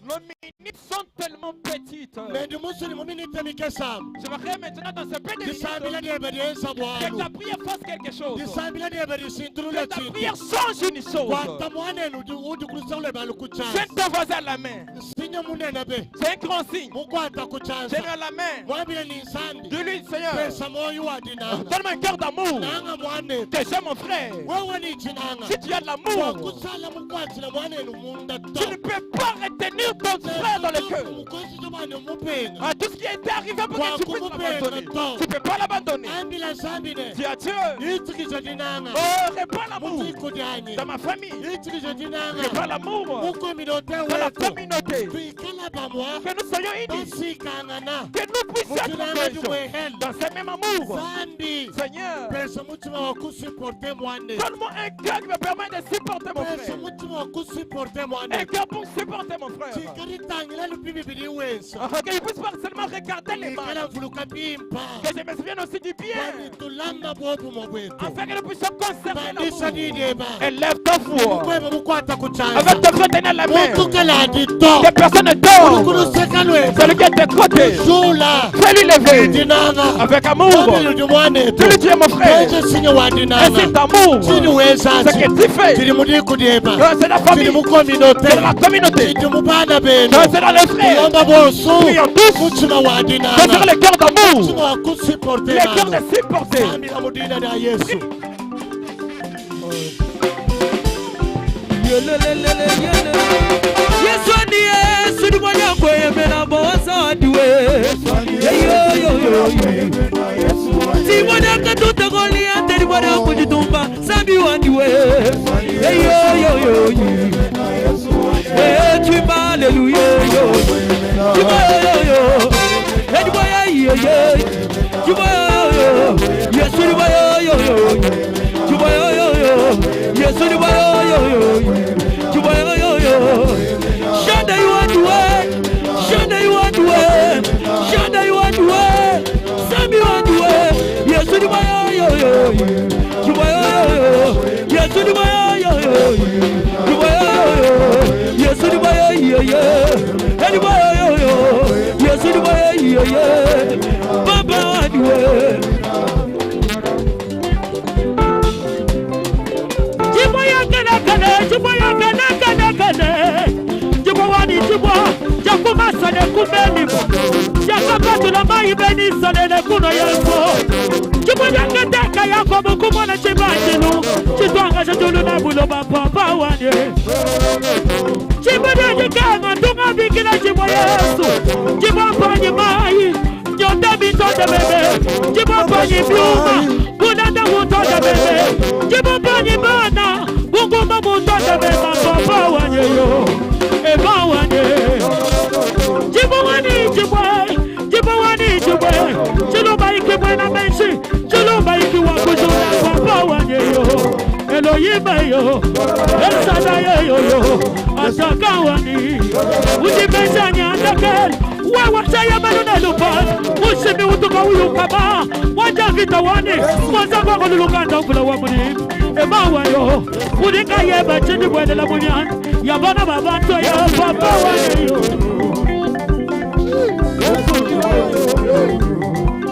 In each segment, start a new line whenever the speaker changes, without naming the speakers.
Nos minutes sont tellement petites. J'aimerais maintenant dans ce peu de minutes que ta prière fasse quelque chose. Que ta prière change une chose. Tiens ton voisin à la main. C'est un grand signe. Tiens-le à la main. Dis-lui, Seigneur, donne-moi un cœur d'amour. Que j'aime mon frère. Si tu as de l'amour, tu ne peux pas retenir ton frère dans le cœur. Tout ce qui est arrivé pour que tu puisses l'abandonner. Tu ne peux pas l'abandonner. Dis à Dieu. Oh, répands l'amour dans ma famille. Répands l'amour dans la communauté. Que nous soyons unis. Que nous puissions être dans ce même amour. Seigneur, donne-moi un cœur qui me permet de supporter mon frère. Un cœur pour supporter mon frère. Que je puisse pas seulement regarder les mal. Que je me souvienne aussi du bien. Afin que nous puissions conserver l'amour. Élève ta foi. Avec ta foi tenant la main. Que personne ne dort. Celui qui est de côté. Fais-lui lever. Avec amour. Tu lui dis mon frère. Et c'est d'amour. Ce que tu fais. C'est la famille. C'est la communauté. C'est dans les frères. Prions tous. C'est le cœur d'amour. Le cœur de supporter.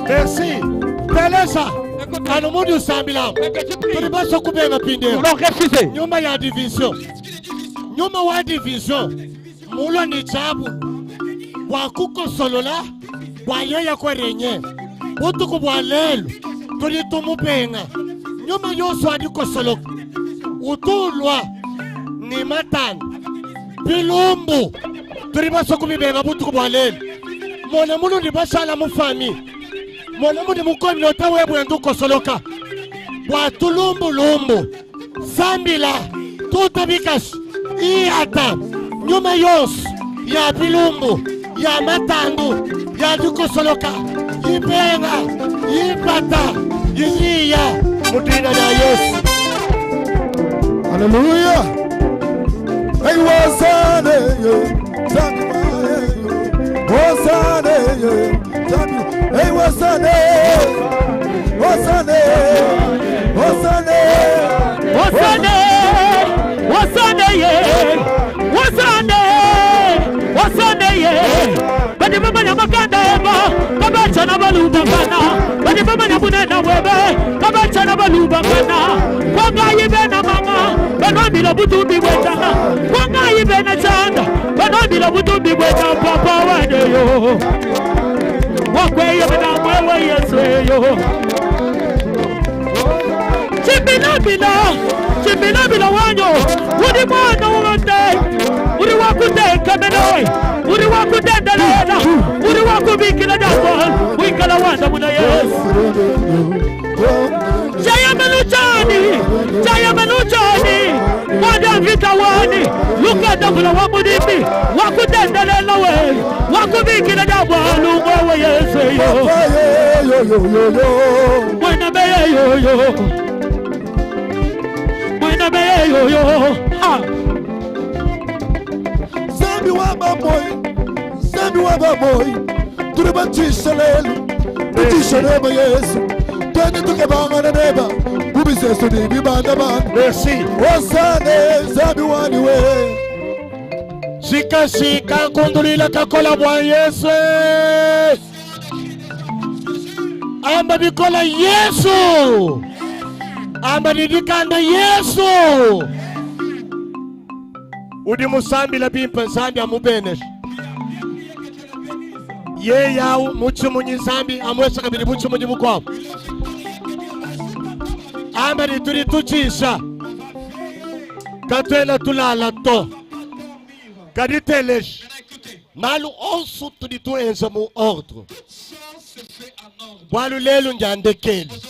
Merci. Teresa.
Non, refusez.
Nyuma ya division. Nyuma wa division. Mulo ni chabu. Wa kuko solola. Wa yoya kwa renye. Utu kubwa lelu. Tuli tumupenga. Nyuma yoso adiko solo. Utulwa. Ni matan. Bilumbu. Tuli baso kubibenga butu kubwa lelu. Mwana mulu ni bashala mufami. Mwana mulu ni mukomi nota webu enduko soloka. Watulumbu lumbu Sambila Tutabikas Iata Nyuma yos Ya bilumbu Ya matandu Ya dukosoloka Ibenga Ipata Yiya Mudina na Yesu.
Hallelujah. Hey, Wasane, Wasane, hey, Wasane, Wasane, Wasane, Wasane.
lubangana kwanga yibena mama banondi la butumbi wetana kwanga yibena chanda banondi la butumbi wetana papa wadeyo wakwe yibena mwewe yeseyo Chibina wanyo uri mwana wote uri wakute kamenoi uri wakute ndalela uri wakubikira dawa wikala wanda muna Yesu Jaya Manuchani Mwada vita wani Luka dabula wamudimi wakute ndalela we wakubikira dawa lungo wa Yesu Mwana beye yo
Zambi wa baboy Turibatisha lelu Batisha neba Yesu Twende tukebanga na neba Ubisesu ni bibanda banda
Merci.
Osane Zambi wani we
Shika kundulila kakola bwa Yesu amba bikola Yesu amba didikanda Yesu udi musambi la bimpa nsambi amubenesh ye yau muchu munyi nsambi amwesa kabiri muchu munyi mukwa amba dituri tuchisha katwela tulala to kaditelesh malu onsu tuditu enza mu ordre bwalu lelu njandekeli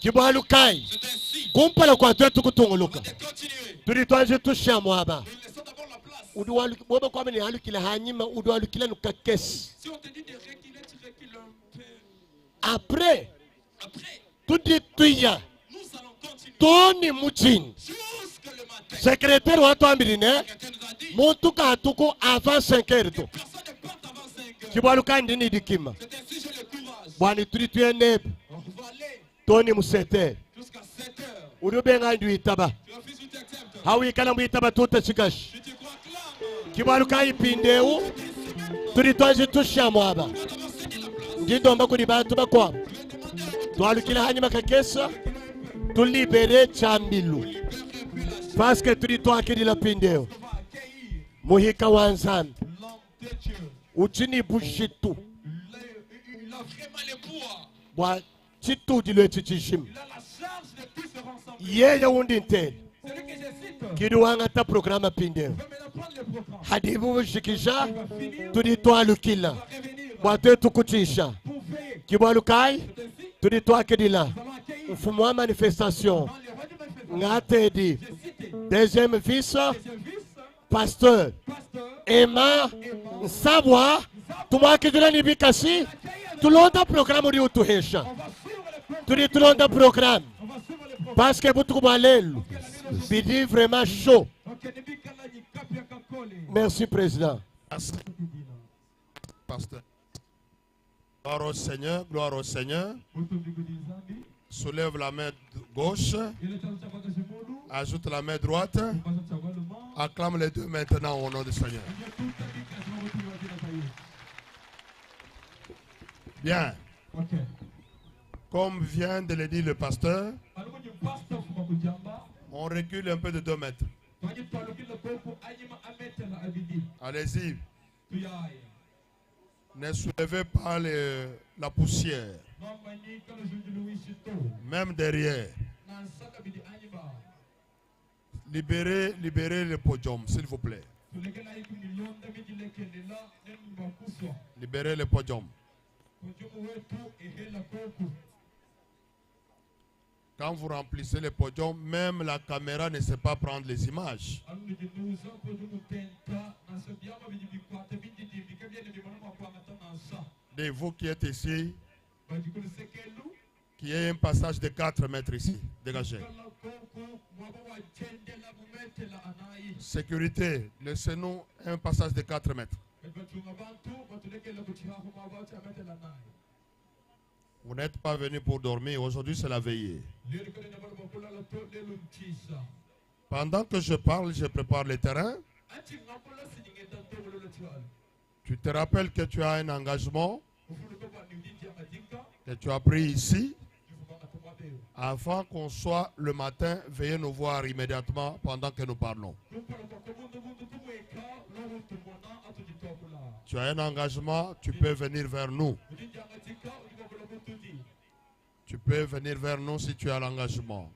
kibwalu kai kumpala kwa twetu kutunguluka tuditwanje tushamu haba uduwalu boba kwa mene halu kila hanyima uduwalu kila nukakesi après tudituya toni muchini secrétaire watu ambirine muntu katuko avant 5 heures to kibwalu kai ndini dikima bwani tudituye nebu toni musete urubenga ndu itaba hawi kala mwitaba tuta chikash kibalu kai pindeu tuditwaje tushamo aba ngidomba kuri bantu bakwa twalukila hanyuma kakesa tulibere chambilu parce que tuditwakiri la pindeu muhika wanzambi uchini bushitu bwa chitu dilo chichishim yeye wundi nteli kiduwanga ta programa pindeu hadibu shikisha tuditwalukila bwate tukuchisha kibwalukai tuditwakedila mfumo wa manifestation ngatedi deuxième vice pasteur Emma Nsabwa tumwakedila nibikasi tulonda programme uri utuhesha tulonda programme parce que butuku balelu bidi vraiment chaud. Merci président.
Pasteur. Gloire au Seigneur, gloire au Seigneur. Soulève la main gauche, ajoute la main droite, acclame les deux maintenant au nom du Seigneur. Bien. Comme vient de le dire le pasteur, on recule un peu de 2 mètres. Allez-y. Ne soulevez pas la poussière. Même derrière. Libérez le podium, s'il vous plaît. Libérez le podium. Quand vous remplissez le podium, même la caméra ne sait pas prendre les images. Et vous qui êtes ici, qui est un passage de 4 mètres ici, dégagez. Sécurité, laissez-nous un passage de 4 mètres. Vous n'êtes pas venu pour dormir, aujourd'hui c'est la veillée. Pendant que je parle, je prépare le terrain. Tu te rappelles que tu as un engagement que tu as pris ici. Avant qu'on soit le matin, veuillez nous voir immédiatement pendant que nous parlons. Tu as un engagement, tu peux venir vers nous. Tu peux venir vers nous si tu as l'engagement.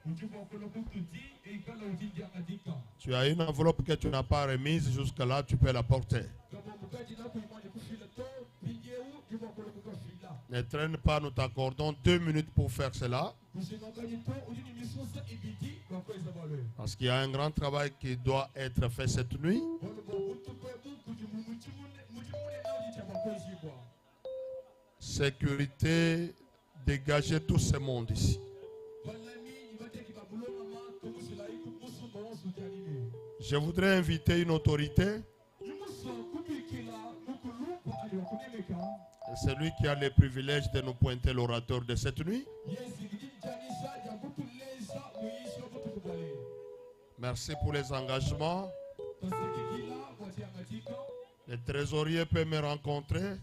Tu as une enveloppe que tu n'as pas remise jusque-là, tu peux la porter. Ne traîne pas, nous t'accordons 2 minutes pour faire cela. Parce qu'il y a un grand travail qui doit être fait cette nuit. Sécurité, dégagez tout ce monde ici. Je voudrais inviter une autorité. Celui qui a le privilège de nous pointer l'orateur de cette nuit. Merci pour les engagements. Le trésorier peut me rencontrer.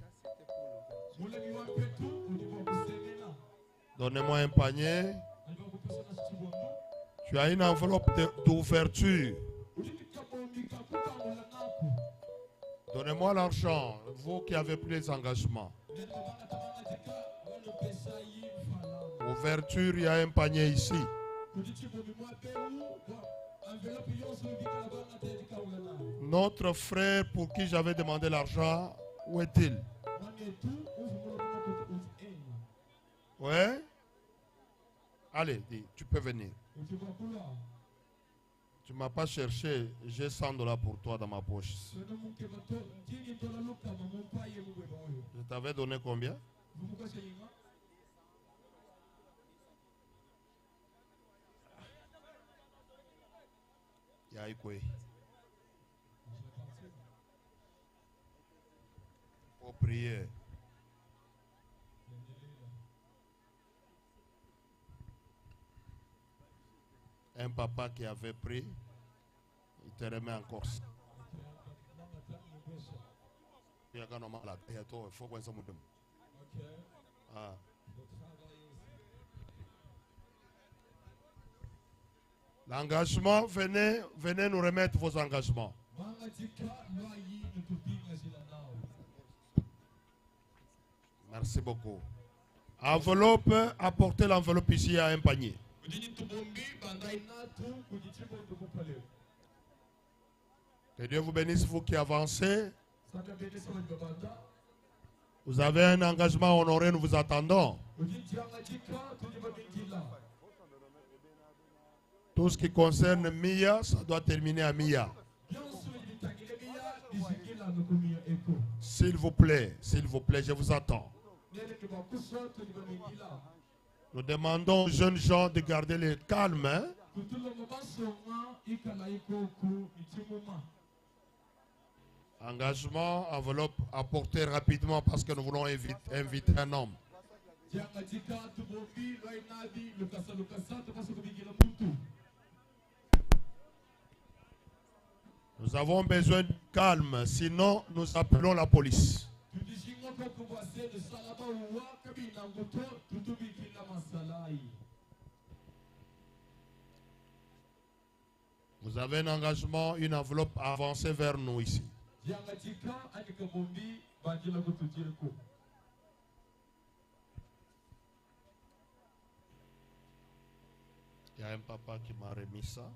Donnez-moi un panier. Tu as une enveloppe d'ouverture. Donnez-moi l'argent, vous qui avez pris les engagements. Ouverture, il y a un panier ici. Notre frère pour qui j'avais demandé l'argent, où est-il? Ouais? Allez, dis, tu peux venir. Tu ne m'as pas cherché, j'ai 100 $ pour toi dans ma poche. Je t'avais donné combien? Yaïkoué. Pour prier. Un papa qui avait pris, il te remet encore. Ah. L'engagement, venez nous remettre vos engagements. Merci beaucoup. Enveloppe, apportez l'enveloppe ici à un panier. Que Dieu vous bénisse, vous qui avancez. Vous avez un engagement honoré, nous vous attendons. Tout ce qui concerne Mia, ça doit terminer à Mia. S'il vous plaît, je vous attends. Nous demandons aux jeunes gens de garder le calme. Hein? Engagement, enveloppe, apportez rapidement parce que nous voulons inviter un homme. Nous avons besoin de calme, sinon nous appelons la police. Vous avez un engagement, une enveloppe avancée vers nous ici. Il y a un papa qui m'a remis ça.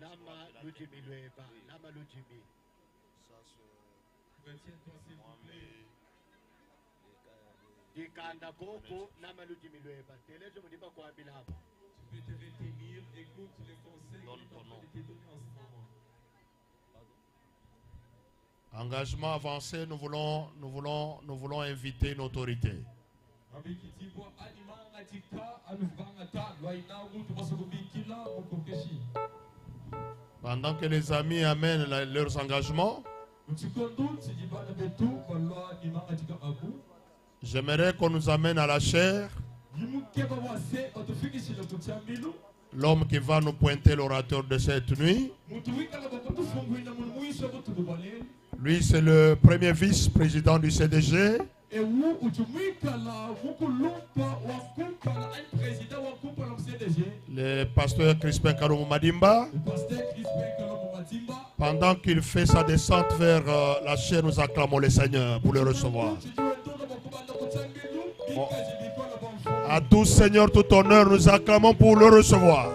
Lama Lujimi Lueba, Lama Lujimi. Dikanda Koko, Lama Lujimi Lueba. Téléjo me dit pas quoi Bilab.
Tu peux te retenir, écoute les conseils qui t'ont été donnés en ce moment.
Engagement avancé, nous voulons inviter une autorité. Pendant que les amis amènent leurs engagements, j'aimerais qu'on nous amène à la chair l'homme qui va nous pointer l'orateur de cette nuit. Lui, c'est le premier vice-président du CDG. Le pasteur Crispin Karoumou Madimba. Pendant qu'il fait sa descente vers la chair, nous acclamons le Seigneur pour le recevoir. Bon. À tous, Seigneur, tout honneur, nous acclamons pour le recevoir.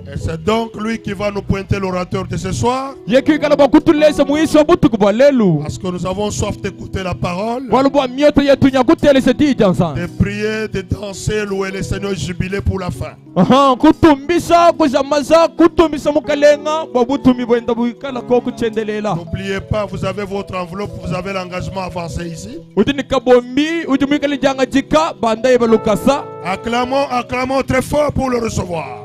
Et c'est donc lui qui va nous pointer l'orateur de ce soir. Parce que nous avons soif d'écouter la parole, de prier, de danser, louer le Seigneur, jubiler pour la fin. N'oubliez pas, vous avez votre enveloppe, vous avez l'engagement avancé ici. Acclamons, acclamons très fort pour le recevoir.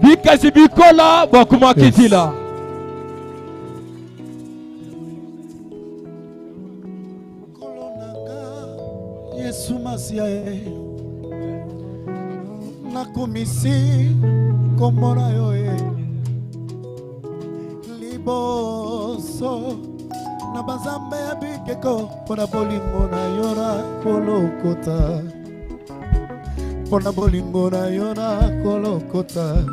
Yesu Masiae nakumisi komona yoe liboso na bazambe ya bikeko pona bolingo na yona kolokota pona bolingo na yona kolokota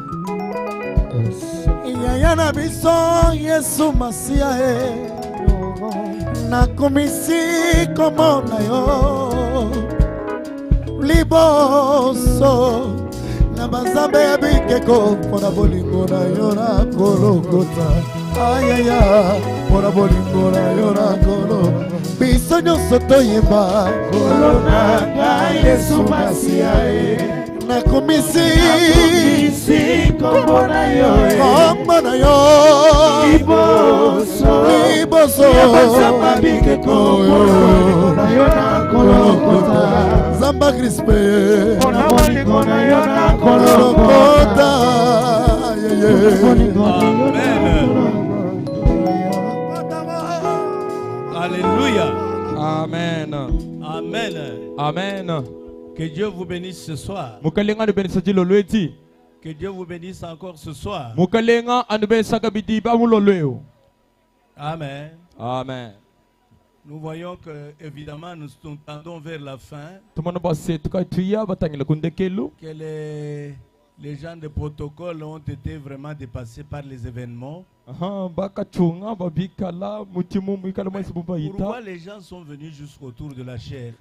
yaya na biso Yesu Masiae nakumisi komona yo liboso na bazambe ya bikeko pona bolingo na yo na kolokota ayaya pona bolingo na yo na kolokota biso nyonso toyeba kolonanga Yesu Masiae nakumisi komona yo liboso ya bazamba bikeko na yo na kolokota Zamba Crispe pona bolingo na yo na kolokota.
Alléluia.
Amen.
Amen.
Amen.
Que Dieu vous bénisse ce soir. Que Dieu vous bénisse encore ce soir. Amen.
Amen.
Nous voyons que, évidemment, nous tendons vers la fin. Que les gens de protocole ont été vraiment dépassés par les événements. Pourquoi les gens sont venus jusqu'autour de la chair?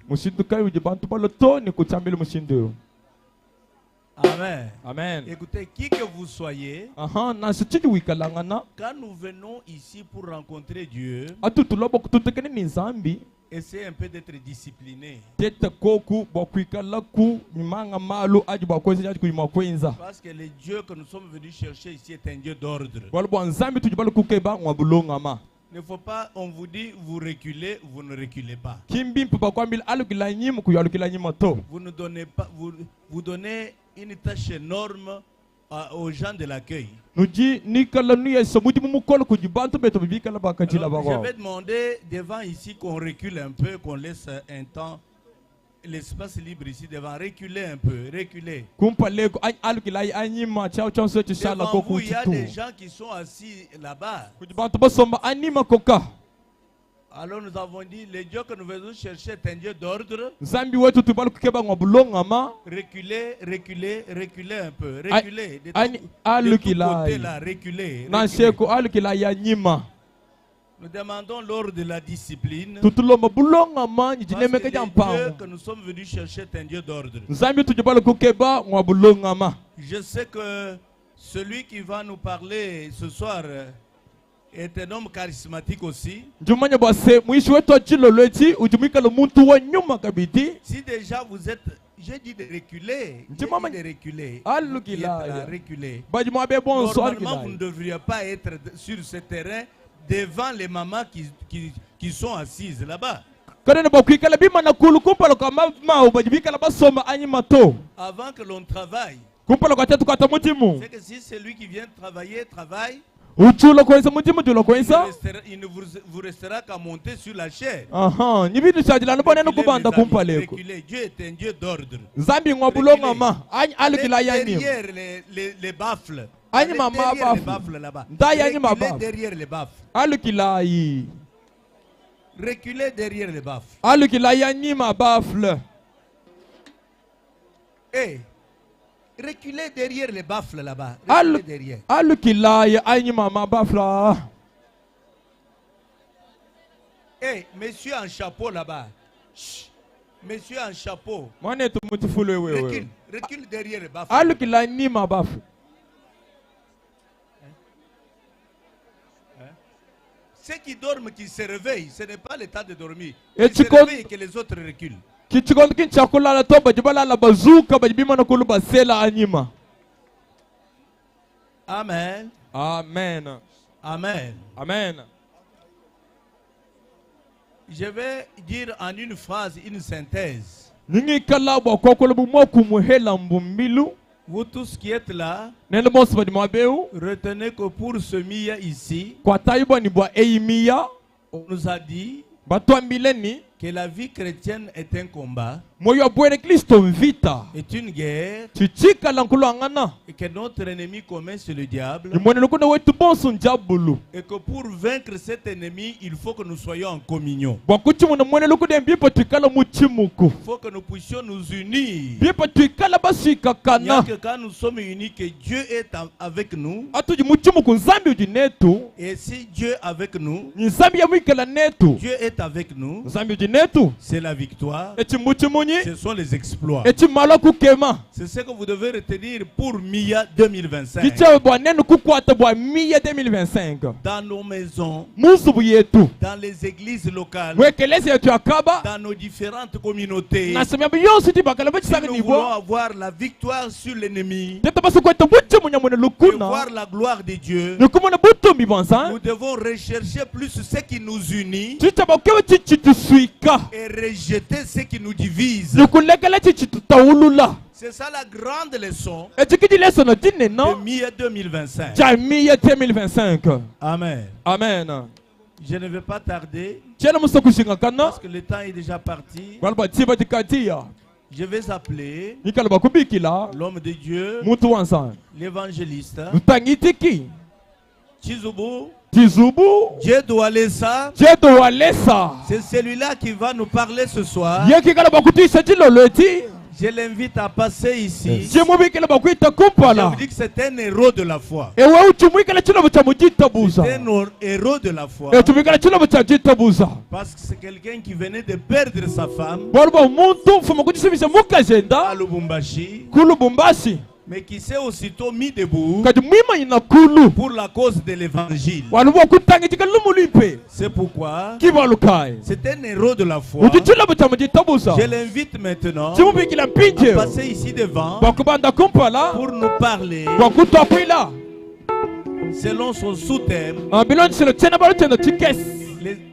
Amen.
Amen.
Écoutez, qui que vous soyez, quand nous venons ici pour rencontrer Dieu, essayez un peu d'être discipliné. Parce que le Dieu que nous sommes venus chercher ici est un Dieu d'ordre. Il ne faut pas, on vous dit, vous reculez, vous ne reculez pas. Vous ne donnez pas, vous donnez une tâche énorme aux gens de l'accueil. Je vais demander devant ici qu'on recule un peu, qu'on laisse un temps, l'espace libre ici devant, reculer un peu, reculer. Devant vous, il y a des gens qui sont assis là-bas. Alors nous avons dit, le Dieu que nous venons chercher est un Dieu d'ordre. Reculez, reculez, reculez un peu. Reculez. De tout côté là, reculez. Nous demandons l'ordre de la discipline. Parce que le Dieu que nous sommes venus chercher est un Dieu d'ordre. Je sais que celui qui va nous parler ce soir est un homme charismatique aussi. Si déjà vous êtes J'ai dit de reculer.
Nti
J'ai dit
mama-
de reculer.
Alukila.
Reculer.
Bajima be bon so
Normalement, vous
alukila.
ne devriez pas être sur ce terrain devant les mamans qui sont assises là-bas.
Kada ne bakwikala bima na kulu kumpalo kwa mama bajibikala basoma anyima to.
Avant que l'on travaille.
Kumpalo kwa tatu kwa tamutimu.
C'est que si celui qui vient travailler travaille,
Uchulo kwenza mutimu tulo kwenza.
il ne vous restera qu'à monter sur la chair.
Aha, ni vitu chajila no bone no kubanda kumpaleko.
Reculer. Dieu est un Dieu d'ordre.
Zambi ngwabulonga ma alukila yani.
Derrière les baffles.
Anyi mama
Derrière les
baffle.
baffles là-bas.
Ndai anyi ma
Reculez
baffle.
derrière les baffles.
Alukila yi.
Reculez derrière les baffles.
Alukila yani ma baffle.
Hey, reculez derrière les baffles là-bas. Reculez derrière.
Alukila yi anyi mama baffle.
Hey, monsieur en chapeau là-bas. Chut. Monsieur en chapeau.
Mwane tu mutifulu wewe.
Recule. Recule derrière les baffles.
Alukila ni ma baffle.
Ceux qui dorment, qui se réveillent, ce n'est pas le temps de dormir.
Et
Ils se
tu comptes-
réveillent et que les autres reculent.
Kichikondo kinchakula la toba jibala la bazuka bajibima na kulu basela anyima.
Amen.
Amen.
Amen.
Amen.
Je vais dire en une phrase, une synthèse.
Ningi kala bo kokolo bu moku muhela mbumbilu.
Vous tous qui êtes là,
Nene boss badi mabeu.
retenez que pour ce Mia ici,
Kwa taiba ni bwa eimia.
on nous a dit
Batwa mileni.
que la vie chrétienne est un combat,
Moyo abwene Kristo mvita.
est une guerre,
Chichika lankulu angana.
et que notre ennemi commun c'est le diable,
Nimwene lukuna wetu bonsu njabulu.
et que pour vaincre cet ennemi, il faut que nous soyons en communion.
Bwa kuchimu na mwene lukuna mbipa tuikala muchimuku.
Il faut que nous puissions nous unir.
Bipa tuikala basi
Il n'y a
kakana.
que quand nous sommes unis que Dieu est avec nous.
Atuji muchimuku nzambi uji netu.
Et si Dieu est avec nous,
Nzambi ya mwikala netu.
Dieu est avec nous,
Nzambi uji netu.
c'est la victoire,
Eti muchimunyi.
ce sont les exploits.
Eti malaku kema.
C'est ce que vous devez retenir pour Mia 2025.
Kicha bwa nenu kukwata bwa miya 2025.
Dans nos maisons,
Musubu yetu.
dans les églises locales,
Mwekelezi yetu ya kaba.
dans nos différentes communautés.
Nasema biyonsi ti bakala
Si
bachisanga
nous
nibo.
voulons avoir la victoire sur l'ennemi
Teta basu kweta buche munya mwene
et
lukuna.
voir la gloire de Dieu,
Nukumona butumbi bonsa.
nous devons rechercher plus ce qui nous unit
Chicha bakewe chichi tusuika.
et rejeter ce qui nous divise.
Nukulekele chichi tutawulula.
C'est ça la grande leçon
Echikidi leso no jine
de
no.
Mia 2025.
Jamia 2025.
Amen.
Amen.
Je ne vais pas tarder
Chela muso kushinga kana.
parce que le temps est déjà parti.
Walba tiba dikatia.
Je vais appeler
Nikala bakubikila.
l'homme de Dieu,
Mutu wansa.
l'évangéliste,
Utangitiki.
Chizubu,
Tizubu.
Dieu doit laisser.
Jeto walesa.
C'est celui-là qui va nous parler ce soir.
Yeki kala bakutisha jiloleti.
Je l'invite à passer ici.
Chemubikila bakuita
Je
kumpala.
vous dis que c'est un héros de la foi.
Ewe uchumwikala chilobo cha mujita buza.
C'est un héros de la foi.
Ewe uchumwikala chilobo cha jita buza.
Parce que c'est quelqu'un qui venait de perdre sa femme
Walba umuntu fuma kujisibisha mukajenda.
à Lubumbashi,
Kulu Bumbashi.
mais qui s'est aussitôt mis debout
Kati mwima ina kulu.
pour la cause de l'évangile.
Waluwa kutangitika lumulipe.
C'est pourquoi
Kibalukai.
c'est un héros de la foi.
Uji chilobo cha mujita buza.
Je l'invite maintenant
Chimubikila
à
mpinje.
passer ici devant
Bakubanda kumpala.
pour nous parler
Bakutwa kwila.
selon son sous-thème.
Ambilon chilo chena balo chena chikes.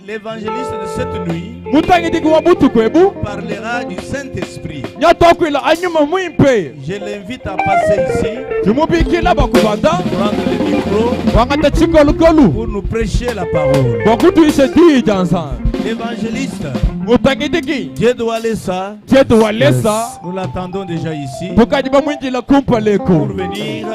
L'évangéliste de cette nuit
Mutangitiki wa butu kwebu.
parlera du Saint-Esprit.
Nyato kwila anyuma mwimpe.
Je l'invite à passer ici,
Chimubikila bakubanda.
prendre le micro
Wangata chikolu.
pour nous prêcher la parole.
Bakutu ise di jansan.
L'évangéliste,
Mutangitiki.
Dieu doit laisser ça.
Jeto walesa.
Nous l'attendons déjà ici
Bukajiba mwinji la
pour
kumpaleko.
venir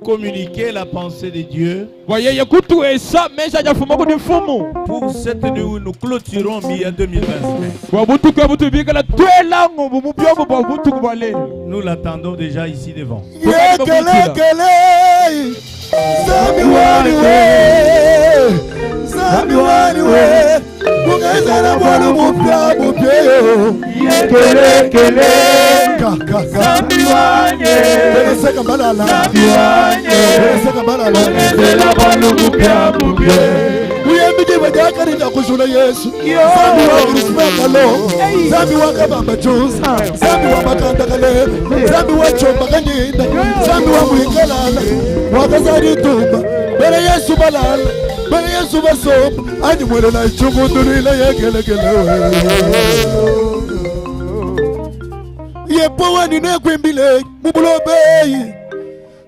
communiquer la pensée de Dieu
Wayeye kutu esa mesha jafuma kuni mfumu.
pour cette nuit où nous clôturons Mia 2025.
Wabutu kwa butu bikala twela ngubu mupyobo bwa butu kubale.
Nous l'attendons déjà ici devant.
yekelekele sami wani we sami wani we kungenzela bwana mupya mupyeyo yekelekele sami wani peleseka balala sami wani peleseka balala kungenzela bwana mupya mupye uyembidi bajakari ndakushula yesu sami wani risimekalo Zambi wakabamba chusa, zambi wamakanda kalebe, zambi wachomba kanyinda, zambi wamwikalala, wakazari tumba, bere Yesu balala, bere Yesu basomba, ani mwele na chungundulila yekelekelewe. Yepowa nine kwimbile, mubulobeyi,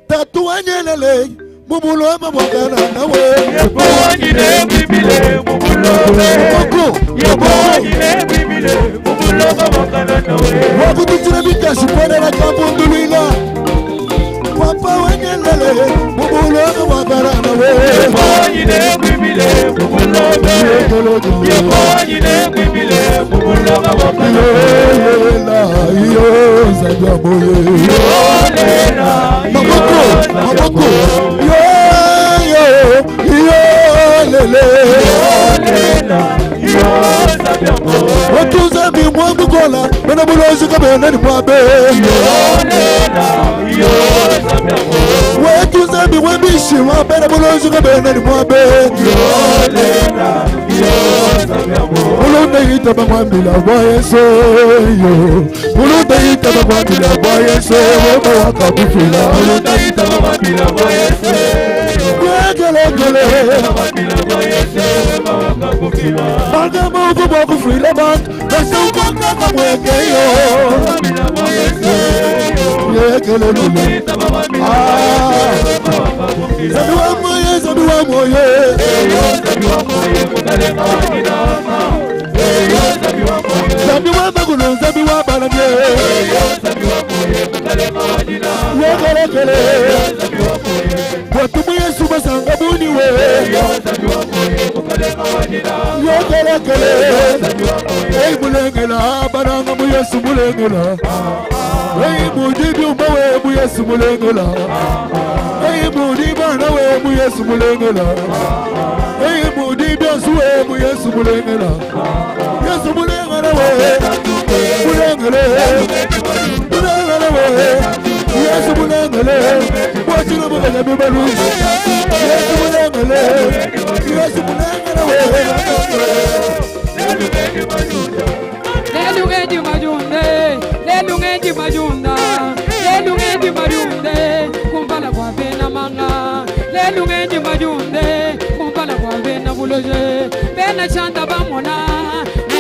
tatu wanyelele, mubulo mabwakana nawe.
Yepowa nine kwimbile, mubulobeyi, yepowa nine kwimbile, mubulo mabwakana nawe.
Wakututira bikashi kwenera kambundulila, wapa wanyelele, mubulo mabwakana nawe.
Yepowa nine kwimbile, mubulobeyi, yepowa nine kwimbile, mubulo mabwakana nawe.
Iyo zabya moye maboko yo lele otuza mi mwangu kola bena bulozi kabena ni mwabe wetuza mi wembishi wa bena bulozi kabena ni mwabe ulunda hita bamwambila wa Yesu ulunda hita bamwambila wa Yesu wema wakabufila ulunda hita bamwambila wa Yesu gele Banga movu movu frile bak Nasa ukonga kamwekeyo Yekele lule Zabi wa moye, zabi wa moye Zabi wa magulu, zabi wa balanye Yekele kele Watumu Yesu basanga buni we Yekele kele Hey mulengela baranga mu Yesu mulengela Hey mudibi umawe mu Yesu mulengela Hey mudibi anawe mu Yesu mulengela Hey mudibi asuwe mu Yesu mulengela Yesu mulengela we mulengela mulengela we Yesu mulengela Wachina mulengela bibalu Yesu mulengela Yesu mulengela we
Lelungendi majunda Lelungendi majunde Kumpala kwa vena manga Lelungendi majunde Kumpala kwa vena buloje Bena chanda bamona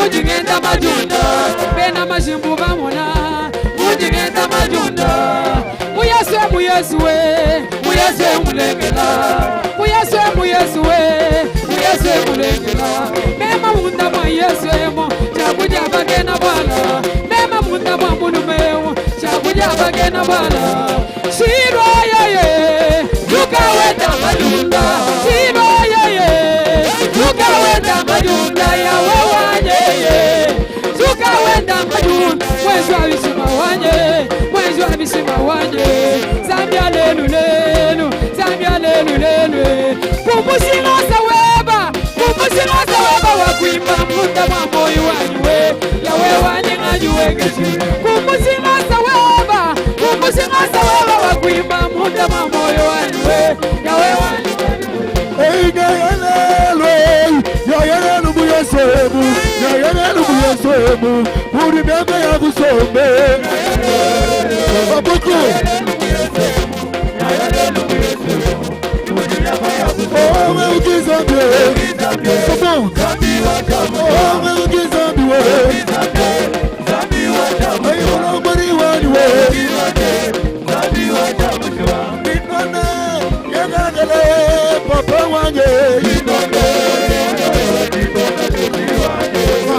Mujingenda majunda Bena majimbu bamona Mujingenda majunda Muyeswe mulengela Muyeswe mulengela Mema munda mwa Yesu Chakuja bagena bwana Mema munda mwa mulumewo Chakuja bagena bwana Shiro yeye Luka wenda majunda Shiro yeye Luka wenda majunda Ya wawanye Luka wenda majunda Mwezu abisima wanye Mwezu abisima wanye Zambia lelu lelu Zambia lelu lelu Kumusina saweba Wakuimba munda mwa moyo wanywe Yawe wanye ngajue geshi Kumusina saweba Wakuimba munda mwa moyo wanywe Yawe wanye
Yayelelu buyesebu Uri mebe ya kusombe Babuku Oh, me ukizambi Oh, me ukizambi Ayi mulambari wanywe Minone Yagagale Papa wanye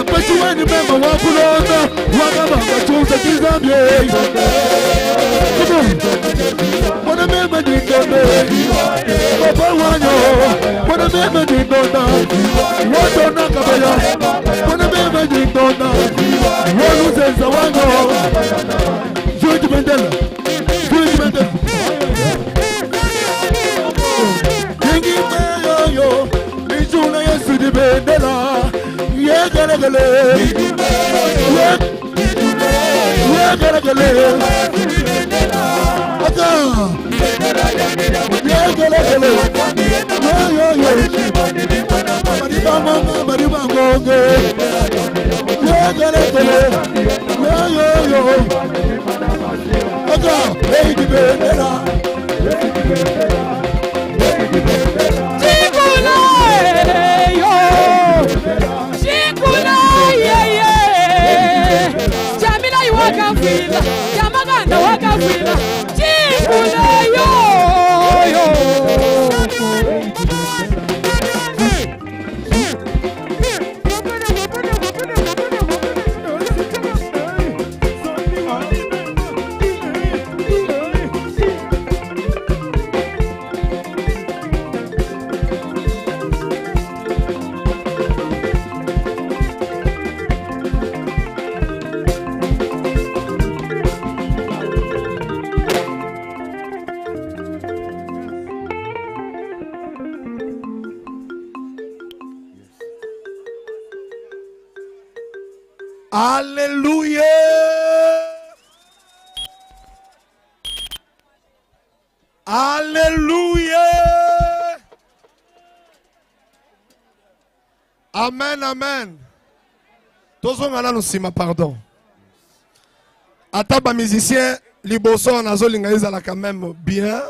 Apeshi weni mema wakulona Wakaba wachuza kizambi Mwana mema jikone Papa wanyo Mwana mema jikona Wadona kabaya Mwana mema jikona Waluzenza wanyo George Mandela Yengi meyo Nijuna Yesu di bendela Yegelegele Yegelegele Aka Yegelegele Maribangonge
Alléluia. Alléluia. Amen, amen. Tozongala nosima, pardon. Ataba musicien, liboso nazolinga ezala quand même bien.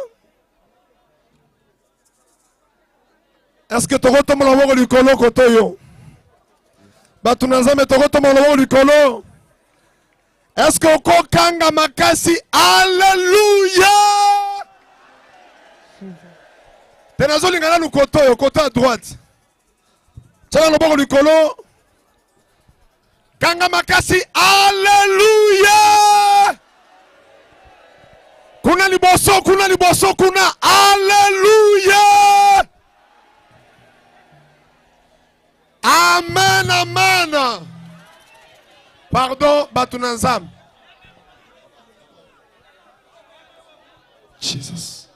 Est-ce que tokotomola moko likolo kotoyo? Batu nazame tokotomola moko likolo. Est-ce que okokanga makasi? Alléluia. Tenazolinga na lukotoyo, côté à droite. Tchala loboko likolo. Kanga makasi. Alléluia. Kuna liboso, kuna liboso, kuna. Alléluia. Amen, amen. Pardon, Batunanzam. Jesus.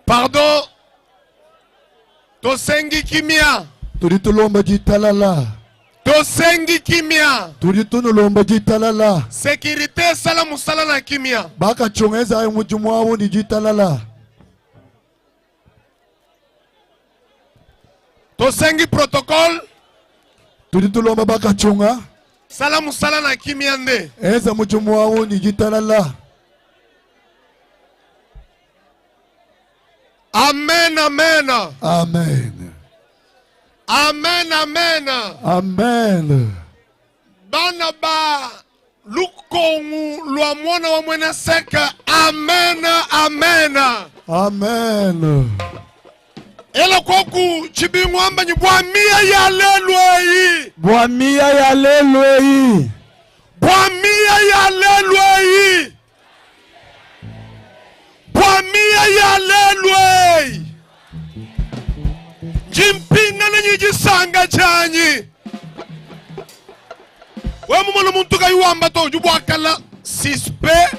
Pardon. Tosengi kimia.
Tulitulomba jitalala.
Tosengi kimia.
Tulitunulomba jitalala.
Sécurité sala musala na kimia.
Baka chongeza ayo mujumwawo ni jitalala.
Tosengi protocole.
Tulitulomba baka chonga.
Sala musala na kimia nde.
Eza mujumwawo ni jitalala.
Amen, amen.
Amen.
Amen, amen.
Amen.
Bana ba lukongu lwa mwana wa mwena seka. Amen, amen.
Amen.
Ela koku chibingwamba ni bwamia ya lelwei.
Bwamia ya lelwei.
Bwamia ya lelwei. Bwamia ya lelwei. Jimpinga na nyijisanga chanyi. Wemu mwana muntu kayuamba to ujubu akala sispe.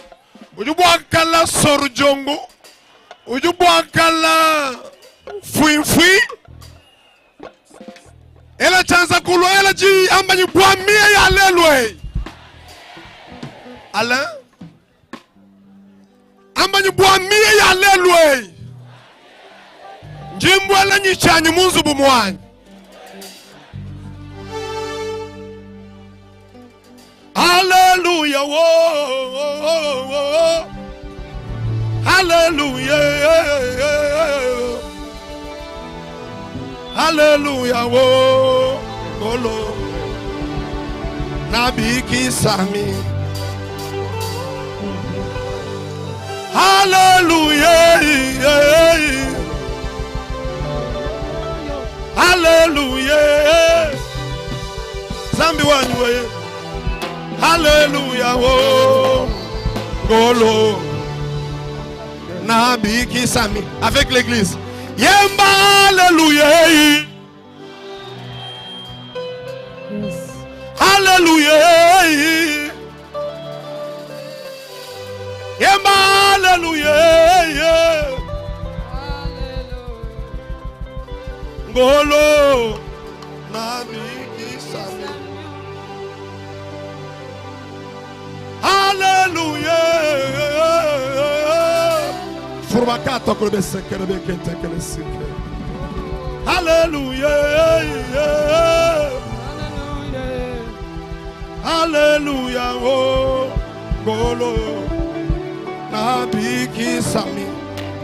Ujubu akala sorjongo. Ujubu akala fui. Ela chanza kulo ela ji amba ni bwamia ya lelwe. Ala amba ni bwamia ya lelwe. Jimbwala ni chanyi munzu bumwani. Hallelujah, whoa. Hallelujah. Hallelujah, whoa. Golo. Nabiki Sami. Hallelujah. Hallelujah. Zambi wanywe. Hallelujah, oh, Golo, Nabiki Sami, avec l'église. Yemba, Hallelujah, Hallelujah, Yemba, Hallelujah, Golo, Nabiki Sami. Hallelujah. Furbakato kule besekere bekete kele sike. Hallelujah. Hallelujah. Oh, golo. Nabiki sami.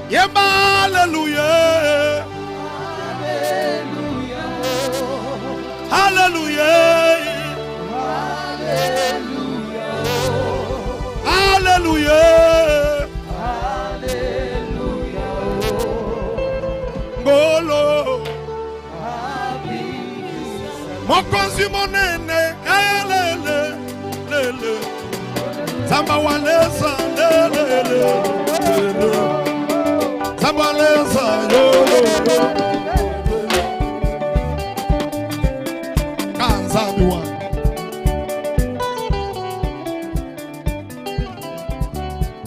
Yemba hallelujah. Hallelujah. Hallelujah. Golo. Mokonzi monene. Lele. Samba waleza. Lele. Samba waleza. Yo. Kanzambi wa.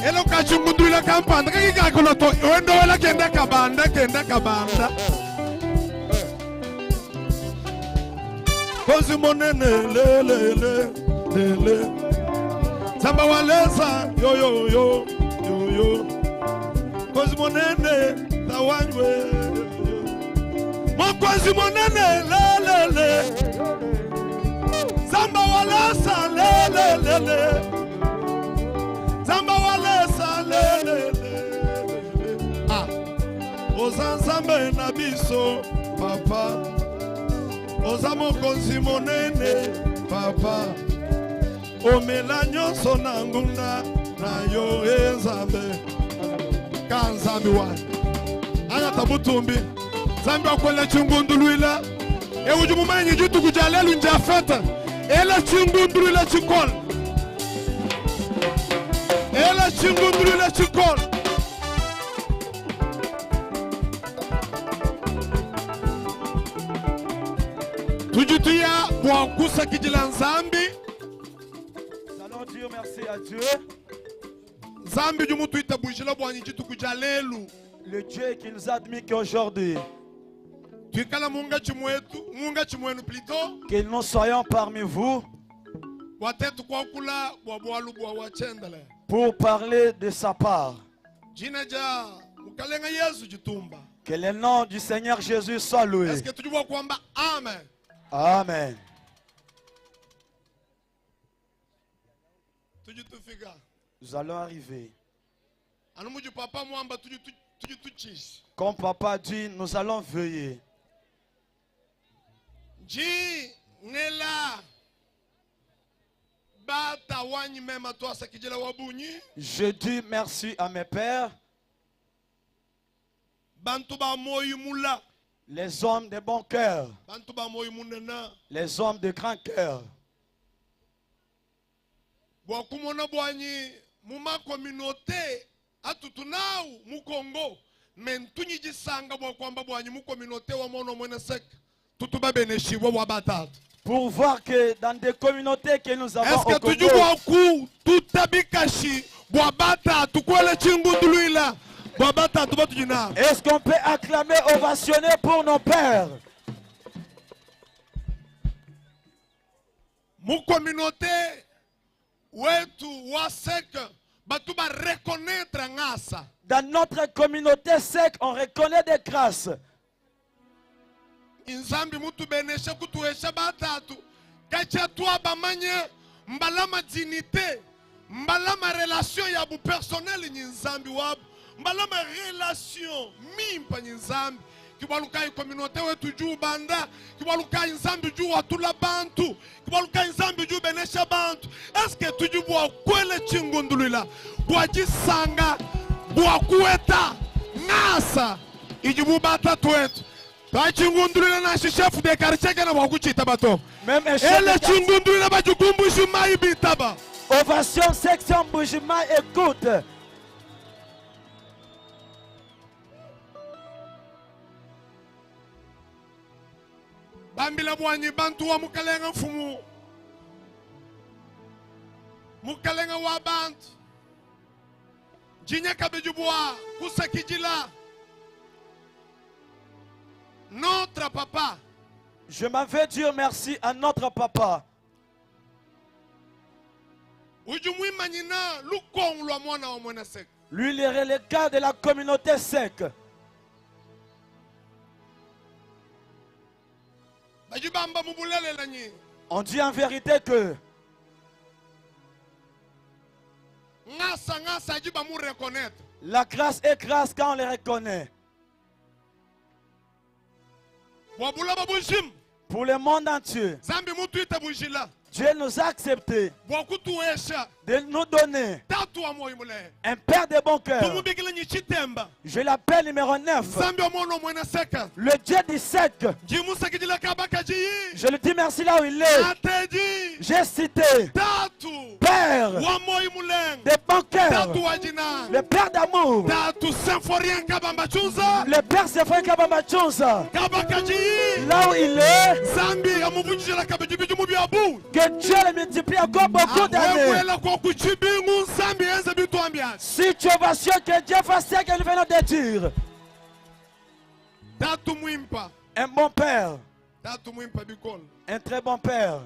Elo kachungundu ila kampanda. Kika kuloto. Wendo ela kenda kabanda. Kozi monene. Lele. Samba waleza. Yo. Kozi monene. Tawanywe. Mokozi monene. Lele. Samba waleza. Lele. Samba waleza. Lele. Ozanzambe na biso papa. Ozamokonzi monene papa. Omela nyonso na ngunda na yo ezambe. Kanzambi wani anya tabutumbi zambi akwele chingunduluila ewuju mumanyi jutu kujalelu njafeta ele chingunduluila chikol tujutuya kwa kusa kijila nzambi.
Nous allons dire merci à Dieu. Le Dieu qui nous a admis qu'aujourd'hui, que nous soyons parmi vous pour parler de sa part. Que le nom du Seigneur Jésus soit loué.
Amen.
Amen. Nous allons arriver. Comme papa dit, nous allons veiller. Je dis merci à mes pères, les hommes de bon cœur, les hommes de grand cœur.
Muma communauté atutunau mukongo mentunyi jisanga bwa kwamba bwanyi mu communauté wa mono mwene sek tutuba beneshiwa wa batatu.
Pour voir que dans des communautés que nous avons au Congo, est-ce qu'on peut acclamer, ovationner pour nos pères?
Mu communauté wetu wa sek batuba reconnaître ngasa.
Dans notre communauté sec, on reconnaît des grâces.
Inzambi mutu benesha kutuesha batatu kacha tuwa bamanye mbalama dignité mbalama relation ya bu personnel nyinzambi wab mbalama relation mimpa nyinzambi kibaluka communauté wetu juu banda kibaluka inzambi juu watula bantu kibaluka inzambi juu benesha bantu. Est-ce que tuju bwa kwele chingundulila bwa jisanga bwa kueta ngasa ijubu batatu wetu. Même
ovation section Bujima, écoute.
Bambila bwanyi bantu wa mukalenga mfumu mukalenga wa bantu jinya kabejubwa kusakijila. Notre papa.
Je m'en vais dire merci à notre papa. Lui, il est relégat de la communauté sec. On dit en vérité que la grâce est grâce quand on les reconnaît. Pour le monde entier, Dieu nous a accepté de nous donner un Père de bon cœur. Je l'appelle numéro 9. Le Dieu du sec. Je lui dis merci là où il est. J'ai cité Père de bon cœur, le Père d'amour, le Père Symphorien Kabamba Chunza. Là où il est, que Dieu le multiplie encore beaucoup d'années. Situation que Dieu fasse ce que nous venons de dire. Un bon père. Un très bon père.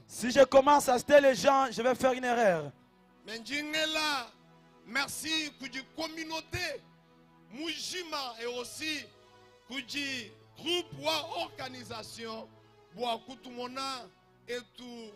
Si je commence à citer les gens, je vais faire une erreur.
Merci pour la communauté, Mujima et aussi pour le groupe ou organisation, pour tout le monde et tout,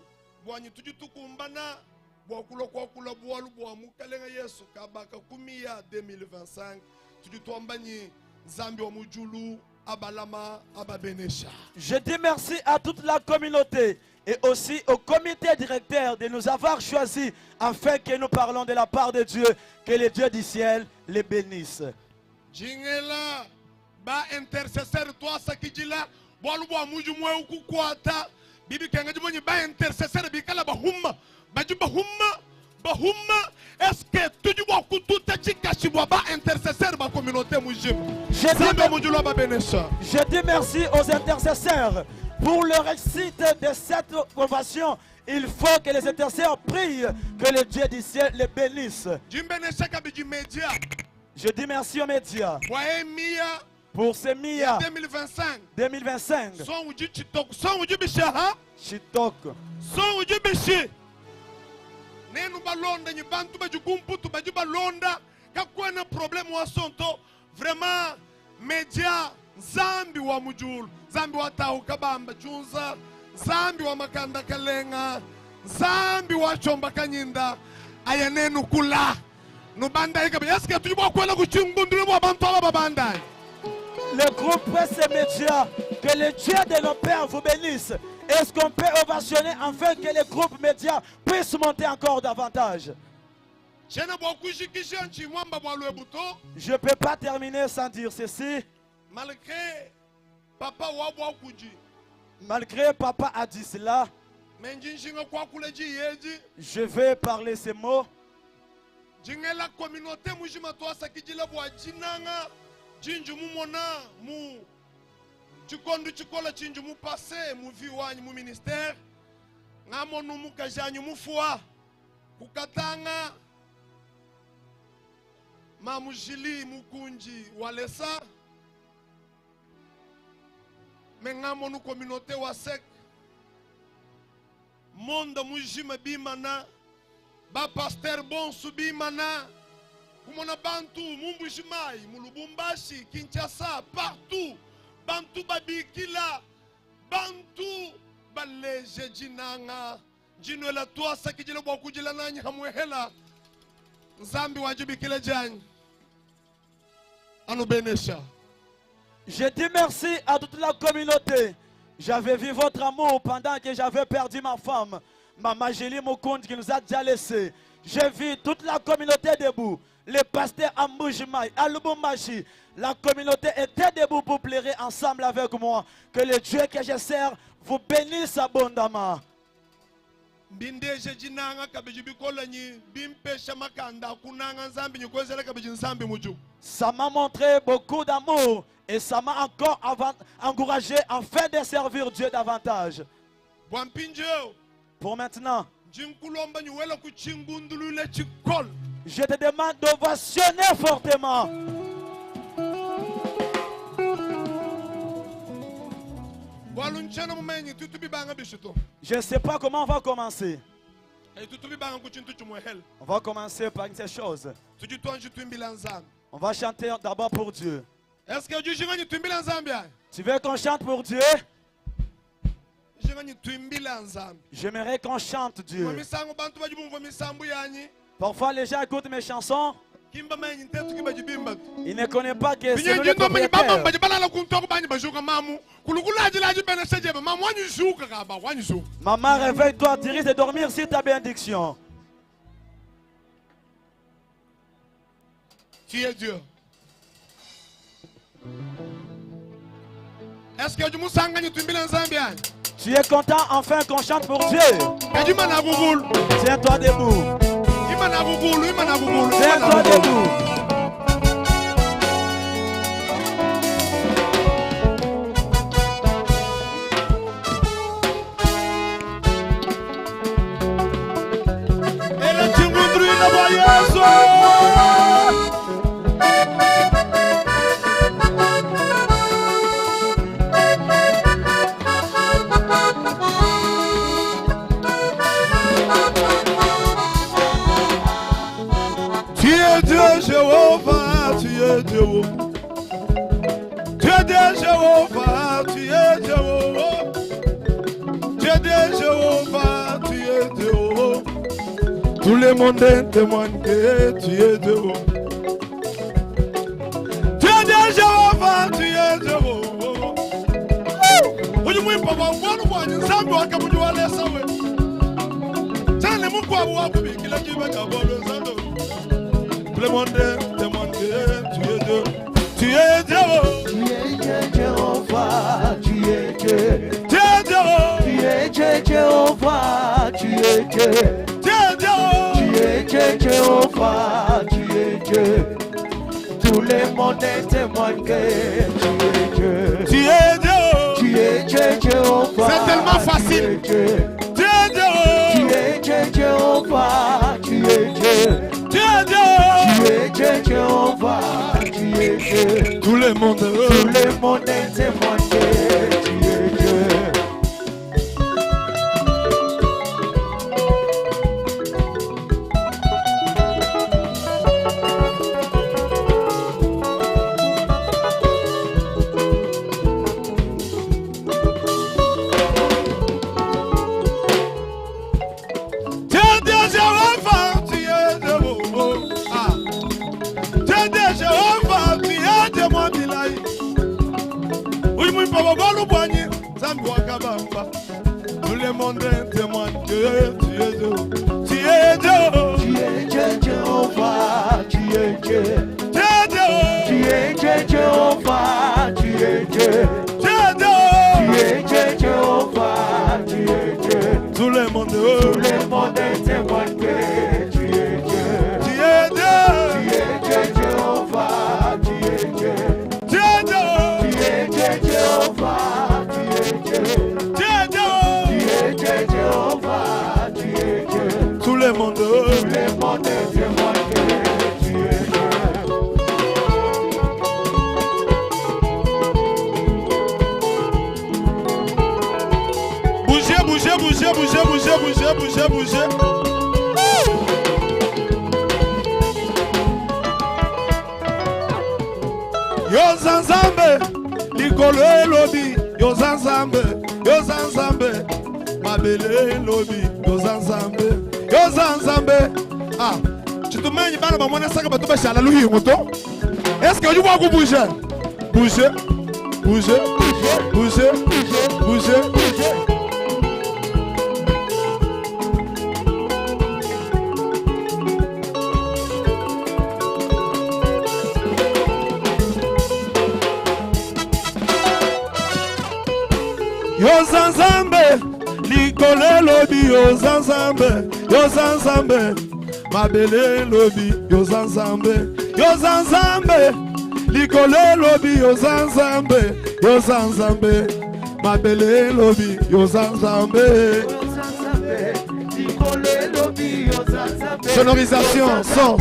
pour tout kumbana, pour kula boalu pour mukalenga Yesu kabaka kumia 2025, tout ambani Zambi wa mujulu abalama ababenesha.
Je dis merci à toute la communauté et aussi au comité directeur de nous avoir choisis afin que nous parlons de la part de Dieu, que le Dieu du ciel les bénisse.
Jingela ba intercesseur toi sakijila boalu bo muju mwe ukukwata bibi kangaji moni ba intercesseur bikala bahumma bajuba humma bahumma est-ce que tu dis wa kututa chikashi ba intercesseur ba communauté mujim.
Je dis merci aux intercesseurs pour le réussite de cette ovation. Il faut que les intercesseurs prient que le Dieu du ciel les bénisse. Je dis merci aux médias pour ces MIA 2025. Chitok.
Vraiment, média Zambi wa mujulu, Zambi wa Tahu Kabamba Chunza, Zambi wa Makanda Kalenga, Zambi wa Chomba Kanyinda, ayanenu kula. Nubanda ikabe, est-ce que tu vois quoi la kuchungundule wa bantola babanda?
Le groupe ces médias, que le Dieu de nos pères vous bénisse. Est-ce qu'on peut ovationner afin que les groupes médias puissent monter encore davantage? Je ne peux pas terminer sans dire ceci. Malgré papa a dit cela, je vais parler ces mots.
La communauté ministère Mamujili Mukunji Walesa Mengamo nu communauté wasek Monde Mujima Bimana Ba pasteur bon subimana Kumona Bantu Mumbujimai Mulubumbashi Kinshasa partout Bantu Babikila Bantu Baleje Jinanga Jino la toi sakijile bokujila nani hamwehela Zambi wajibikile jani. Anubenesha.
Je dis merci à toute la communauté. J'avais vu votre amour pendant que j'avais perdu ma femme, Maman Gélie Mukundi qui nous a déjà laissés. J'ai vu toute la communauté debout. Les pasteurs à Mujimai, à Lubumbashi. La communauté était debout pour pleurer ensemble avec moi. Que le Dieu que je sers vous bénisse abondamment. Ça m'a montré beaucoup d'amour et ça m'a encore encouragé afin de servir Dieu davantage. Pour maintenant, je te demande d'ovationner fortement. Je ne sais pas comment on va commencer. On va commencer par une seule chose. On va chanter d'abord pour Dieu. Tu veux qu'on chante pour Dieu? J'aimerais qu'on chante Dieu. Parfois les gens écoutent mes chansons. Ils ne connaissent pas que c'est le propriétaire. Maman, réveille-toi, tu risques de dormir sur ta bénédiction.
Tu es Dieu. Est-ce que tu
es content enfin qu'on chante pour Dieu? Tiens-toi debout. Tiens-toi debout.
Jéhovah, tu es Dieu. Tu es Dieu, Jéhovah, tu es Dieu. Tu es Dieu, Jéhovah, tu es Dieu. Tout le monde témoigne que tu es Dieu. Tu es Dieu, Jéhovah, tu es Dieu. Tout le monde témoigne que tu es Dieu. Tu es Dieu.
Tu es Dieu, Jéhovah. Tu es Dieu.
Tu es Dieu.
Tu es Dieu, Jéhovah. Tu es Dieu.
Tu es Dieu.
Tu es Dieu, Jéhovah. Tu es Dieu. Tout le monde témoigne que tu es Dieu.
Tu es Dieu.
Tu es Dieu, Jéhovah.
C'est tellement facile.
Tu es Dieu. Tu es Dieu, Jéhovah. Tu es Dieu.
Tu es Dieu.
Tu es Dieu, Jéhovah. Tu es Dieu.
Tout le monde
témoigne que tu es Dieu.
Tout le monde témoigne que tu es Dieu. Tu es Dieu.
Tu es Dieu, Jéhovah. Tu es Dieu.
Tu es Dieu.
Tu es Dieu, Jéhovah. Tu es Dieu.
Tu es Dieu.
Tu es Dieu, Jéhovah. Tu es Dieu.
Tout le monde
témoigne que tu es Dieu.
Tu es Dieu.
Tu es Dieu, Jéhovah. Tu es Dieu.
Tu es Dieu.
Tu es Dieu, Jéhovah.
Tout le monde
témoigne que tu es Dieu.
Bougez. Yo Zanzambe, likolo elobi. Yo Zanzambe, mabele elobi. Yo Zanzambe. Ah, tu te mets bana ba mona saka batuba shala luhi ngoto. Est-ce que tu vois que bouger? Yo Zanzambe, likolo lobi. Yo Zanzambe, mabele lobi. Yo Zanzambe, likolo lobi. Yo Zanzambe, mabele lobi. Yo Zanzambe. Sonorisation, son.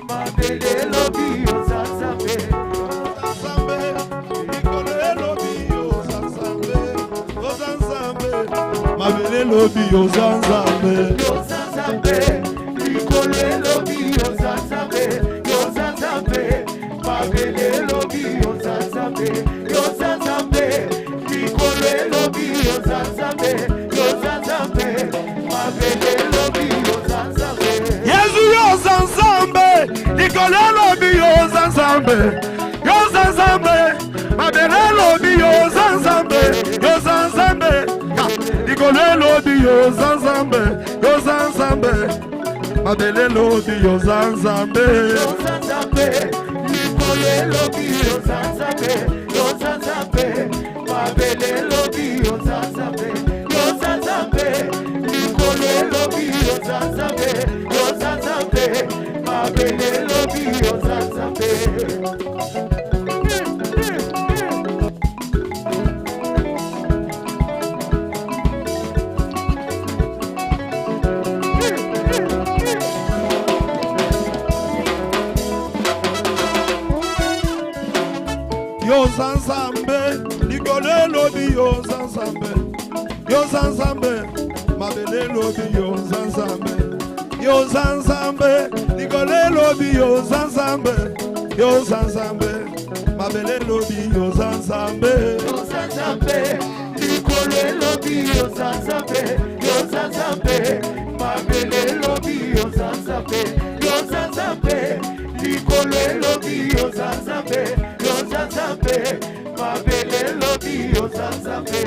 Mabele lobi, yo Zanzambe.
Mabele lobi yo Zanzambe.
Zambe, Nikole lobi yoza Zambe, Mabele lobi yoza Zambe, Nikole lobi yoza Zambe, Mabele lobi yoza Zambe.
Yesu yoza Zambe, Nikole lobi yoza Zambe, Mabele lobi yoza Zambe, Nikole lobi yoza Zambe, Mabele lobi yoza Zambe,
Nikole lobi yoza Zambe, Mabele lobi yoza Zambe, Nikole lobi yoza Zambe, Mabele lobi yoza Zambe.
Yozanzambe, Nikole lobi yozanzambe, Mabele lobi yozanzambe, Nikole lobi yozanzambe, Mabele lobi yozanzambe,
Nikole lobi yozanzambe, Mabele lobi yozanzambe, Nikole lobi yozanzambe, Mabele lobi yozanzambe.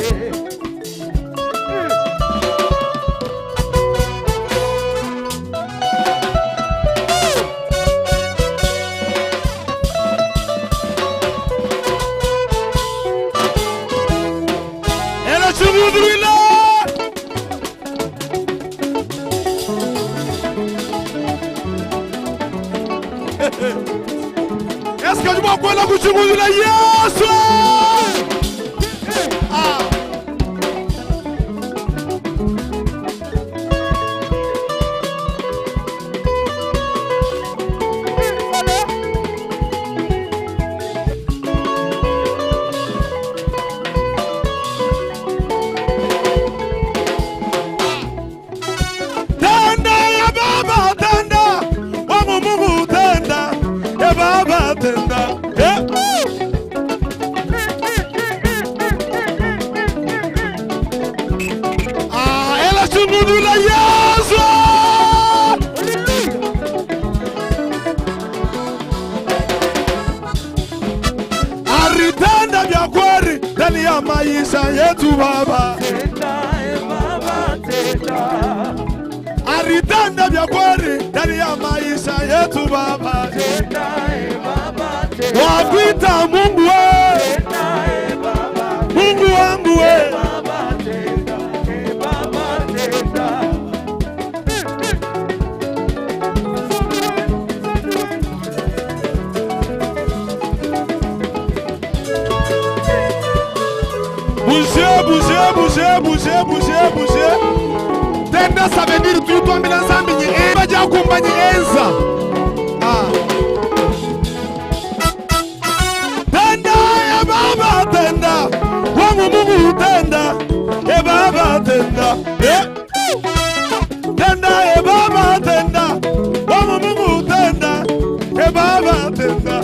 Est-ce que tu m'as quoi la couture de la yes? Aritanda vya kweli ndani ya maisha yetu Baba, aritanda vya kweli ndani ya maisha yetu Baba, wakuita Mungu we, Mungu wangu we. Bouger. Tenda ça veut dire tout tombe dans Zambi ni eba ja kumbanye enza. Tenda ya baba tenda. Wa Mungu tenda. E baba tenda. Tenda e baba tenda. Wa Mungu tenda. E baba tenda.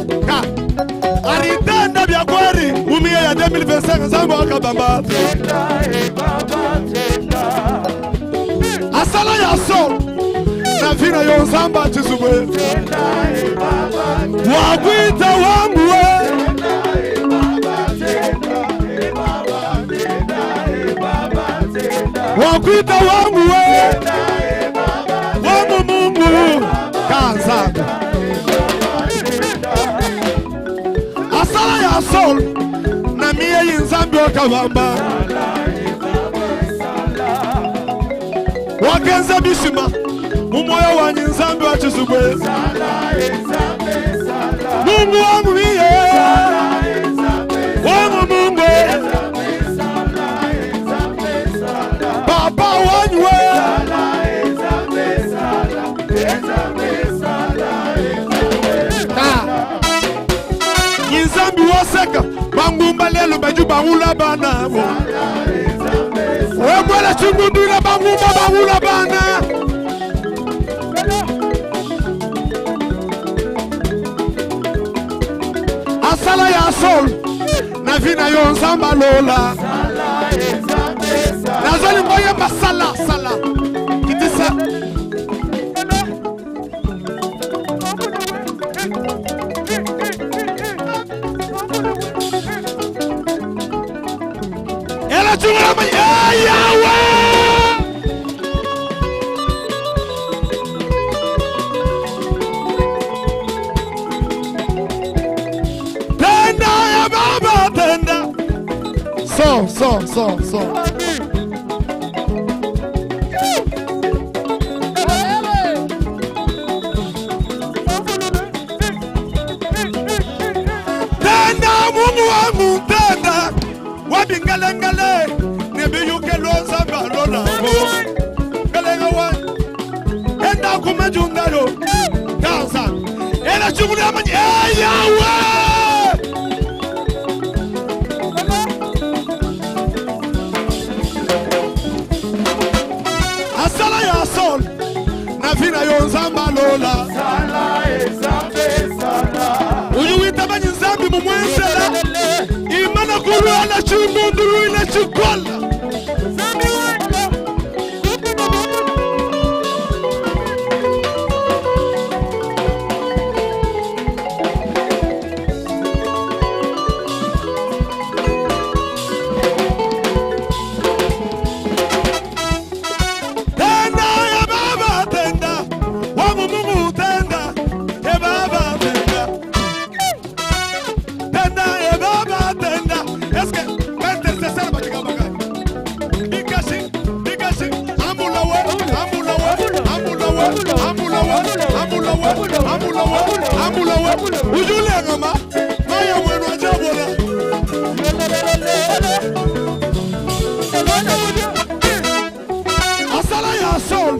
Aritenda bya kweli umie ya 2025 Zambo akabamba. Asala ya so na vina yo Zamba tizubwe wakwita wangu we wakwita wangu we wangu Mungu kanzanga asala ya so na miye yinzambi wakabamba wagenza bishima mumoyo wanyi nzambi wa chizubwe Mungu wangu miye wangu Mungu Papa wanyu we Nzambi waseka bangumba lelo baju bangula bana we mwela chungundula bangumba bangula bana Navina yo nzamba lola. Nazali moye masala sala. Kitisa. Ela chungula ma Yahweh. So. Tenda Mungu wangu tenda. Wabingalengale nebiyuke loza balola. Galenga wa. Enda kumejunda yo. Kaza. Ela shughuli ya maji. Yahweh. Asala ya sol Navina yo nzamba lola. Sala ezambe sala. Uyu witabanye nzambi mumwensela. Imana kuru ala chumunduru ila chukola. Zambi wako. Ujule ngama maya mwenu ajabola. Asala ya sol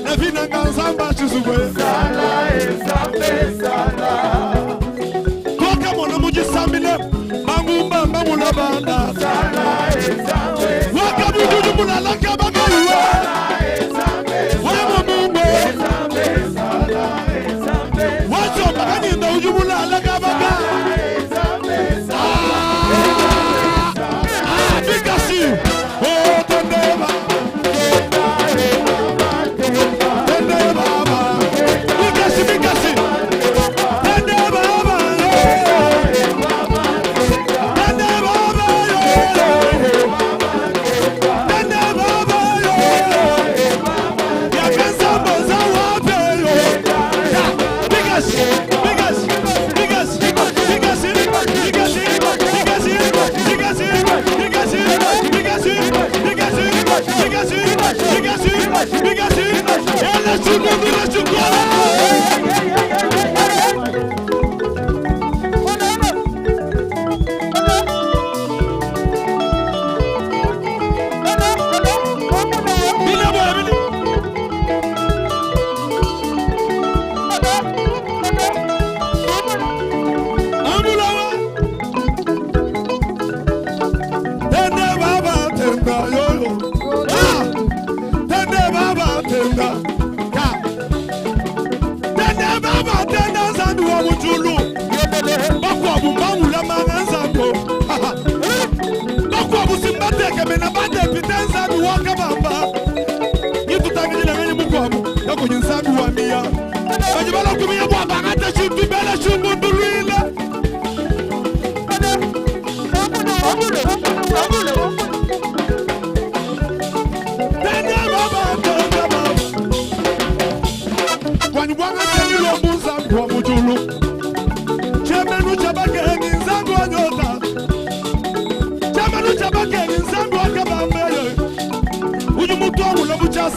Navina nganzamba chizugwe. Sala ezambe sala. Toka mwana mujisambile mangumba mbamula banda. Sala ezambe. Waka bujuju mulalaka bagayuwa. Sala ezambe. Wema mungu ezambe sala. Wacho bagani ndo ujumula alaga baga. Bigasi. Oh tendeba. Tendeba baba. Bigasi. Tendeba baba. Tendeba baba. Tendeba baba. Ya kansa boza wape.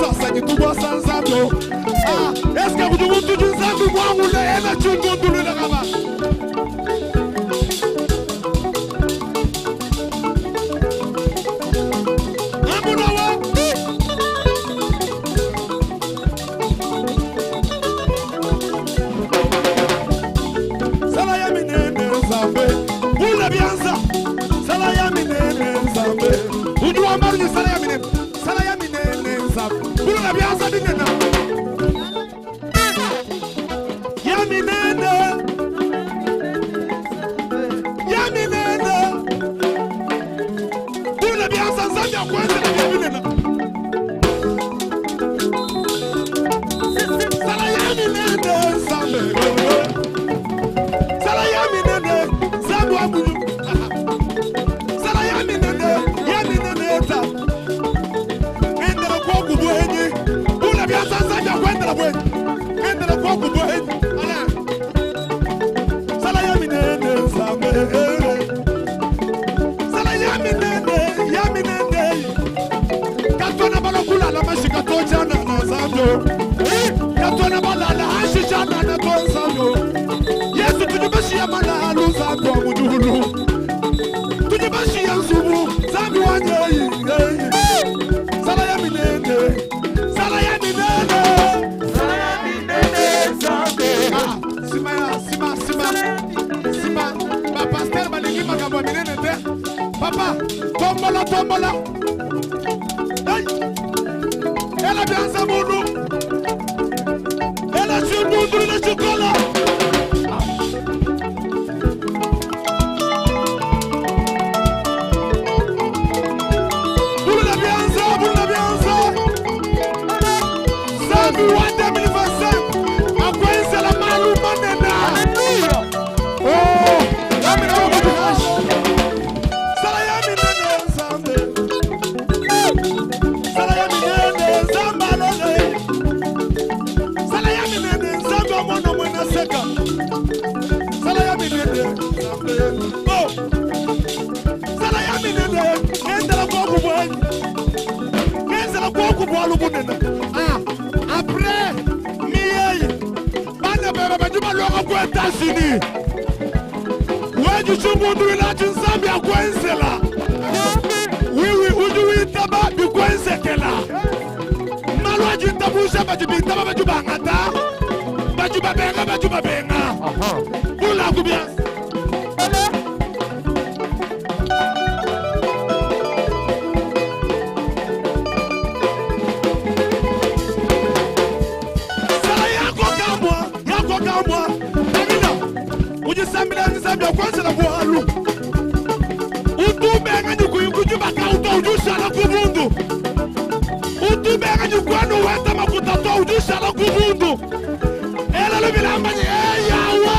Sasa kitubwa sanzando. Eske kujumuntu jinzandu mwangu le ena chungundulu na kama. Amulawa. Sala ya minene zambe. Ula bianza. Sala ya minene zambe. Ujua maru sala ya minene. Sala ya minene zambe. Ula bianza dinena. Ya minene. Ya minene. Sala yaminene katona balokula la mashika tojana na zamyo katona balala ashishana na tonzamyo Yesu tujibashia malalu zamyo mudulu tujibashia nzubu zamyo wanyeyi Sala yaminene Sima ba pasteur balingi makambo minene te papa tombola ay ela bianza mundu ela chimundu na chikola bula bianza Sabi wa 2025 akwenza la malu manena Après, miei, bana baba bajuba logo kwa États-Unis. Weju chumundu ila chinsambi ya kwenzela. Wiwi uju witaba bi kwenzekela. Malwa jintabusha bajibitaba bajuba ngata. Bajuba benga. Ula kubia. Zambia kwanza na bwalu utubenga nyukujuba kauta ujushala kubundu utubenga nyukwanu weta makutato ujushala kubundu ela lubilamba ni yawa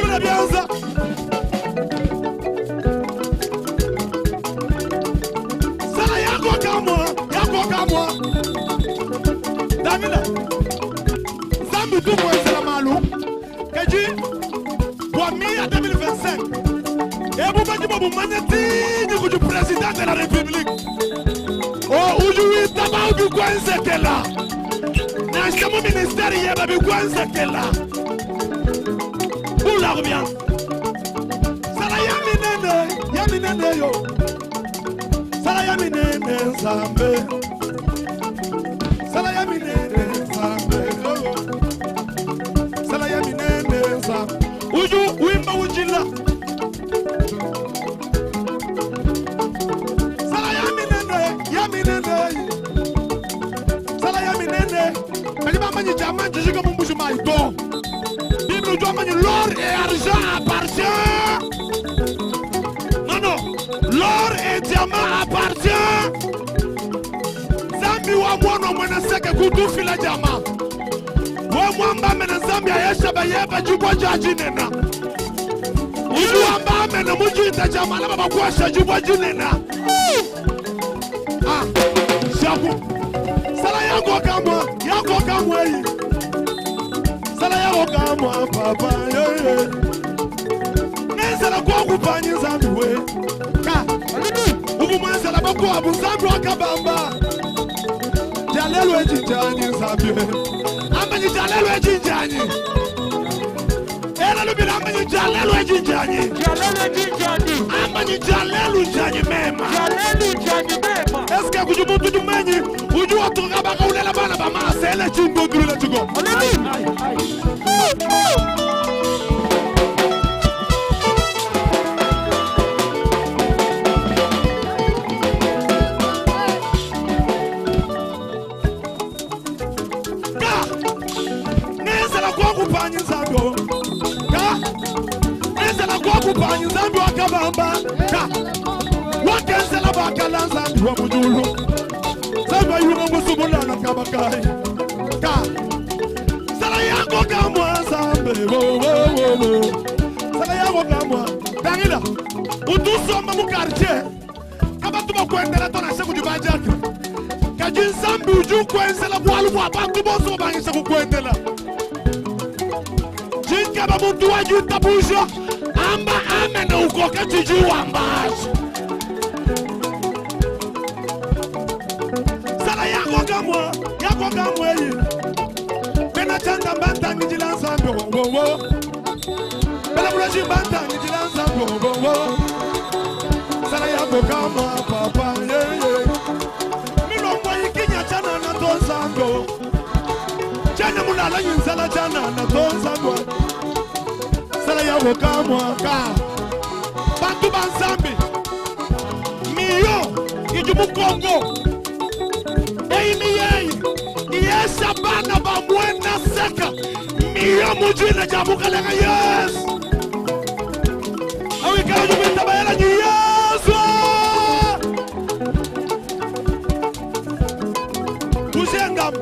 ula bianza sala yako kamwa Damila Zambi tu mwese la malu Keji Kwa miya 2025 Ebu majibu manyetini kuju president de la République Uju witaba ubi kwenze kela Na shamu ministeri yeba bi kwenze kela Ula rubian Sala yaminene yo Sala yaminene Zambe Sala yaminene Zambe Uju wimba ujila Sala yaminene Sala yaminene Kalima mani jaman jijika mumbuji maito Bible doit mani l'or et argent appartient Non l'or et diamant appartient Zambi wa mwana mwana seke kutufi la jama Wa mwamba mena Zambi ayesha bayeba jubwa jajinena Uju amba mena mujita jama na baba kuwasha jubwa jinena Shaku Sala yako kamwa hii Sala yako kamwa papa Nenzela kwa kupanyi Zambi we Ka Ubu mwenzela baku abu Zambi wakabamba Jalelu ejinjani Zambi Amani jalelu ejinjani Ela lubila amani jalelu ejinjani Amani jalelu jani mema Eske kujumuntu jumenyi Uju watu kabaka ulela bana bama Sele chingo durule chugo Kupanyi Zambi wakabamba Wakenzela bakala Zambi wa mujulu Zambi wa yungu musubula na kabakai Sala yako kamwa Zambi Sala yako kamwa Dangila Utusoma mukarche Kaba tuba kuendela tona sheku jubajaka Kaji nzambi uju kwenzela bwalu bwa bantu boso bangisa kukwendela. Jinka ba muntu waju tabujo amba amena ukoka tiju ambaji. Sala yako gamwe yi. Bena chanda banta ngijila nzambi wo. Bela buraji banta ngijila nzambi wo. Sala yako gamwa papa ye. Tonzango Jana mulala yinzala jana na tonzango Sala ya wokamwa ka Bantu banzambi Miyo Ijumu Kongo Eimi yei Iyesa bana ba mwena seka Miyo mujina jamu kalenga yes Awika yumita bayala ni yes Uzengam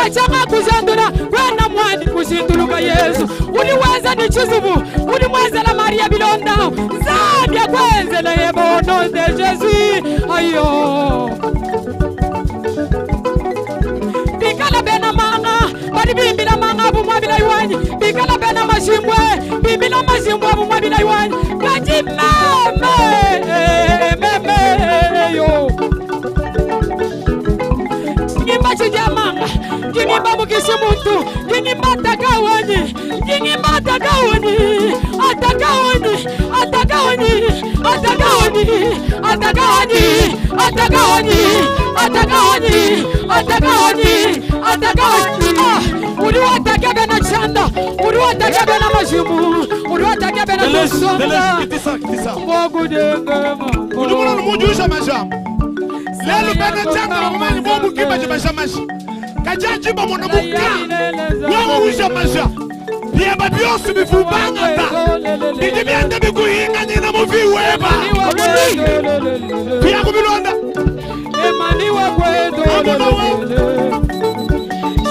Kachanga kuzandura kwenda mwandi kusinduluka Yesu uliweza ni chizubu ulimweza la Maria Bilonda Zambia kwenze na yebono de Jésus ayo Bikala bena manga bari bimbila manga bumwabila iwanyi Bikala bena mashimbwe bimbila mashimbwe bumwabila iwanyi Kaji meme yo Ngimba chijamanga Ginimba mukishimuntu, ginimba atakawani, ginimba atakawani, atakawani, atakawani, atakawani, atakawani, atakawani, atakawani, atakawani, atakawani. Uliwatakaga na chanda, uliwatakaga na majimu, uliwatakaga na kusonga. Mungu dengema.
Udumuna n'umujusha majambo. Lelo bana chanda bamani bomu kibaje majamashi. Kajaji ba mona muka. Wewe usha maja. Bia babiosu bifubanga ta. Ndibyanda bikuhinga nyina muvi weba. Bia kubilonda.
Emani wa kwedo.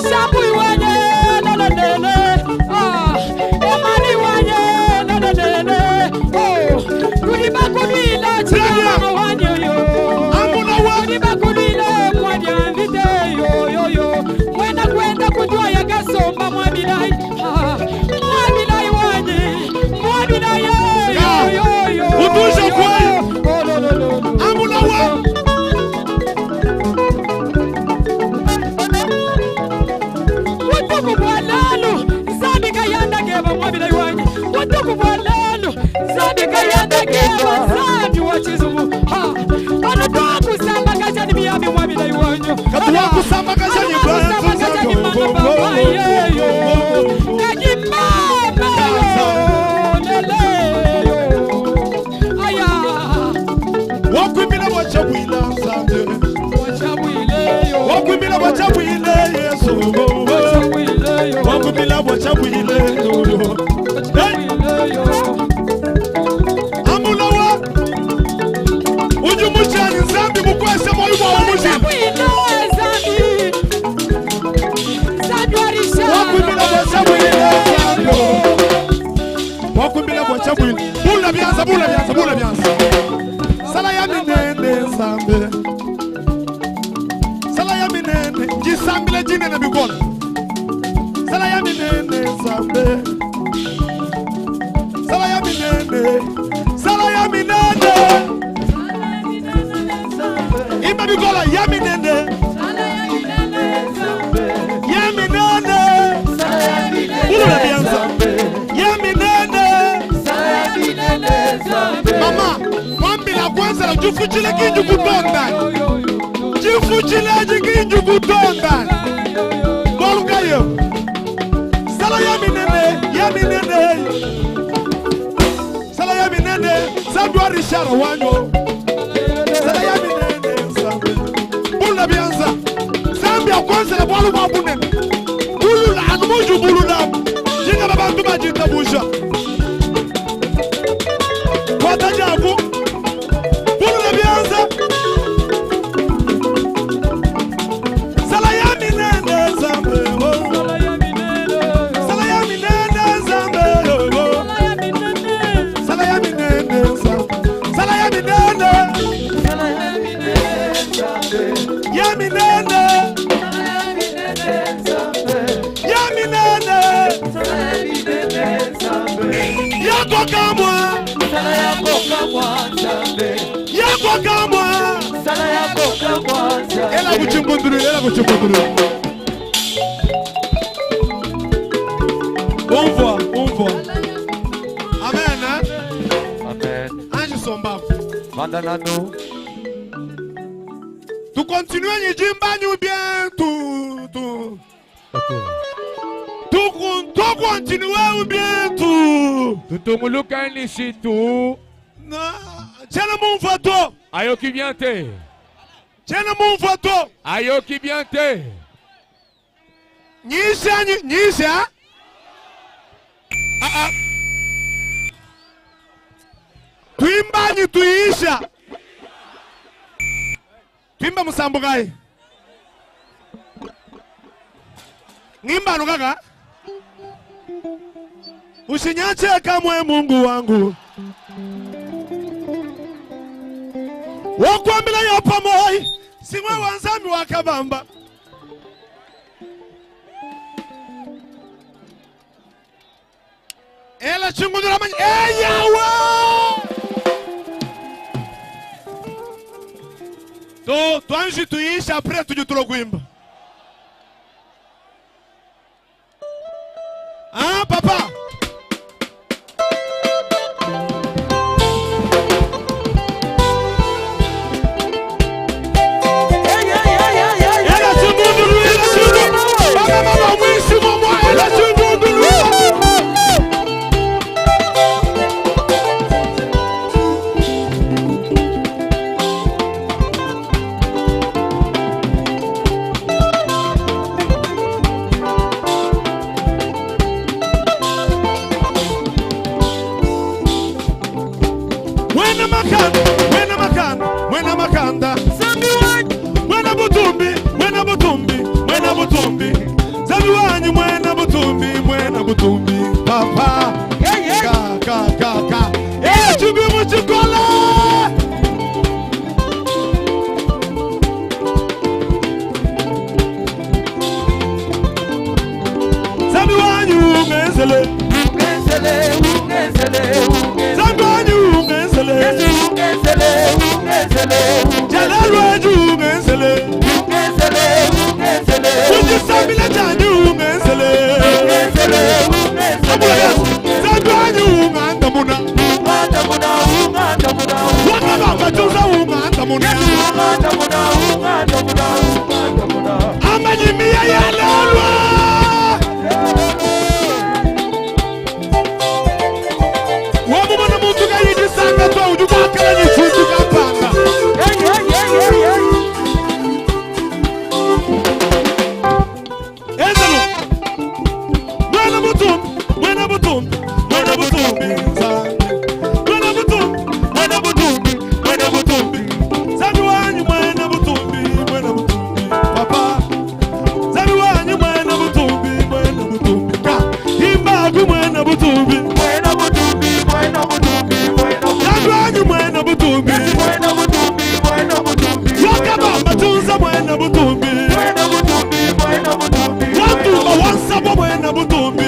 Sabu iwane lelele. Ah, emani wanye lelele. Oh, kuliba kulila chama wanye yo.
Amuna wa.
Kuliba kulila mwadi anvite yo. Mwenda kwenda kujua ya gasomba mwabilai. Ah, mwabilai wanye. Mwabilai yo.
Udusha kwai. Amuna wa.
Kubwalalo zabika yanda geba mwabila iwanyi watuku bwalalo zabika yanda geba zabi wachizumu ha anatoa kusamba kachani miyami mwabila iwanyo
Katuwa kusamba kachani
baba yeyo kajimama leleyo aya
wakwimila wachabwila nzambe wakwimila wachabwile yesu wakwimila wachabwile amulawa ujumushani nzambi mukwese moyo mwa umushini wakwimila wachabwile wakwimila wachabwile bula byanza sala ya minene nzambe sala ya minene njisambile jinene bikola sala ya minene nzambe sala ya minene imba bikola ya minene bula byanza ya minene mama mwambila kwanza la jufuchile kinju kutonda jifuchile kinju kutonda bolukayo sala ya minene sala ya minene sadwa rishara wanyo sala ya minene zambe bula byanza zambi akwanza la bwalu babunene bulu la anumuju bulu la jinga babantu bajitabusha watajabu bulu la byanza sala ya minene zambe ela kuchimbunduru on voit amen ange sombafu
Vandanano.
tu continues nyijimbanyu bien tu continues bien tu
tumuluka nisi tu
tena mumfato
ayo kibiante
tena mumfato
ayo kibiante
nyisha tuimbanyu tuisha tuimba musambukai ngimbano kaka usinyache kamwe Mungu wangu wakwambila yopa moi simwe wanzami wakabamba ela chungudura manyi eyawa to twanji tuisha après tuju tulokuimba
makanda mwena butumbi zabi wanyu mwena butumbi papa ka chubi muchikola zabi wanyu ngezele zabi wanyu ngezele Jalal waju ngezele Uji sabila jaju ngezele Zabi wanyu ngandamuna Wakaba majuza ngandamuna Amani miya ya lalwa Wamumana mtu kayidi sanga toa ujubakala ni chuchu kapanga Ezelu Mwena butumbi Zabi wanyu mwena butumbi Papa Zabi wanyu mwena butumbi Ka Imbagu mwena butumbi Zabi wanyu mwena butumbi Wakaba matunza mwena butumbi Watu mawansabo mwena butumbi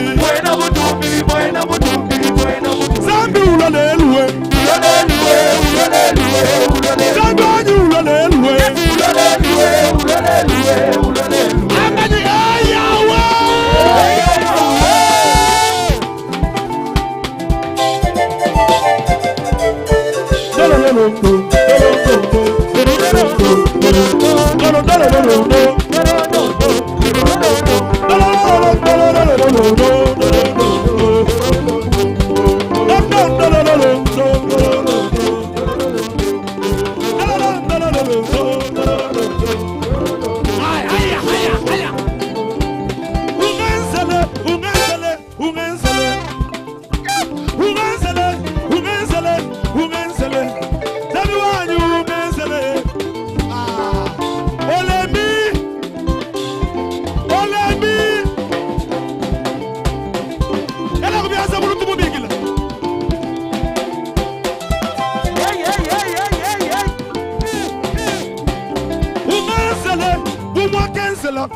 Zambi ulalelwe Zambi wanyu ulalelwe Amani ayawe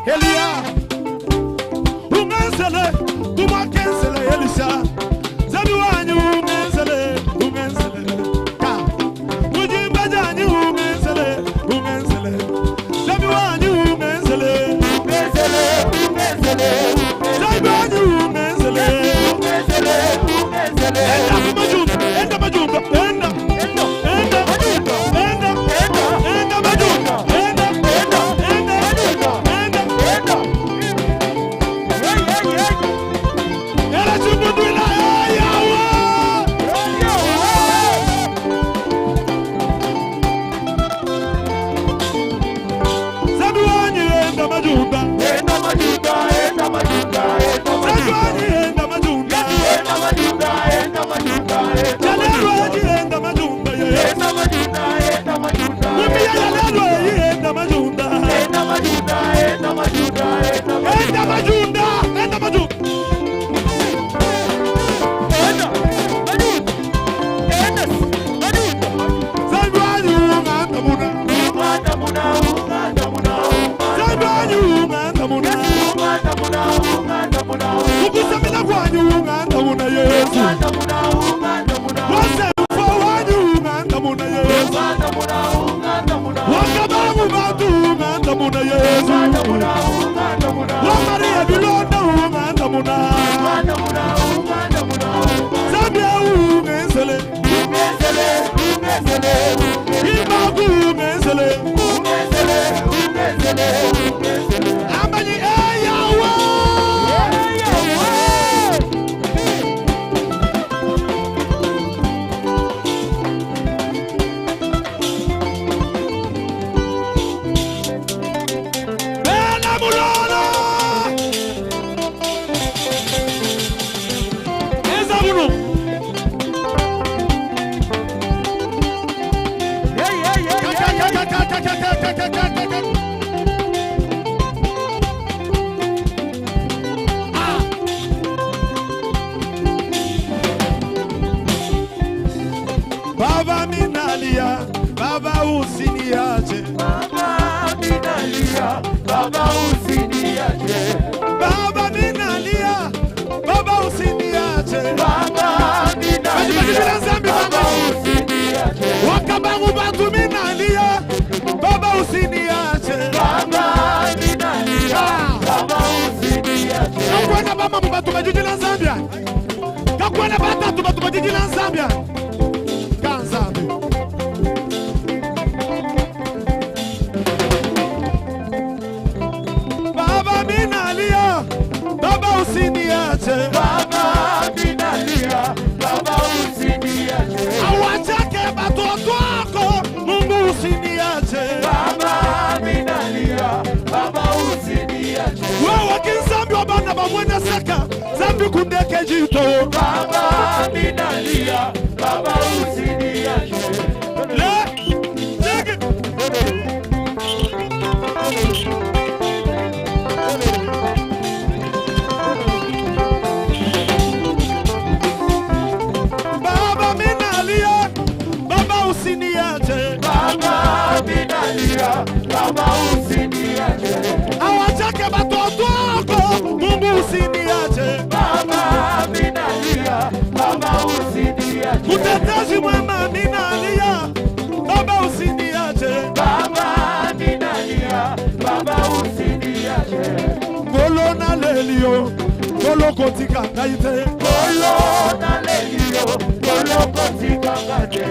Elia Ungenzele Kuma kenzele Elisha Zabi wanyu ungenzele Ka Mujimba janyu ungenzele Zabi wanyu ungenzele Zabi wanyu ungenzele Enda majumba Baba minalia, Baba usiniache.
Baba minalia, Baba usiniache.
Baba minalia, Baba usiniache.
Baba minalia, Baba usiniache.
Wakabangu batu minalia, Baba usiniache.
Baba minalia, Baba usiniache.
Kakwana bama mbatu majiji la Zambia. Kakwana batatu batu majiji la Zambia. Kanzambi. Baba minalia, Baba usiniache.
Baba minalia, Baba usiniache.
Awachake batoto wako, Mungu usiniache.
Baba minalia, Baba usiniache.
Wewe kinzambi wabana bamwena seka, zambi kundeke jito.
Baba minalia, Baba usiniache.
Baba minalia, Baba usiniache.
Baba minalia, Baba usiniache.
Awachake batoto wako, Mungu usiniache.
Baba minalia, Baba usiniache.
Utetezi mwema minalia, Baba usiniache.
Baba minalia, Baba usiniache.
Ngolo na lelio, ngolo kotika ngaite.
Ngolo na lelio, ngolo kotika ngaite.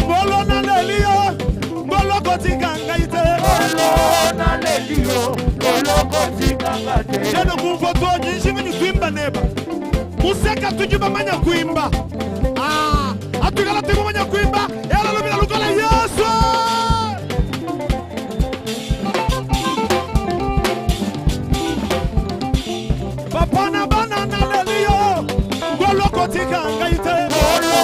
Ngolo na lelio, ngolo kotika ngaite.
Ngolo na lelio, ngolo kotika ngaite.
Jeno kumfoto njishimi ni kuimba neba. Museka tujiba manya kuimba. Atukala timu manya kuimba. Ela lumina lukala Yesu. Papana bana na lelio, ngolo kotika ngaite.
Ngolo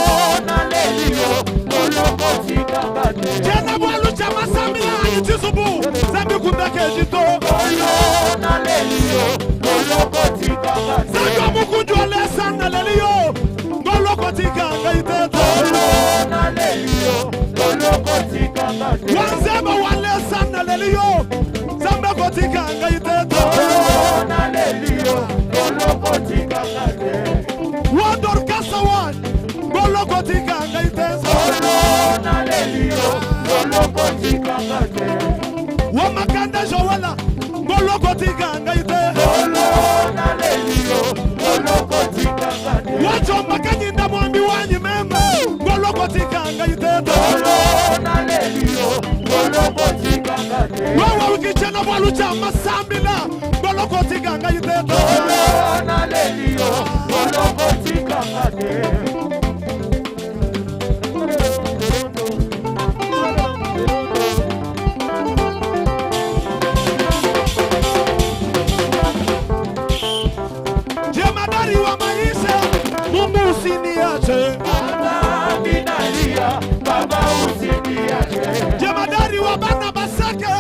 na lelio, ngolo kotika ngaite.
Jena bwalu chama samila yitisubu, zambi kundake jito.
Ngolo na lelio, ngolo kotika ngaite.
Zambi mukujwa lesa na lelio, ngolo kotika ngaite.
Ngolo na lelio, ngolo kotika ngaite.
Wanzeba walesa na lelio, zambi kotika ngaite.
Ngolo na lelio, ngolo kotika ngaite.
Wador kasawan, ngolo kotika ngaite.
Ngolo na lelio, ngolo kotika ngaite.
Wamakanda jowala, ngolo kotika ngaite.
Ngolo na lelio, ngolo kotika ngaite.
Wacho makanyinda mwambi wanyi mema, ngolo kotika ngaite.
Ngolo na lelio, ngolo kotika ngaite.
Wawa ukichena bwalu chama sambila, ngolo kotika ngaite.
Ngolo na lelio, ngolo kotika ngaite.
Jemadari wa maisha, Mungu usiniache.
Baba minalia, Baba usiniache.
Jemadari wa bana basake,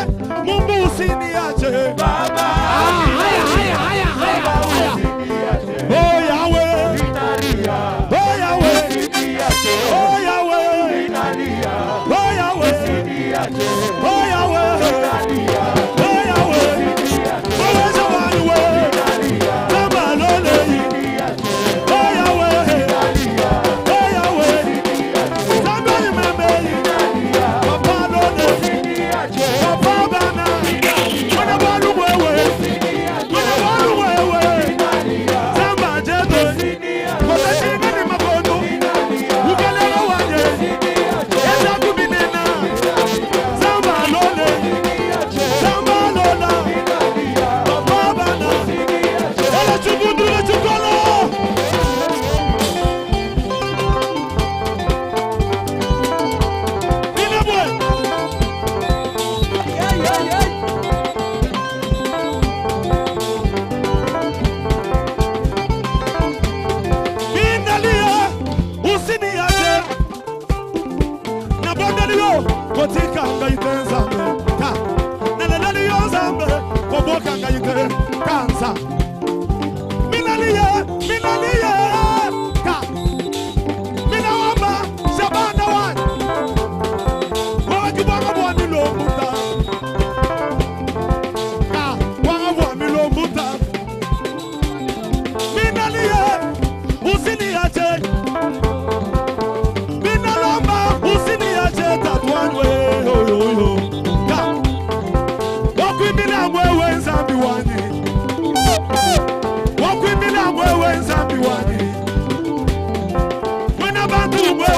Mungu usiniache.
Baba
Haya.
usiniache.
Oh Yahweh,
Minalia,
oh Yahweh,
usiniache.
oh Yahweh,
Minalia,
oh Yahweh,
usiniache.
oh Yahweh,
Minalia,
oh Yahweh.
usiniache.
Uweza wangu wewe,
Minalia,
kama lole.
usiniache.
Oh Yahweh,
Minalia,
oh Yahweh.
usiniache.
Somebody remember you.
Minalia,
Papa lole,
usiniache.
Papa bana. Mwana balu wewe, mwana balu wewe.
Minalia,
Samba jebe, kote chini ni makono. Ukelele wanye, eza kubinena. Samba lole, samba lola. Papa bana, ele chubudu le chukolo. Inebwe. Minalia, usiniache. Na bondelio, kotika ngaite nzambe. Ka. Na lelelio nzambe, koboka ngaite kanza. Minalia, ka. Minawamba, Shabana wan.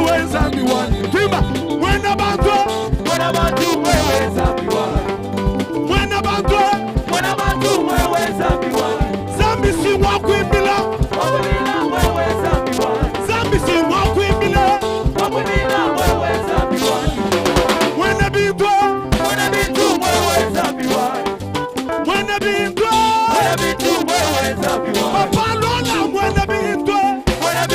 wewe nzambi wangu. Twimba. Mwena bantu wewe nzambi wangu. Mwena bantu wewe nzambi wangu. Zambi si wakuimbila. Wewe nzambi wangu. Zambi si wakuimbila. Wewe nzambi wangu. Mwena bintu wewe nzambi wangu. Mwena bintu wewe nzambi wangu. Papa Lola mwena bintu wewe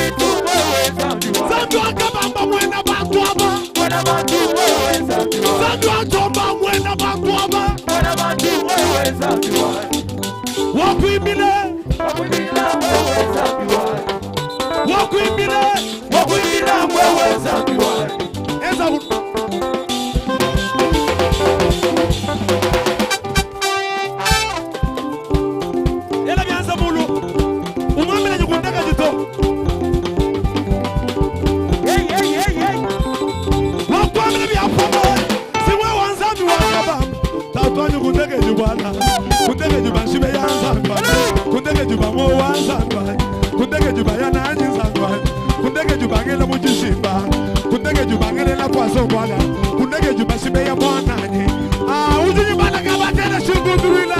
nzambi wangu. Zambi wakabamba mwena bantu aba. Mwena bantu wewe nzambi wangu. Zambi watomba mwena bantu aba. Mwena bantu wewe nzambi wangu. Wakuimbile wewe nzambi wangu. Wakuimbile wewe nzambi wangu. Eza Ela bianza mulu. Umwambile jikundaka jito. Hey. Wakwambile biapamo. Siwe wanzambi wakaba. Tatwanyu kundeke jubana. Kundeke jubanshibe yanzamba. Kundeke jubamo wanzamba. Kundeke jubayana anjizamba. Kundeke jubangela mujishimba. Kundeke jubangela na kwaso bwana. Kundeke jubashibe ya mwana nyi. Ujijibana kaba tena shugudurila.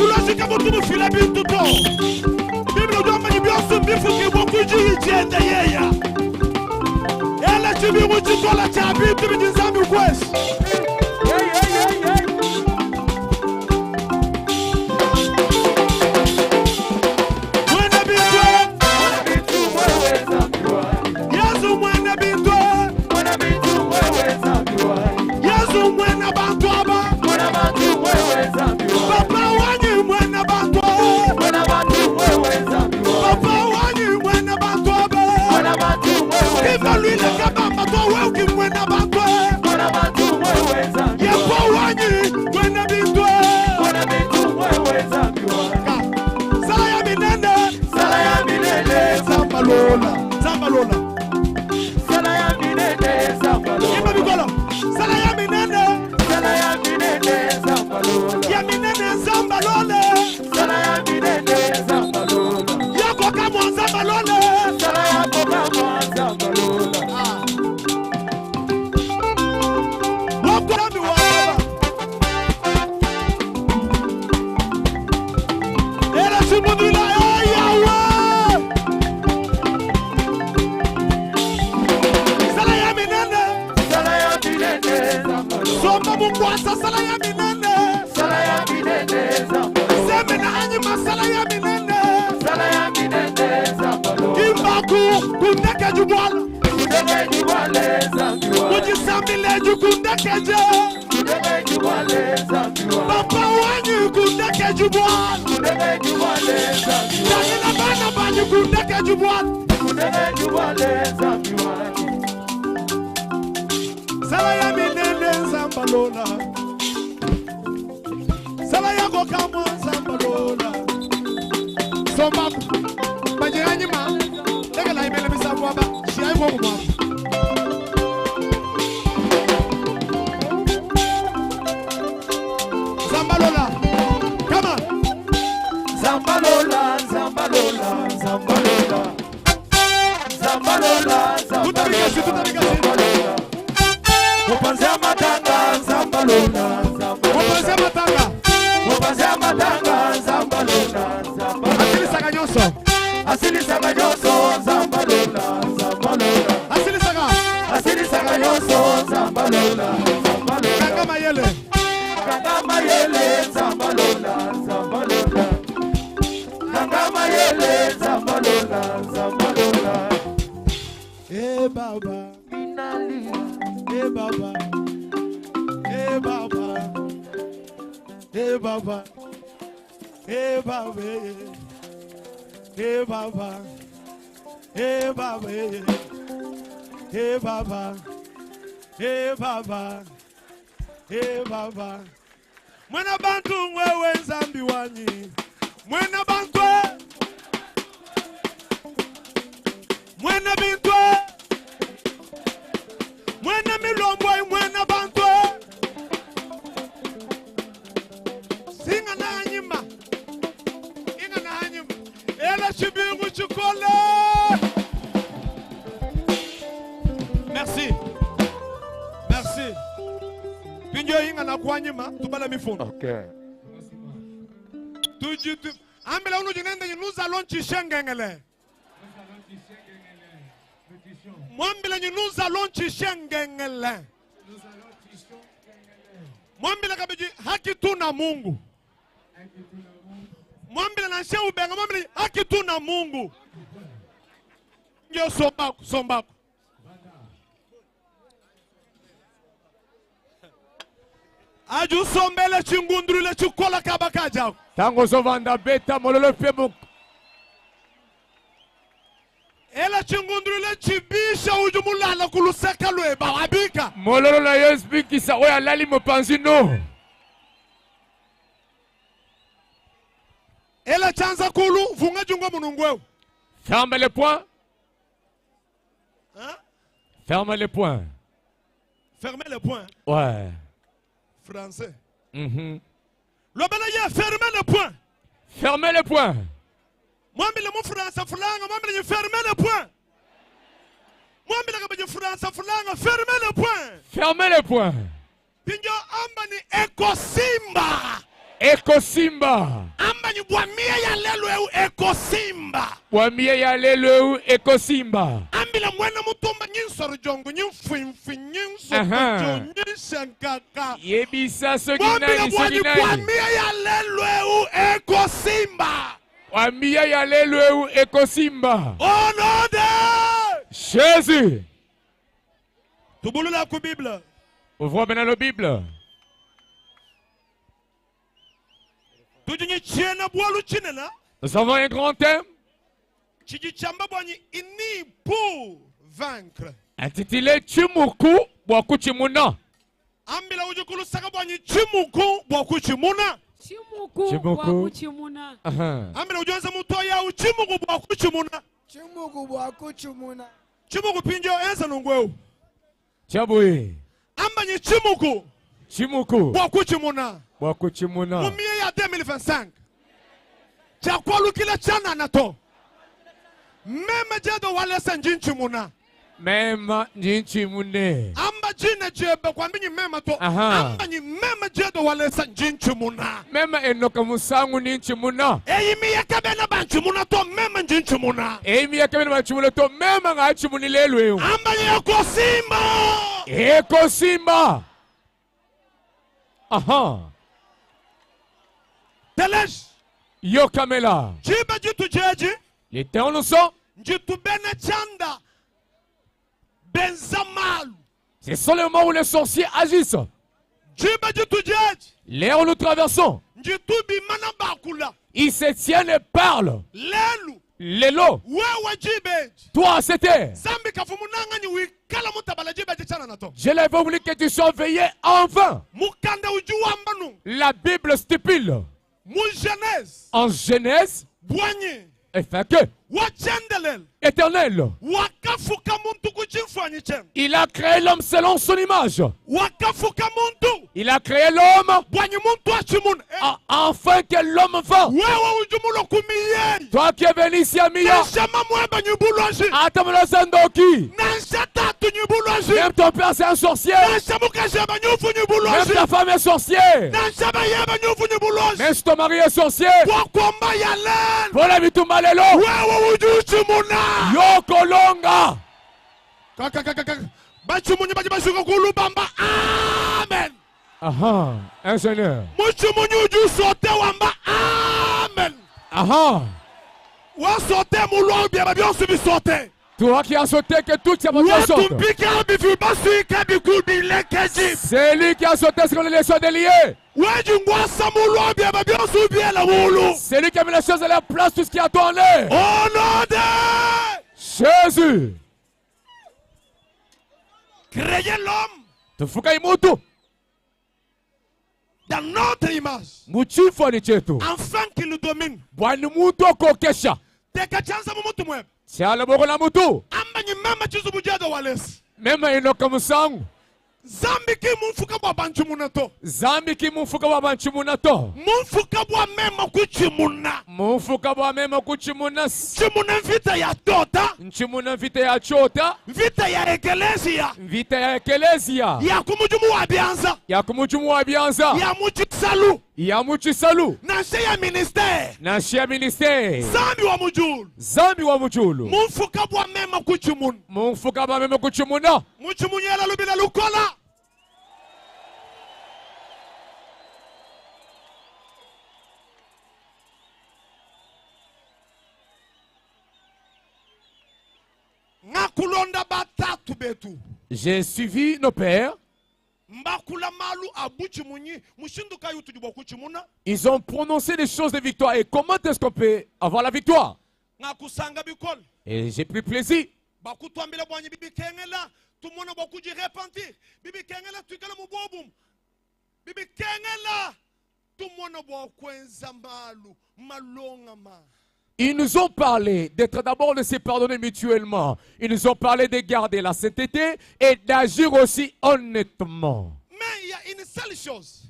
Ulashika mutu fila bintu to. Biblia doma ni biosu bifuki bokuji yende yeya. Ela chibi muchitola cha bintu bijinzambi ukwesi. Zambalola. Sala ya minene Zambalola. Iba bikola. Sala ya minene. Sala ya minene Zambalola. Ya minene Zambalola. Sala ya minene Zambalola. Ya koka mo Zambalola. Sala ya koka mo Zambalola. Wako mi wako. Era simudila yawa. Soma mukwasa sala ya minene. Sala ya minene Zambalola. Semena anyima sala ya minene. Sala ya minene Zambalola. Imbaku kundeke jubwala. Kundeke jubwale Zambalola. Kujisambile jukundeke je. Kundeke jubwale Zambalola. Papa wanyu kundeke jubwala. Kundeke jubwale Zambalola. Janina bana banyu kundeke jubwala. Kundeke jubwale Zambalola. Sala ya minene Zambalola. Sala ya kokamo Zambalola. Sombaku bajirani ma lega la imele bisabu aba shia iwo mwa. Zambalola. Come on. Zambalola, Zambalola, Zambalola. Zambalola, Zambalola. Mupanzia matanga Zambalola. Mupanzia matanga. Mupanzia matanga Zambalola. Asili saganyoso. Asili saganyoso Zambalola. Zambalola. Asili saga. Asili saganyoso Zambalola. Zambalola. Kangama yele. Kangama yele Zambalola. Zambalola. Kangama yele Zambalola. Zambalola. Baba. Hey Baba, hey Baba, hey Baba, hey Baba, hey Baba, hey Baba, hey Baba, hey Baba, hey Baba. Mwena bantu wewe Nzambi wanyi, mwena bantu, mwena bintu. Mwena milombo mwena bantu. Singa na hanyima. Inga na hanyima. Ela chibingu chukole. Merci. Merci. Pinjo inga na kuhanyima. Tubala mifuno.
Okay.
Tujitu. Ambela unu jinende nous allons chishengengele. Mwambila nous allons chishengengele. Mwambila kabiji haki tu na Mungu. Mwambila na sheu benga mwambila haki tu na Mungu. Nyo sombaku, sombaku. Aju sombele chingundrule chukola kabakaja.
Tango sovanda beta mololo femu.
Ela chingundrule chibisha ujumulala kuluseka lweba wabika.
Mololo la yesbi kisa oya lali mopanzi no.
Ela chanza kulu vunga jungo munungweu.
Ferme les poings.
Hein?
Ferme les poings.
Fermez les poings.
Ouais.
Français.
Le
balaye fermez les poings.
Fermez les poings.
Moi je suis français fulanga, moi je fermez les poings. Moi je suis français fulanga, fermez les poings.
Fermez les poings.
Pinjo amba ni ekosimba.
Ekosimba.
Ambanyi bwamia ya lelo eu ekosimba.
Bwamia ya lelo ekosimba.
Ambila mwena mutumba nyinsoro jongo nyimfimfi nyinsoro nyinsankaka.
Yebisa soginani soginani.
Bwamia ya lelo eu ekosimba.
Bwamia ya lelo eu ekosimba.
Au nom de
Jésus.
Tubulula ku Bible.
Ouvre maintenant la Bible.
Nous
avons un grand thème
vaincre.
Intitulé Chimuku Bwakuchimuna.
Chimuku Bwakuchimuna.
Chimuku pinjo enza nungweu.
Chabui.
Ambanyi chimuku.
Chimuku
Bwakuchimuna.
Bwakuchimuna.
Mumie ya 2025. Chakwalu kila chana nato. Meme jedo wale sanjinchimuna.
Mema njinchimune.
Amba jine jebe kwa mbinyi mema to. Amba ni meme jedo wale sanjinchimuna.
Mema enoka musangu ninchimuna.
Eimi ya kabena banchimuna to meme njinchimuna.
Eimi ya kabena banchimuna to mema ngachimuni lelwe.
Amba ni ekosimba.
Ekosimba.
Telesh.
Yo Kamela.
Jiba jitu jeji.
Les temps nous sont.
Jitu bene chanda. Benzamalu.
C'est sur le moment où les sorciers agissent.
Jiba jitu jeji.
L'air où nous traversons.
Jitu bimana bakula.
Ils se tiennent et parlent.
Lelu.
Lelo.
Wewe jibeji.
Toi c'était.
Zambi kafumunanga ni wikala mutabala jibeji chana nato.
Je l'avais voulu que tu sois veillé en vain.
Mukanda ujuwa mbanu.
La Bible stipule.
Genèse.
En Genèse.
Boigné.
Et fait que.
Éternel.
Il a créé l'homme selon son image. Il a créé l'homme afin que l'homme va. Toi qui es venu ici à Mia. Même ton père c'est un sorcier. Même ta femme est sorcière. Même si ton mari est sorcier. Pour la vie tout malelo. Yo kolonga.
Amen.
Aha, ingénieur.
Amen.
Aha. Toi qui as sauté que tout ça va sauter. C'est lui qui a sauté sur les soins déliés. C'est lui qui a mis les choses à la place, tout ce qui a tourné.
Au nom de
Jésus.
Créer l'homme dans notre image afin qu'il nous domine.
Même inoka musangu.
Zambi ki mumfuka bwa banchumunato.
Zambi ki mumfuka bwa banchumunato.
Mumfuka bwa mema kuchimuna.
Mumfuka bwa mema kuchimuna.
Chimuna vita ya tota.
Nchimuna vita ya chota.
Vita ya ekelesia.
Vita ya ekelesia.
Ya kumujumu wa bianza.
Ya kumujumu wa bianza.
Ya muchisalu.
Ya muchisalu.
Nashe ya ministere.
Nashe ya ministere.
Zambi wa mujulu.
Zambi wa mujulu.
Mumfuka bwa mema kuchimuna.
Mumfuka bwa mema kuchimuna.
Muchimunyela lubila lukola.
J'ai suivi nos pères. Ils ont prononcé des choses de victoire. Et comment est-ce qu'on peut avoir la victoire? Et j'ai pris plaisir. Ils nous ont parlé d'être d'abord de se pardonner mutuellement. Ils nous ont parlé de garder la sainteté et d'agir aussi honnêtement.
Mais il y a une seule chose.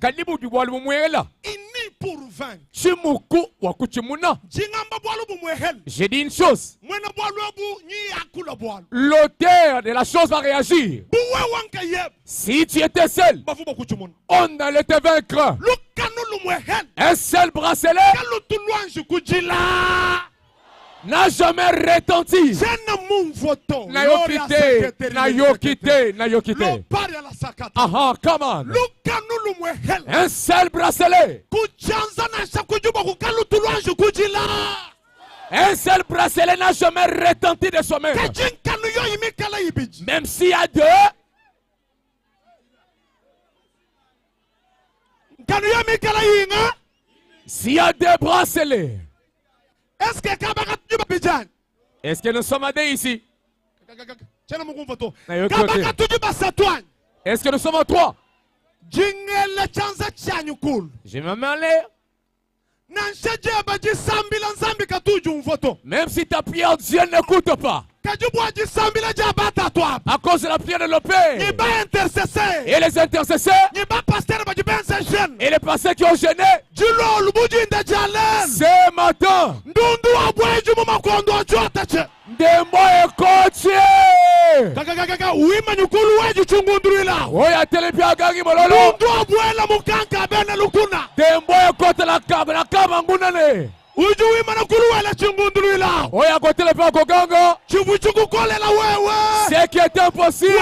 Pour vaincre. J'ai dit une chose. L'auteur de la chose va réagir. Si tu étais seul, on allait te vaincre. Un seul bracelet n'a jamais retenti. Nayokite. Aha, come on. Un seul bracelet. Un seul bracelet n'a jamais retenti de soi-même. Même s'il y a deux. S'il y a deux bracelets. Est-ce que nous sommes à deux ici? Est-ce que nous sommes à trois? Je me mets en l'air. Même si ta prière, Dieu n'écoute pas. À cause de la prière de nos pères. Et les intercesseurs. Et les pasteurs qui ont gêné. Ce matin. Dembo ekotie. Oya telepia gangi mololo. Dembo ekote la kaba ngunane. Oya kotele pa kogango. Ce qui est impossible.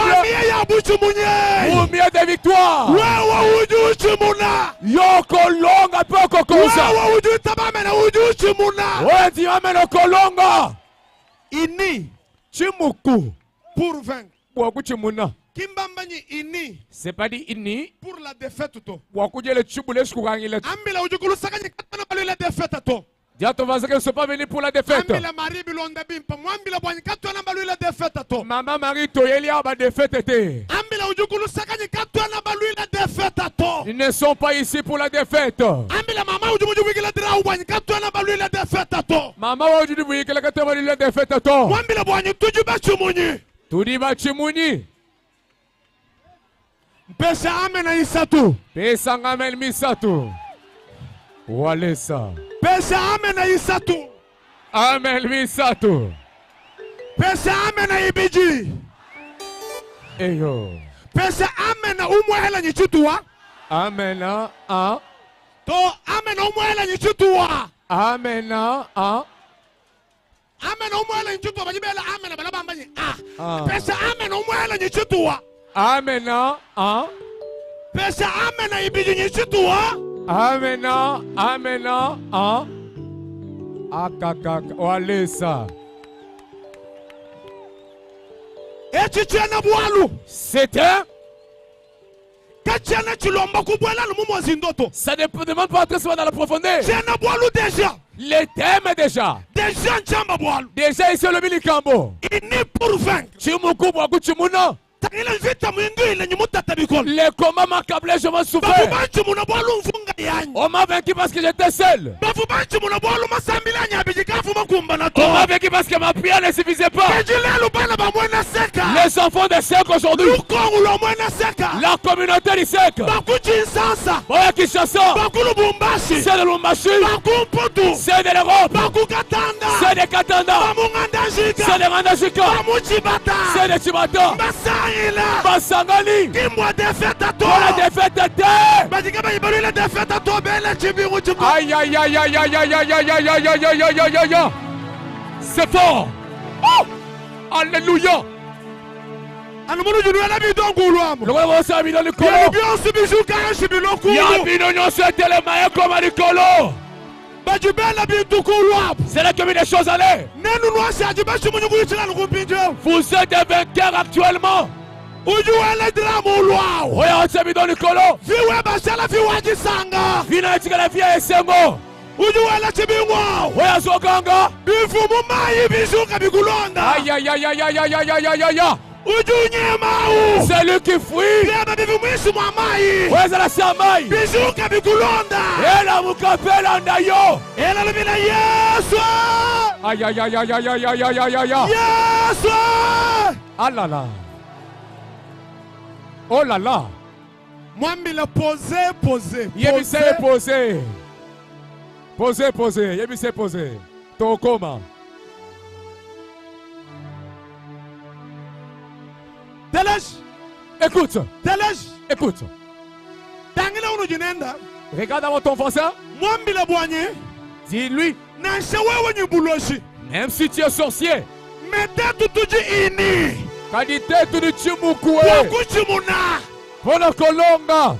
Pour mieux de victoire. Yoko longa pe kokosa. Oya ti ameno kolonga. Ini chimuku pour vaincre. Waku chimuna. Kimbambani ini. C'est pas dit ini pour la défaite to. Waku jele chibule shukangile. Ambila ujukulu sakanye katana balu la défaite to. Dis à ton voisin qu'ils ne sont pas venus pour la défaite. Maman Marie, Toyelia va défaite. Ils ne sont pas ici pour la défaite. Maman aujourd'hui que la défaite. Tout dit Bachimuni. Pesa amena isatu. Pesa ngamel misatu. Walesa. Pesa amena isatu. Amel misatu. Pesa amena ibiji. Eyo. Pesa amena umwela nyichutua. Amena a. To amena umwela nyichutua. Amena a. Amena umwela nyichutua bajibela amena balabamba nyi a. Pesa amena umwela nyichutua. Amena a. Pesa amena ibiji nyichutua. Amena, amena, ah. Akakak, walesa. C'était. Ça ne demande pas d'entrer dans la profondeur. Les thèmes déjà. Déjà ici le Milikambo. Chimukubu akuchimuna. Les combats m'accablaient, je m'en souffrais. On m'a vaincu parce que j'étais seul. On m'a vaincu parce que ma prière ne suffisait pas. Les enfants de Sek aujourd'hui. La communauté du Sek. Oya Kinshasa. C'est de Lumbashi. C'est de l'Europe. C'est de Katanda. C'est de Randajika. C'est de Chibata. Basangani. La défaite aïe aïe aïe aïe aïe aïe aïe aïe aïe aïe aïe aïe aïe aïe. C'est fort. Alléluia. C'est là que des choses allaient. Vous êtes des vainqueurs actuellement. C'est lui qui fuit. Où est la Samaï? Et la Mukapela Ndayo. Aïe aïe aïe aïe aïe aïe aïe aïe aïe aïe. Ah là là. Oh là là. Moi, me le poser. Yébissé poser. Poser. Yébissé poser. Tokoma. Écoute. Regarde avant ton voisin. Dis-lui. Même si tu es sorcier. Qualité tu ne chimukwe. Bona kolonga.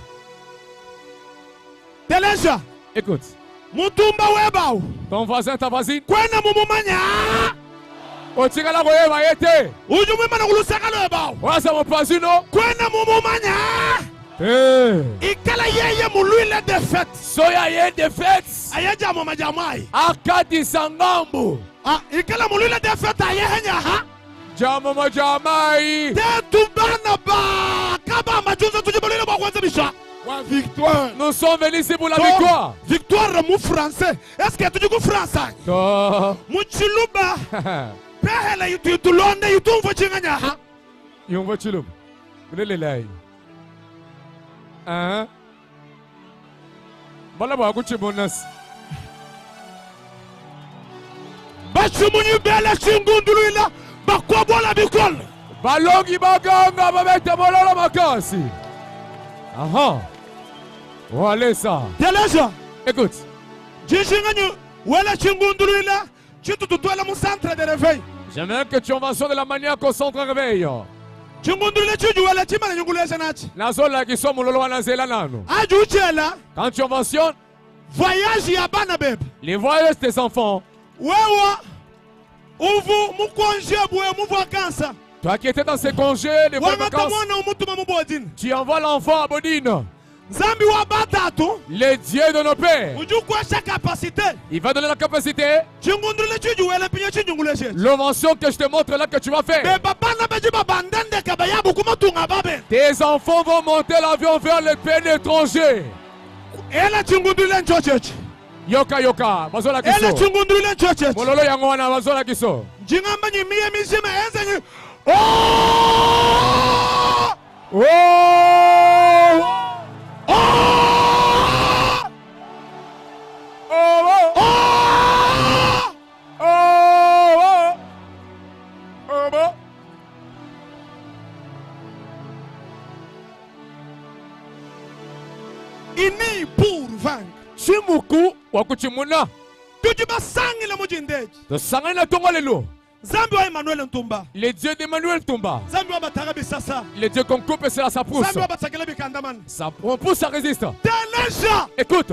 Teleja.
Écoute.
Mutumba webao.
Ton voisin, ta voisine.
Kwena mumumanya.
Otigala koyeba yete.
Ujumwima na kulusaka webao.
Wasa mopazino.
Kwena mumumanya. Ikala yeye muluile defete.
Soya ye defete.
Ayaja mama jamai.
Akadi sangambu.
Ikala muluile defete ayehenya ha.
Jamo majamai.
Tetubana ba. Kaba majunza tujibalile ba kwanza bisha. Victoire.
Nous sommes venus ici pour la victoire.
Victoire mon français. Est-ce que tu dis français? Muchiluba. Pehela yutu londe yutu mfochinga ha.
Yumva chilum. Mulelelai. Bala ba kuchibonas.
Bachumunyu bela chingunduluila bakwabola bikol.
Balongi baganga babeta bolala makasi. Aha. Voilà ça.
Teleja.
Écoute.
Jishinganyu wala chingunduluila chitututuela mu centre de réveil.
J'aimerais que tu envoies de la manière qu'on centre réveil.
Chingunduluila chuju wala chimana nyungulesa nachi.
Nazola qui sont mulolo wanazela nano.
Ajuchela.
Quand tu mentionnes
voyage ya bana bebe.
Les voyages des enfants.
Wewa. Uvu mu congé boué mu vacances.
Toi qui étais dans ces congés de vacances, tu envoies l'enfant à Bodine. Le Dieu de nos pères. Il va donner la capacité. L'invention que je te montre là que tu vas faire. Tes enfants vont monter l'avion vers le pays étranger. Yoka yoka, bazola kiso. Mololo yango wana bazola kiso.
Oh!
Oh!
Oh! Oh!
Oh!
Ini pour vaincre.
Chimuku wakuchimuna.
Tujiba sangi la mujindeji.
To sangi na tongo lelo.
Zambia Emmanuel Ntumba.
Le Dieu d'Emmanuel Ntumba.
Zambia batarabi sasa.
Le Dieu qu'on coupe c'est là ça pousse.
Zambia batakela bikandaman.
Ça pousse, ça résiste.
Teleja.
Écoute.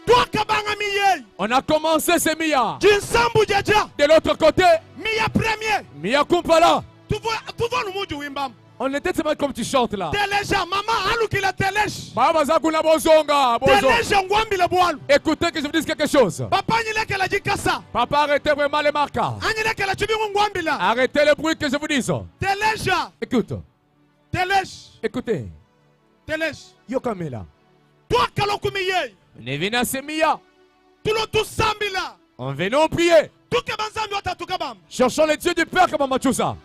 Toi kabanga miye.
On a commencé ces Mia.
Jinsambu jaja.
De l'autre côté.
Mia premier.
Mia Kumpala.
Tu vois le muju wimbam.
On était tellement comme tu chantes là.
Teleja, maman, aluki la telesh.
Baba zakuna bozonga.
Teleja ngwambi la boal.
Écoutez que je vous dise quelque chose.
Papa nyileke la jikasa.
Papa arrêtez vraiment les marquas.
Anyileke la chubingu ngwambi la.
Arrêtez le bruit que je vous dise.
Teleja.
Écoute.
Telesh.
Écoutez.
Telesh.
Yokamela.
Toi kalokumiye.
Ne venez à Semia.
Tout le tout sambila.
On venons prier.
Tout que banzambi watatukabam.
Cherchons les dieux du Père comme Machusa.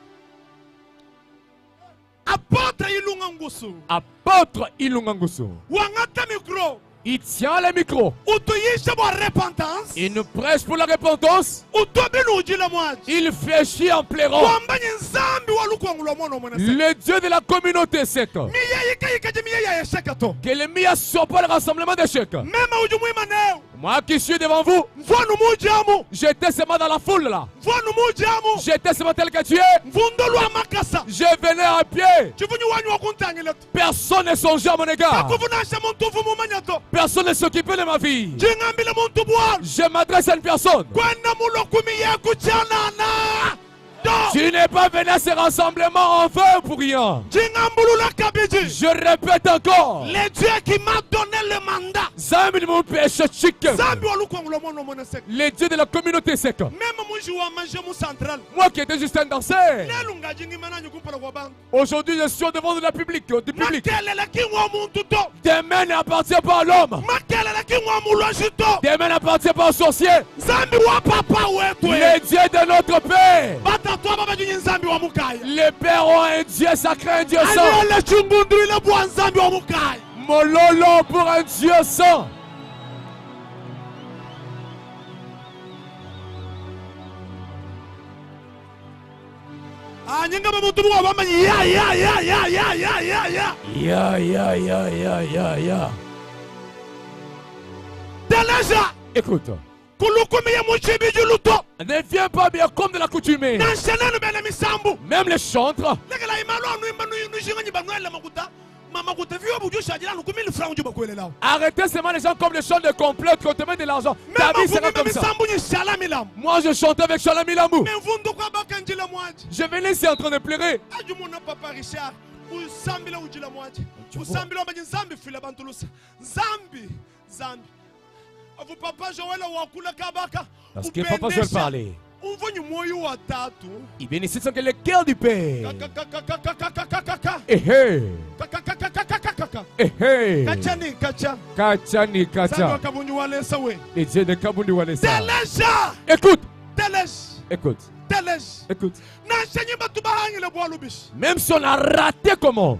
Apôtre Ilunga Ngusu.
Apôtre Ilunga Ngusu.
Wangata micro.
Il tient le micro. Il nous prêche pour la repentance. Il fléchit en pleurant. Le Dieu de la communauté sec. Que les miens ne soient pas le rassemblement d'échecs. Moi qui suis devant vous, j'étais seulement dans la foule là. J'étais seulement tel que tu es. Je venais à pied. Personne ne songeait à mon égard. Personne ne s'occupait de ma vie. Je m'adresse à une personne. Tu n'es pas venu à ce rassemblement en vain pour rien. Je répète encore.
Le Dieu qui m'a donné le mandat.
Le Dieu de la communauté sec. Moi qui étais juste un danseur. Aujourd'hui je suis devant de la public, du public. Demain n'appartient pas à l'homme. Demain n'appartient pas au sorcier. Le Dieu de notre Père. Les pères ont un Dieu sacré, un Dieu saint. Mololo pour un Dieu saint. Écoute. Ne viens pas bien comme de la coutume. Même les chantres. Arrêtez seulement les gens comme les chants de complot qui te mettent de l'argent. Ta vie sera comme ça. Moi je chantais avec Shalamilamou. Je venais ici en train de pleurer. Parce que papa Joël parlait. Il bénissait sans que le cœur du Père. Eh eh. Kachani kacha. Les dieux de Kabundi Walesa. Écoute. Écoute. Écoute. Même si on a raté comment?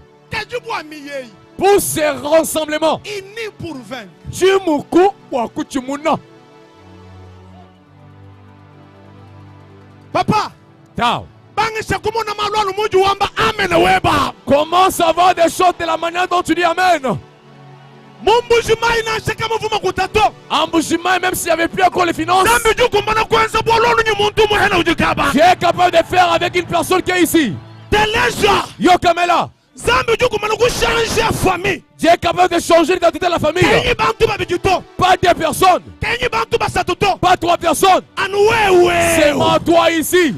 Pour ces rassemblements. Chimuku Wakuchimuna.
Papa.
Tao. Comment ça va des choses de la manière dont tu dis Amen? Embouchement, même s'il n'y avait plus encore les finances. Tu es capable de faire avec une personne qui est ici. Yo Kamela. Dieu est capable de changer l'identité de la famille. Pas deux personnes. Pas trois personnes. C'est moi toi ici.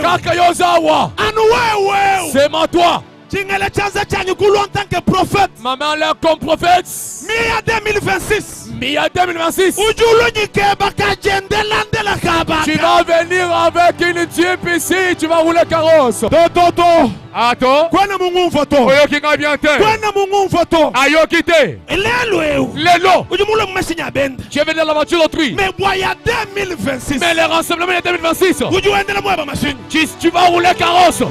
Kakayozawa. C'est moi toi. Ma mère l'a comme prophète. Mia 2026. Tu vas venir avec une Jeep ici. Tu vas rouler carrosse. Attends. Ayokite. Lelo. Tu es venu dans la voiture d'autrui. Mais le rassemblement est 2026. Tu vas rouler carrosse.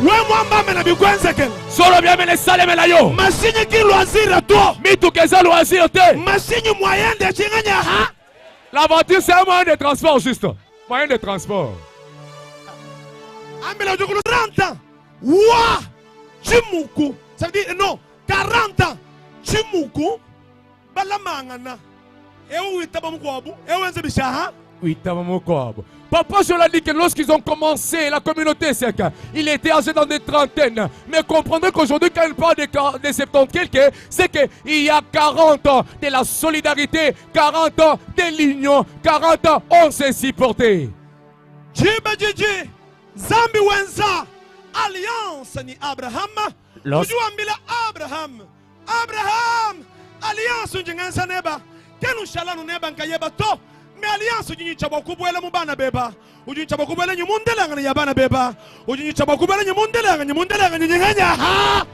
Solo bien les salles mais la yo. Machine qui loisir toi. Mais tout que ça loisir te. Machine moyen de chinganya ha. La voiture c'est un moyen de transport juste. Moyen de transport.
Ambela 30 ans. Wa. Chimuku. Ça veut dire non, 40 ans. Chimuku. Balamangana. Et où est tabamukwabu? Et où est bishaha?
Oui, tabamukwabu. Papa, je l'ai dit que lorsqu'ils ont commencé la communauté sec, il était âgé dans des trentaines. Mais comprenez qu'aujourd'hui, quand il parle de 70 quelques, c'est qu'il y a 40 ans de la solidarité, 40 ans de l'union, 40 ans, on s'est supporté.
Jibajiji, Zambi Wenza, Alliance ni Abraham. Ujuambila Abraham. Abraham, Alliance njingansa neba. Kenu shalanu neba nkayeba to. Mais alliance uji chaba kubwela mubana beba uji chaba kubwela nyumundela ngani yabana beba uji chaba kubwela nyumundela nyinganya ha.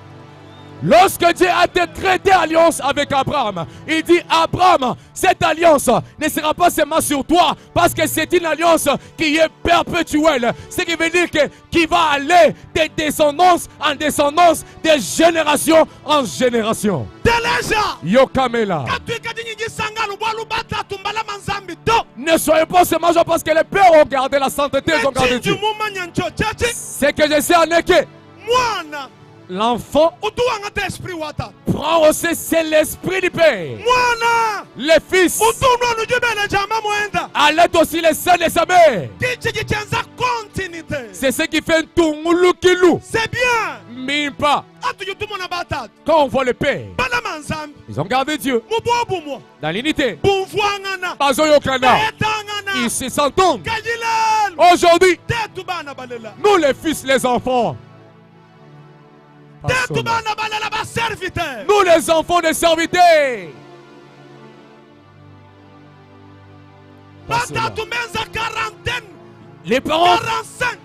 Lorsque Dieu a décrété alliance avec Abraham, il dit Abraham, cette alliance ne sera pas seulement sur toi, parce que c'est une alliance qui est perpétuelle. Ce qui veut dire qu'il va aller de descendance en descendance, de génération en génération. Yo Kamela. Ne soyez pas seulement parce que les pères ont gardé la sainteté, ils ont gardé Dieu. C'est que je sais en est que l'enfant prend aussi c'est l'esprit du Père. Les fils allait aussi les sœurs de sa mère. C'est ce qui fait tout moulou. C'est bien. Mais pas. Quand on voit le Père, ils ont gardé Dieu dans l'unité. Ils se s'entendent. Aujourd'hui, nous les fils, les enfants, nous les enfants des serviteurs. Les parents.
45.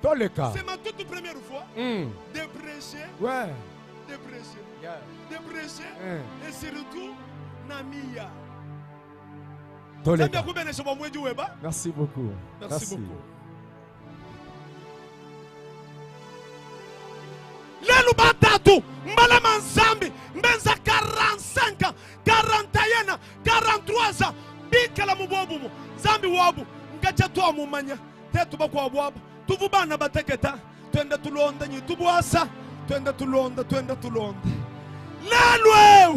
Dans le cas.
C'est ma toute première fois de prêcher.
Ouais.
De prêcher. Yeah. De prêcher. Et surtout, Namia.
Merci beaucoup.
Merci beaucoup. Lelu batatu, mbalama nzambi, mbenza 45 ans, 41 ans, 43 ans, bikala mubobu mu, zambi wabu, ngacha tuwa mumanya, tetu bakwa wabu, tuvubana bateketa, twende tulonda nyi tubuasa, twende tulonda. Lelu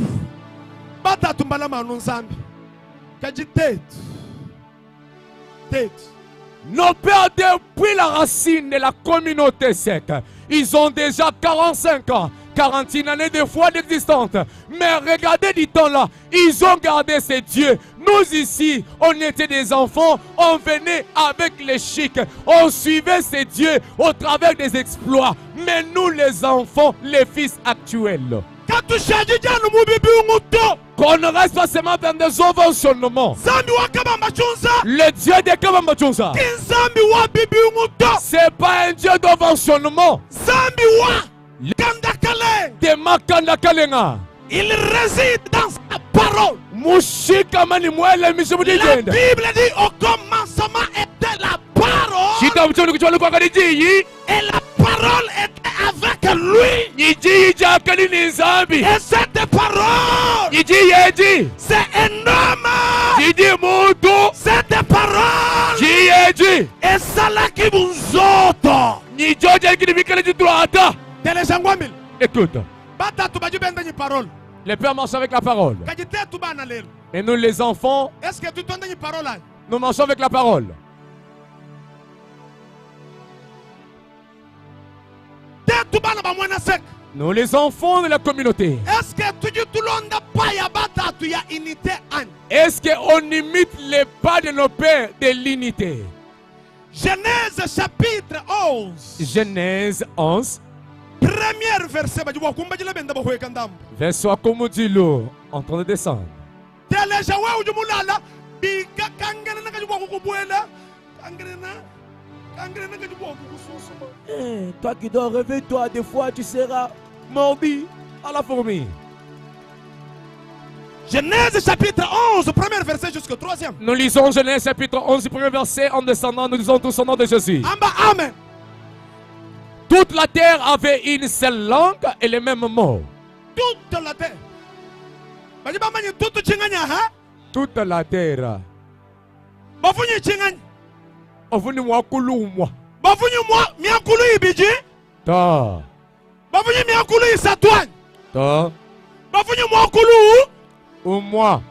Nos pères, depuis la racine de la communauté sec, ils ont déjà 45 ans, 41 années de foi d'existence. Mais regardez du temps là, ils ont gardé ces dieux. Nous ici, on était des enfants, on venait avec les chics, on suivait ces dieux au travers des exploits. Mais nous les enfants, les fils actuels, qu'on ne reste pas seulement dans des ovationnements. Le Dieu de Kabambachunza, c'est pas un Dieu d'ovationnement. De Makanda Kalenga,
il réside dans sa parole.
La
Bible dit au commencement était la parole. Et la parole était avec lui. Et cette parole, c'est un homme. Cette parole, et ça là qui vous autres.
Écoute, les pères marchent avec la parole. Et nous les enfants, nous marchons avec la parole. Nous les enfants de la communauté. Est-ce qu'on imite les pas de nos pères de l'unité?
Genèse chapitre 11.
Genèse 11.
Premier verset.
Verset Akomudilo en train de descendre.
Toi qui dois rêver, toi, des fois, tu seras mordu
à la fourmi.
Genèse chapitre 11, premier verset jusqu'au 3e.
Nous lisons Genèse chapitre 11, premier verset. En descendant, nous lisons tous au nom de Jésus.
Amen.
Toute la terre avait une seule langue et les mêmes mots.
Toute la terre.
Toute la terre. Ovuni mwakulumwa.
Bavunyi miakulu ibiji.
Ta.
Bavunyi miakulu isatwan.
Ta.
Bavunyi mwakulu.
Moi.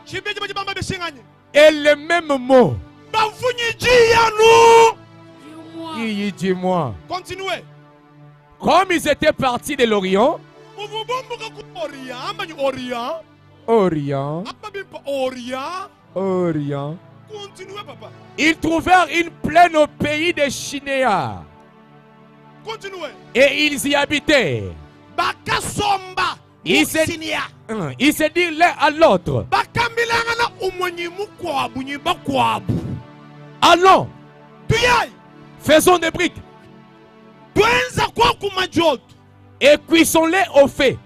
Et les mêmes mots. Dis-moi.
Continuez.
Comme ils étaient partis de l'Orient. Orient.
Continuez, papa.
Ils trouvèrent une plaine au pays des Chinéas.
Continuez.
Et ils y habitaient.
Bakasomba.
Ils se dirent l'un à l'autre. Allons, faisons des briques et cuissons-les au feu.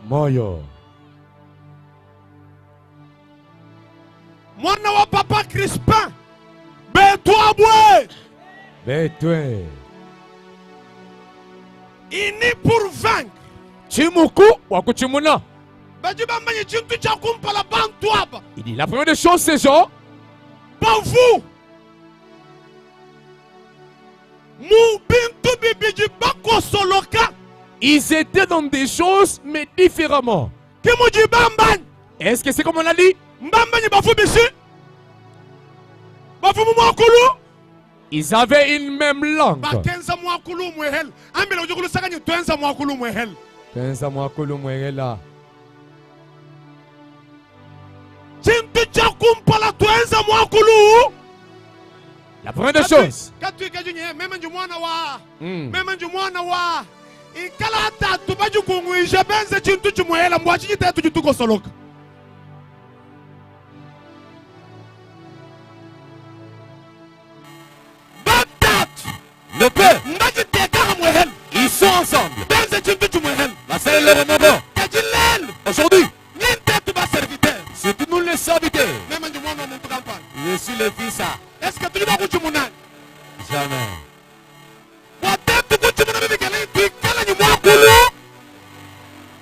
Moyo.
Mwana wa papa Crispin Betwa bwe
Betwe
ini pour vaincre
Chimuku wakuchimuna. Il dit la première des choses c'est genre
pour vous
ils étaient dans des choses mais différemment. Est-ce que c'est comme on a dit? Ils avaient une même langue. La première des choses. Le père, ils sont ensemble. Aujourd'hui, c'est tout nous les serviteurs. Je suis le fils.
Est-ce que tu vas
jamais.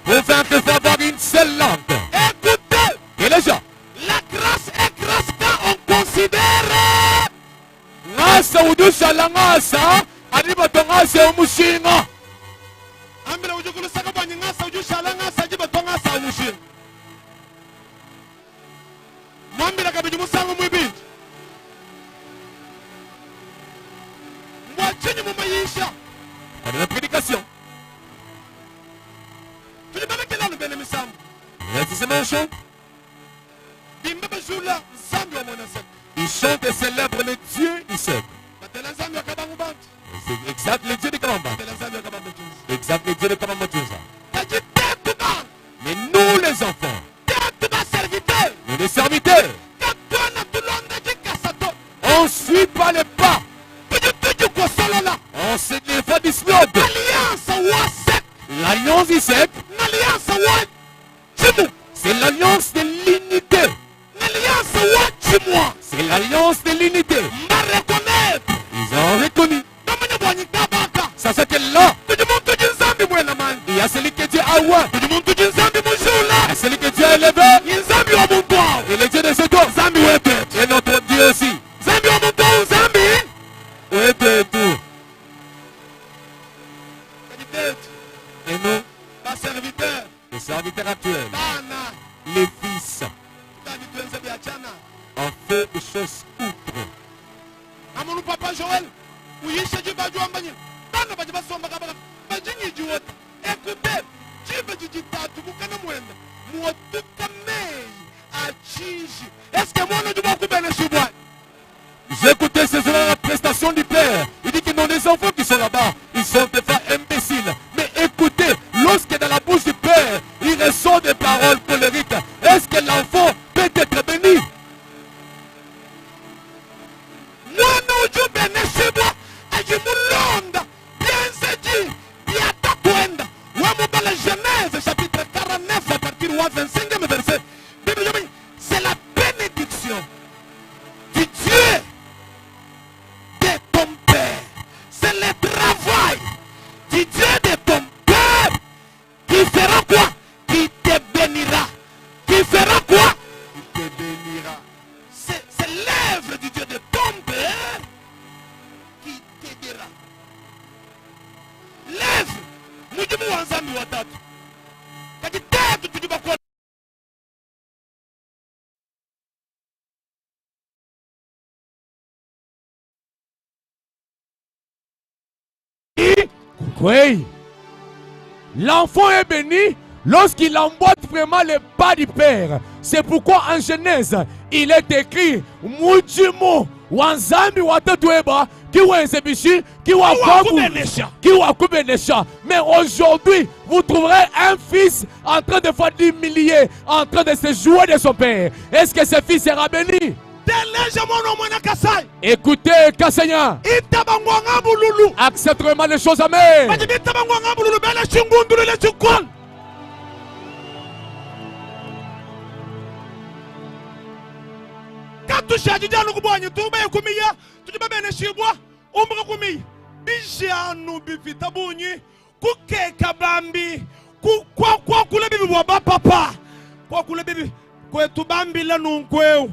Pour faire avoir une seule langue.
Écoutez,
et les gens,
la grâce est grâce quand on considère
ngasa udushala ngasa adibato ngasa umushinga
ambila ujukulu sakabani ngasa ujushala ngasa jibato ngasa umushinga mwambila kabiji musango mwibindi mwachini mumayisha
Pendant la prédication. C'est ces mêmes chants. Ils chantent et célèbrent le Dieu Isaac. C'est exact le Dieu de Kamamba. Exact le Dieu de Kamamba. Mais nous les enfants, nous les serviteurs, on ne suit pas les pas. On se défend du snob. L'alliance Isaac, c'est l'alliance de l'unité. C'est l'alliance de l'unité. Ils ont reconnu. Ça c'est que là, il y a celui que Dieu a oué. Il y a celui que Dieu a élevé. Et le Dieu de ce corps. Et notre Dieu aussi. Et nous, les serviteurs actuels, les fils, on fait des choses outre.
Amonou papa Joël, ou yisha jibaju ambanye, bana bajiba somba kabaka, bajingi juwot, écoutez, jiba jijitatu bukana mwenda, muotuka mei, achiji, est-ce que moi ne dois pas couper les choubois?
J'ai écouté ces heures la prestation du Père. Il dit qu'ils ont des enfants qui sont là-bas. Ils sont des fois imbéciles. Mais écoutez, lorsque dans la bouche du Père, il ressort des paroles colériques, est-ce que l'enfant peut être béni?
Genèse chapitre 49 à partir du 25e verset. C'est la bénédiction du Dieu de ton Père. C'est le travail du Dieu de ton Père qui fera quoi? Qui te bénira. Qui fera quoi? Qui te bénira. C'est l'œuvre du Dieu de ton Père qui t'aidera. L'œuvre. Mujibu wanzambi watatu. Kajitetu tujibakwa.
Oui. L'enfant est béni lorsqu'il emboîte vraiment les pas du Père. C'est pourquoi en Genèse, il est écrit Mujimu wanzambi watatu eba kiwenzebishi kiwakubenesha. Mais aujourd'hui, vous trouverez un fils en train de faire d'humilier, en train de se jouer de son père. Est-ce que ce fils sera béni? Écoutez, Kassenya. Accepte vraiment les choses, amen.
Bijanu bifita bunyi kukeka bambi kwa kule bibi waba papa kwa kule bibi kwetu bambi la nunkweu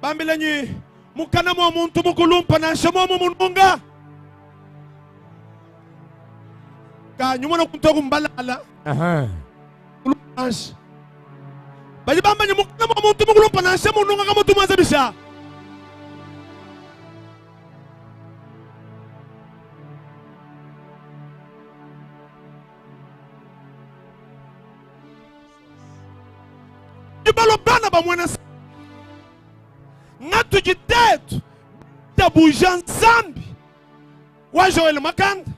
bambi la nyi mukana mwa muntu mukulumpa na nshamo mununga ka nyuma na kuntoku mbalala kulumpanshi baji bamba nyi mukana mwa muntu mukulumpa na nshamo mununga kama tumaze bisha. Balobana ba mwana ngatu jitetu tabujan zambi wa Joël Makanda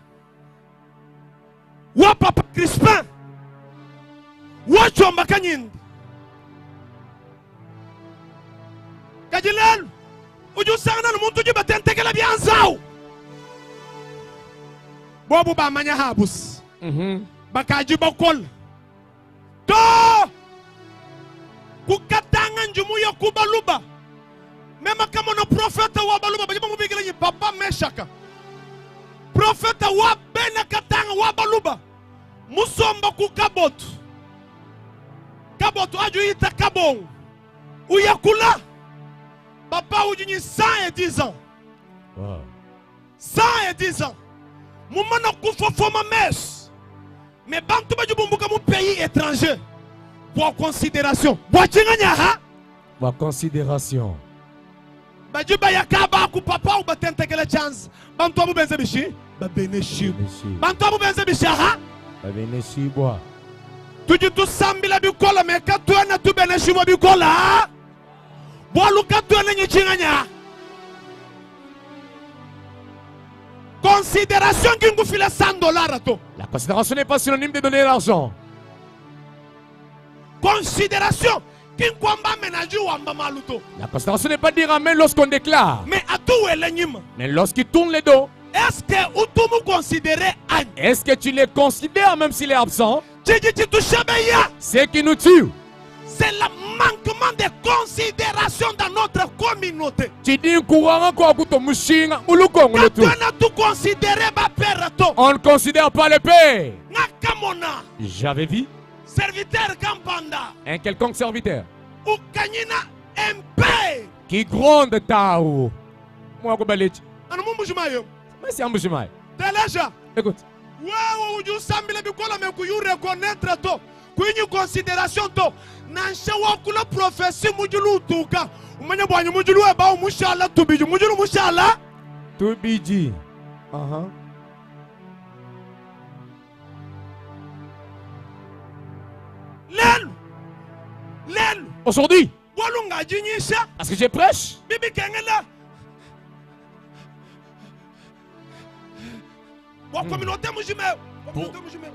wa Papa Crispin wa Chomba Kanyindi kajilelu ujusana n'umuntu jibatentekela byanzawo bobu bamanya habus bakaji bakol to kukatanga njumu ya kubaluba mema kama na profeta wa baluba bajiba mubigila nyi papa Meshaka profeta wa bena katanga wa baluba musomba kukabotu kabotu aju ita kabon uyakula papa ujunyi 110 ans 110 ans. Moumana Koufo Foma Mèche. Mais Bantou Badjubumbuka, mon pays étranger. Pour considération.
Pour considération.
Badjuba Yakaba, Papa ou Batente que la chance. Bantou Abou Benzebichi. Babeneshi. Bantou Abou Benzebichi.
Babeneshi, bois.
Tu dis tout Sambila Bukola, mais quand tu as tout Beneshi Bukola. Boaluka tu as Nichinganya. Considération qui nous file $100.
La considération n'est pas synonyme de donner l'argent.
Considération qui nous
La considération n'est pas dire amen lorsqu'on déclare.
Mais
lorsqu'il tourne les dos.
Est-ce que vous considérez Anne?
Est-ce que tu les considères même s'il est absent? C'est qui nous tue.
C'est le manquement de considération dans notre communauté.
Tu dis courant quoi que ton mushinga ou le Congo le tout. On ne considère pas le père. J'avais vu
serviteur Kampanda.
Un quelconque serviteur
ou Kanyina MP
qui gronde Tao. Moi ko baleti.
Anu mumbujimayo.
Mais c'est ambujimayo.
Teleja.
Écoute.
Wow, uju sambile bikola me ku reconnaître to. Kuinyi considération to. Nansha wa kula prophétie mujulu tuka. Umanya bwanyu mujulu e ba mushala tubiji. Mujulu mushala.
Tubiji. Aujourd'hui, parce que je prêche,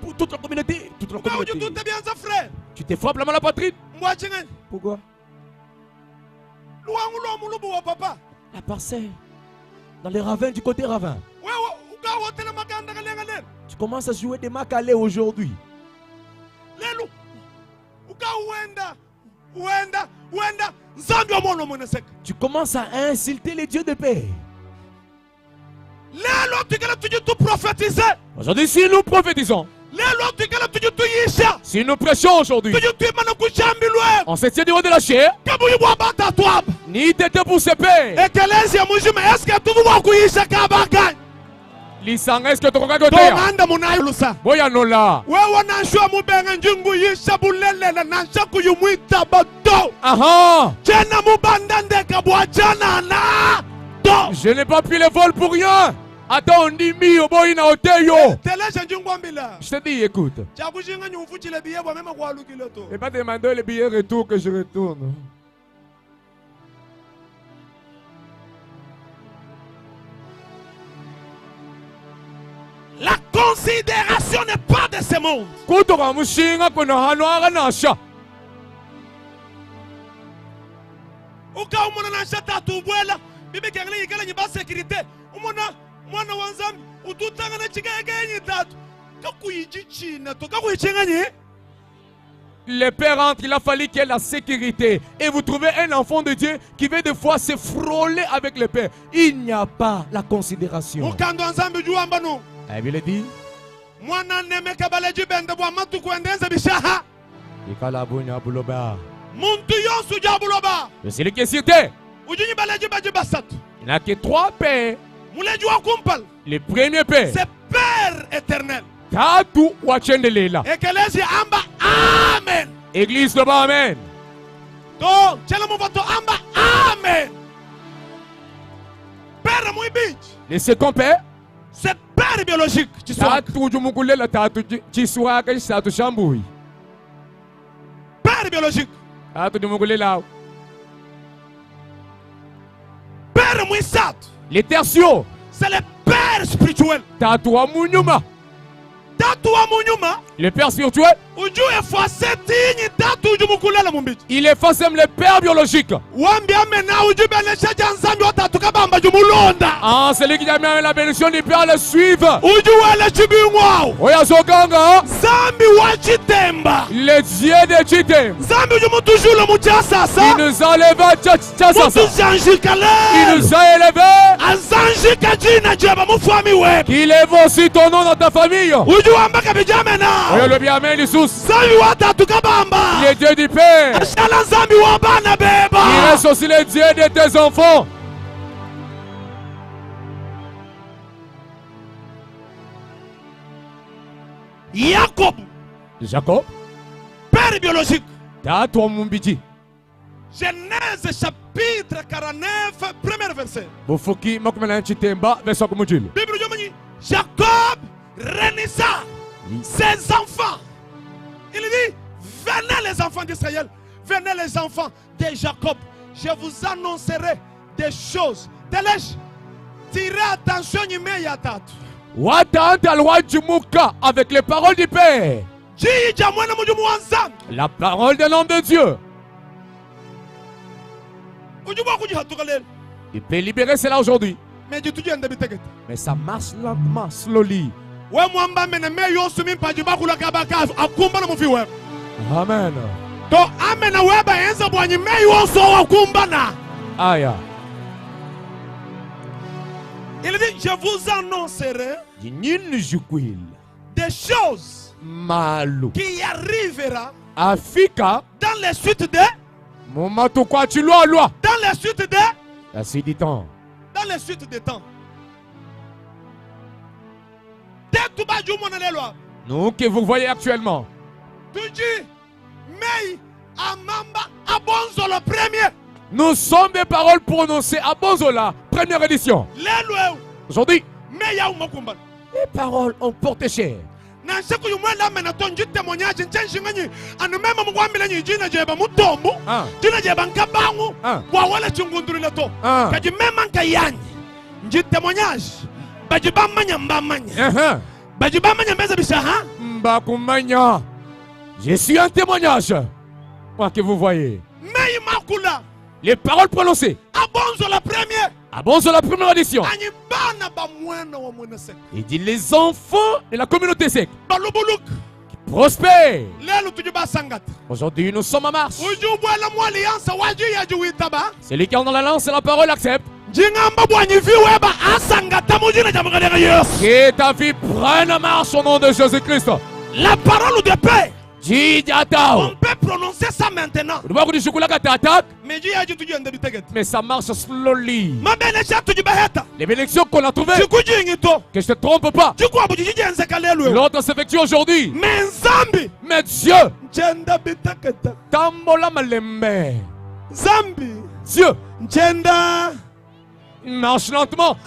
pour toute la communauté, tu t'es frappé la poitrine. Pourquoi? La parcelle, dans les ravins, du côté ravin. Tu commences à jouer des macalés aujourd'hui. Tu commences à insulter les dieux de paix. Aujourd'hui, si nous prophétisons, si nous prêchons aujourd'hui, on se tient du haut de la chair, ni t'étais pour se paix. Lisanga, est-ce que tu regardes ça? Boya nola. Je n'ai pas pris le vol pour rien. Attends, on dit mi au boy na oteyo. Je te dis, écoute. Et pas demander le billet retour que je retourne.
La considération n'est pas de ce monde.
Le père entre, il a fallu qu'il y ait la sécurité. Et vous trouvez un enfant de Dieu qui veut des fois se frôler avec le père. Il n'y a pas la considération. Elle veut le dire. C'est celui qui est sur terre. Il n'y a que 3 pères. Le premier père,
c'est Père éternel. Amen.
Église de bas, amen.
Amen. Père Mouibij.
Le second père,
c'est Père biologique. Père biologique. Père Mouissat.
Les tertiaux,
c'est le Père spirituel.
Le Père spirituel, il efface même le Père biologique. Ah, c'est lui qui a mis la bénédiction du Père à le suivre. Le Dieu de Chitem, il nous a élevés. Il nous a élevés. Qu'il élève aussi ton nom dans ta famille. Le bien amen Jesus. Il est Dieu du Père. Il reste aussi le Dieu de tes enfants. Jacob.
Père biologique.
Tato mumbiji.
Genèse chapitre 49, premier verset.
Bofoki mokumela chitemba verset kumujili.
Bible dit Jacob réunissa ses enfants. Il dit venez les enfants d'Israël, venez les enfants de Jacob. Je vous annoncerai des choses. Tirez attention immédiatement.
Watanta loi jumuka avec les paroles du Père. La parole de l'homme de Dieu. Il peut libérer cela aujourd'hui. Mais ça marche lentement, slowly. Amen. Aïe.
Il dit, je vous annoncerai des choses qui arriveront
Africa
dans les suites de
dans
les suites de
la suite du temps.
Dans les suites des temps.
Nous que vous voyez actuellement. Nous sommes des paroles prononcées à Bonzola, première édition. Aujourd'hui, les paroles ont porté cher. Je suis un témoignage. Moi que vous voyez. Les paroles prononcées. À Bonzola, première édition. Il dit les enfants de la communauté sec qui prospèrent. Aujourd'hui, nous sommes en marche. Celui qui est dans l'alliance, la parole accepte. Que ta vie prenne marche au nom de Jésus-Christ.
La parole de paix.
On
peut prononcer ça maintenant.
Mais ça marche slowly. Les bénédictions qu'on a trouvées, que je ne te trompe pas, l'autre s'effectue aujourd'hui. Mais Dieu, Tambola Malembe, Dieu, il marche lentement.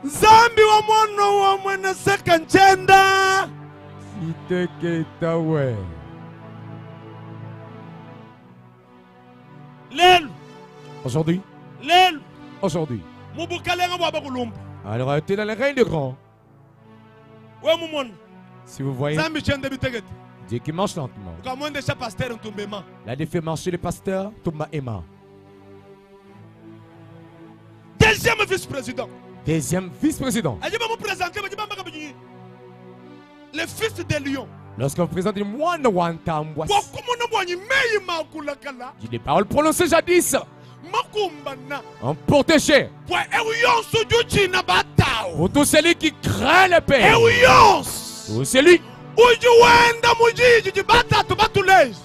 Zambi wa mono wa mwene sekanchenda.
Aujourd'hui, alors tu es dans le règne de grand. Si vous voyez Dieu qui marche lentement. La défait marcher le pasteur Thomas Emma.
Deuxième vice-président. Le fils de Lion.
Lorsque vous présentez moi de Wantambwas, il des paroles prononcées jadis. On porte cher. Pour tous celui qui craint le Père. Pour celui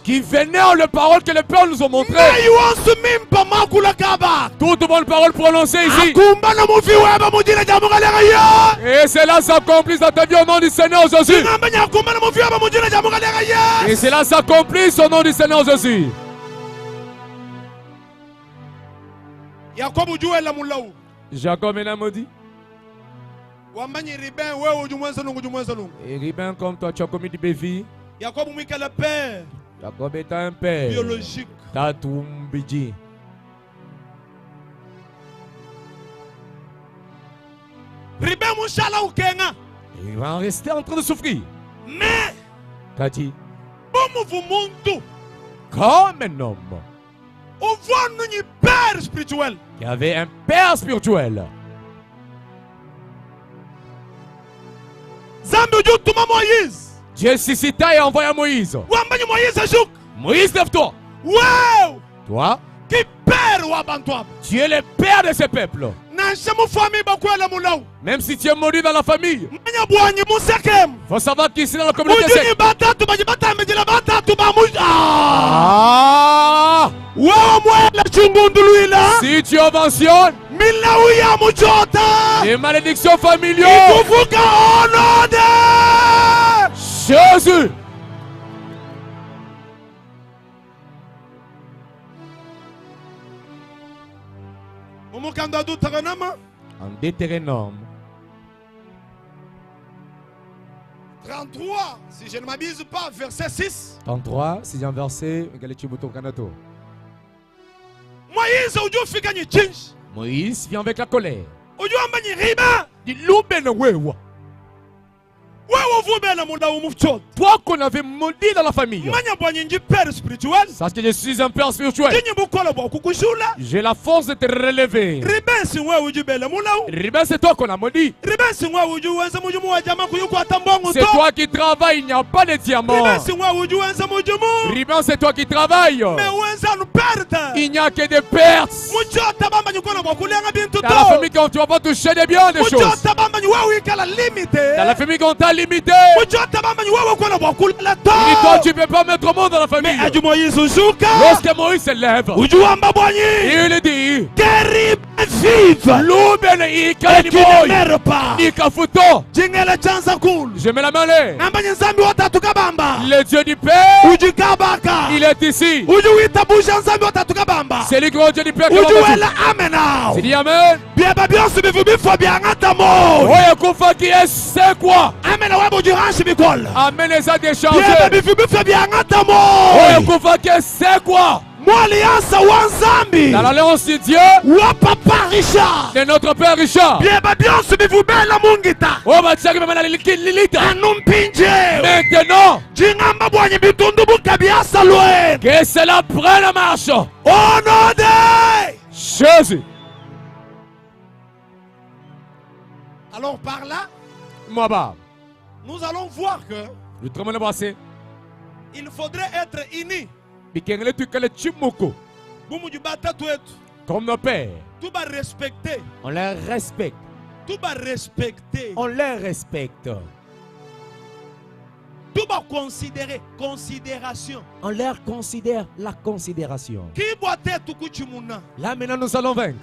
qui vénère les paroles que le Père nous a montrées. Toutes bonnes paroles prononcées ici. Et cela s'accomplit dans ta vie au nom du Seigneur Jésus. Et cela s'accomplit au nom du Seigneur Jésus. Jacob est maudit. Et Ribin comme toi, tu as commis du bévi. Jacob est un père
biologique.
Tatumbiji. Il va en rester en train de souffrir.
Mais
Kati, comme un homme
père spirituel.
Qui avait un père spirituel. Dieu suscita et envoya Moïse. Moïse, lève-toi. Toi, tu es le père de ce peuple. Même si tu es maudit dans la famille, il faut savoir qu'ici dans la communauté, Si tu mentionnes les malédictions familiales, Jésus. En Deutéronome
33, si je ne m'abuse pas, verset 6.
33, c'est un verset. Moïse vient avec la colère. Toi qu'on avait maudit dans la famille. Sache que je suis un père spirituel. J'ai la force de te relever. Ribin, c'est toi qu'on a maudit. C'est toi qui travailles, il n'y a pas de diamant. Ribin, c'est toi qui travailles. Il n'y a que des pertes. Dans la famille, quand tu vas pas toucher des biens, des choses. Dans la famille, quand tu as limité. Toi, tu ne peux pas mettre au monde dans la famille. Lorsque Moïse se lève, il dit je mets la main là. Le Dieu du Père, il est ici. C'est lui qui est Dieu du Père. C'est dit Amen. C'est quoi? Amen les a déchangés. C'est quoi? Dans l'alliance de Dieu, de notre Père Richard. Maintenant, que cela prenne la marche. Au nom de Jésus.
Alors par là, nous allons voir que il faudrait être unis.
Comme nos pères,
tout va respecter.
on les respecte.
Tout va respecter.
On les respecte.
Tout va considérer. Considération.
On leur considère la considération.
Qui doit être Tukuchimuna?
Là maintenant nous allons vaincre.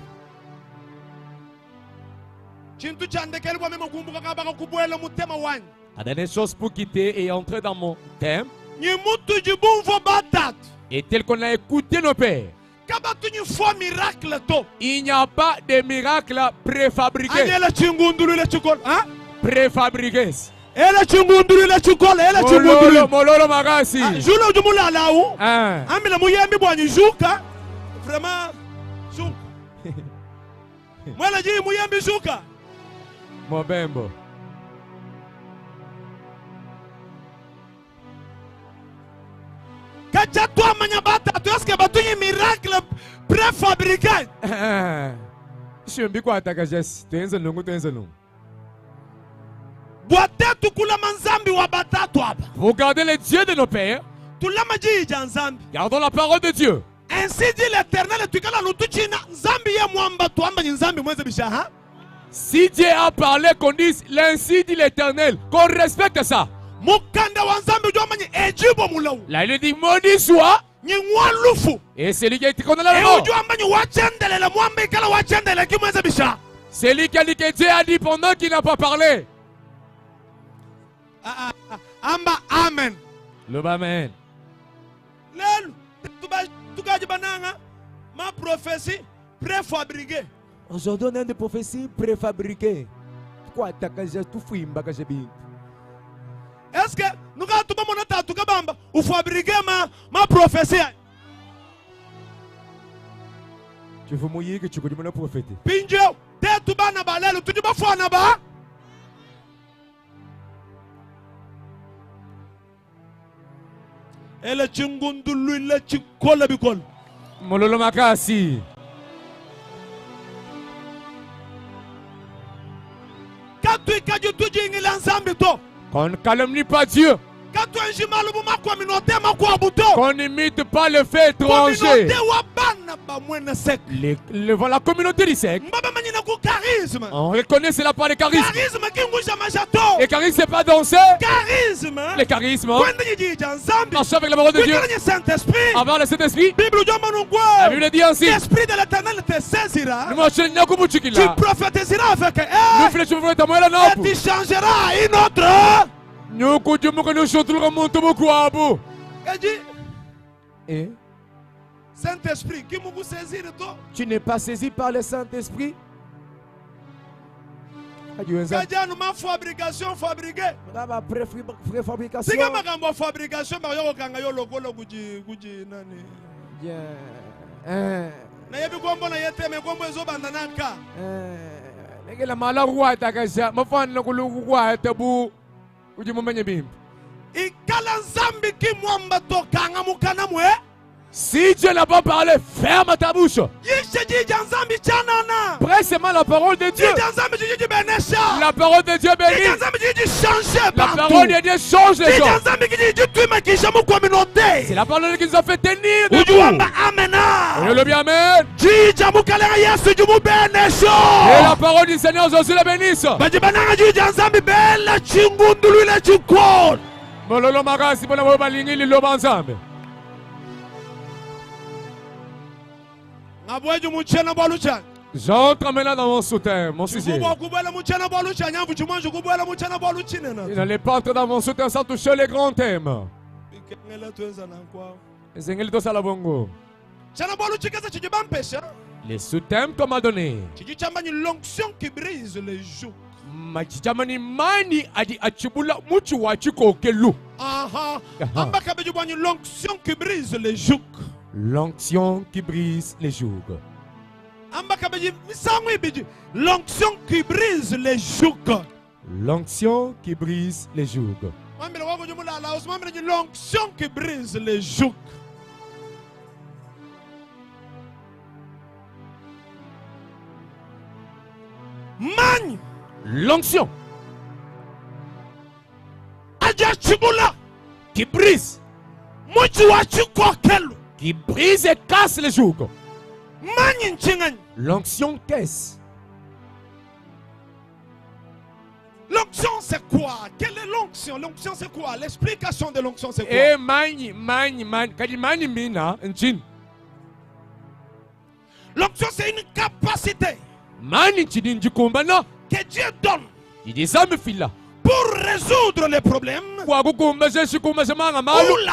La dernière chose pour quitter et entrer dans mon thème. Et tel qu'on a écouté nos pères. Il n'y a pas de miracle préfabriqué. Préfabriqué. Mololo magasi.
Vraiment. Moi la dit muyambi zuka.
Mobembo.
Kacha toi manyabata, tu est-ce que batu un miracle préfabriqué?
Je me dis quoi ta geste, tu es un longo, tu es un long.
Boite tu kula manzambi wa batatu hapa.
Regardez les dieux de nos pères.
Tulama ji janzambi.
Gardons la parole de Dieu.
Ainsi dit l'Éternel, tu kala lutuchina zambi ya mwamba tu amba nzambi mweze bishaha.
Si Dieu a parlé, qu'on dise l'ainsi dit l'Éternel, qu'on respecte ça. Là il dit maudit soit. Et c'est lui qui a été condamné à la mort. C'est lui qui a dit que Dieu a dit pendant qu'il n'a pas parlé.
Amen.
Le Amen.
Ma prophétie préfabriquée.
Aujourd'hui on a des prophéties préfabriquées. Quoi t'as tout fouillé mbakajebi.
Est-ce que nous avons tout le monde tout bamba ou fabriquer ma prophétie?
Tu veux mouiller que tu connais mon prophète.
Pinjo, t'es tout bas na balelo, tu dis pas foi na ba? Elle chingundulu le chikola bikol.
Mololo makasi. Qu'on ne calomnie pas Dieu. Qu'on n'imite pas le fait étranger. La communauté du sec. On reconnaît c'est la part des charismes. Et charisme c'est pas danser. Les charismes. Marcher avec la parole de Dieu. Avoir le Saint-Esprit. La Bible dit ainsi.
L'Esprit de l'Éternel te saisira.
Tu
prophétiseras avec elle. Et tu changeras une autre. Et dit. Saint-Esprit, qui vous saisir toi?
Tu n'es pas saisi par le Saint-Esprit?
Fabrication, fabriqué.
Préfabrication.
C'est comme une fabrication, mais il y a un logo.
Si Dieu n'a pas parlé, ferme ta bouche. Presse-moi la parole de Dieu. La parole de Dieu bénit. La parole de Dieu change les gens. C'est la parole qui nous a fait tenir debout. Et le bien amen. Et la parole du Seigneur Jésus la bénisse. Mololo magasi bona bo balingi lilo banzambe. J'entre maintenant dans mon soutien, mon sixième. Il n'allait pas entrer dans mon soutien sans toucher les grands thèmes. Les sous-thèmes qu'on m'a donné.
L'onction qui brise les joues. L'onction qui brise les joues.
L'onction qui brise les jougs.
L'onction qui brise les jougs.
L'onction qui brise les jougs.
L'onction qui brise les jougs.
L'onction qui brise. Qui brise et casse les jougs. L'onction qu'est-ce?
L'onction c'est quoi? Quelle est l'onction? L'onction c'est quoi? L'explication de l'onction c'est quoi? L'onction c'est une capacité que Dieu donne pour résoudre les problèmes, ou la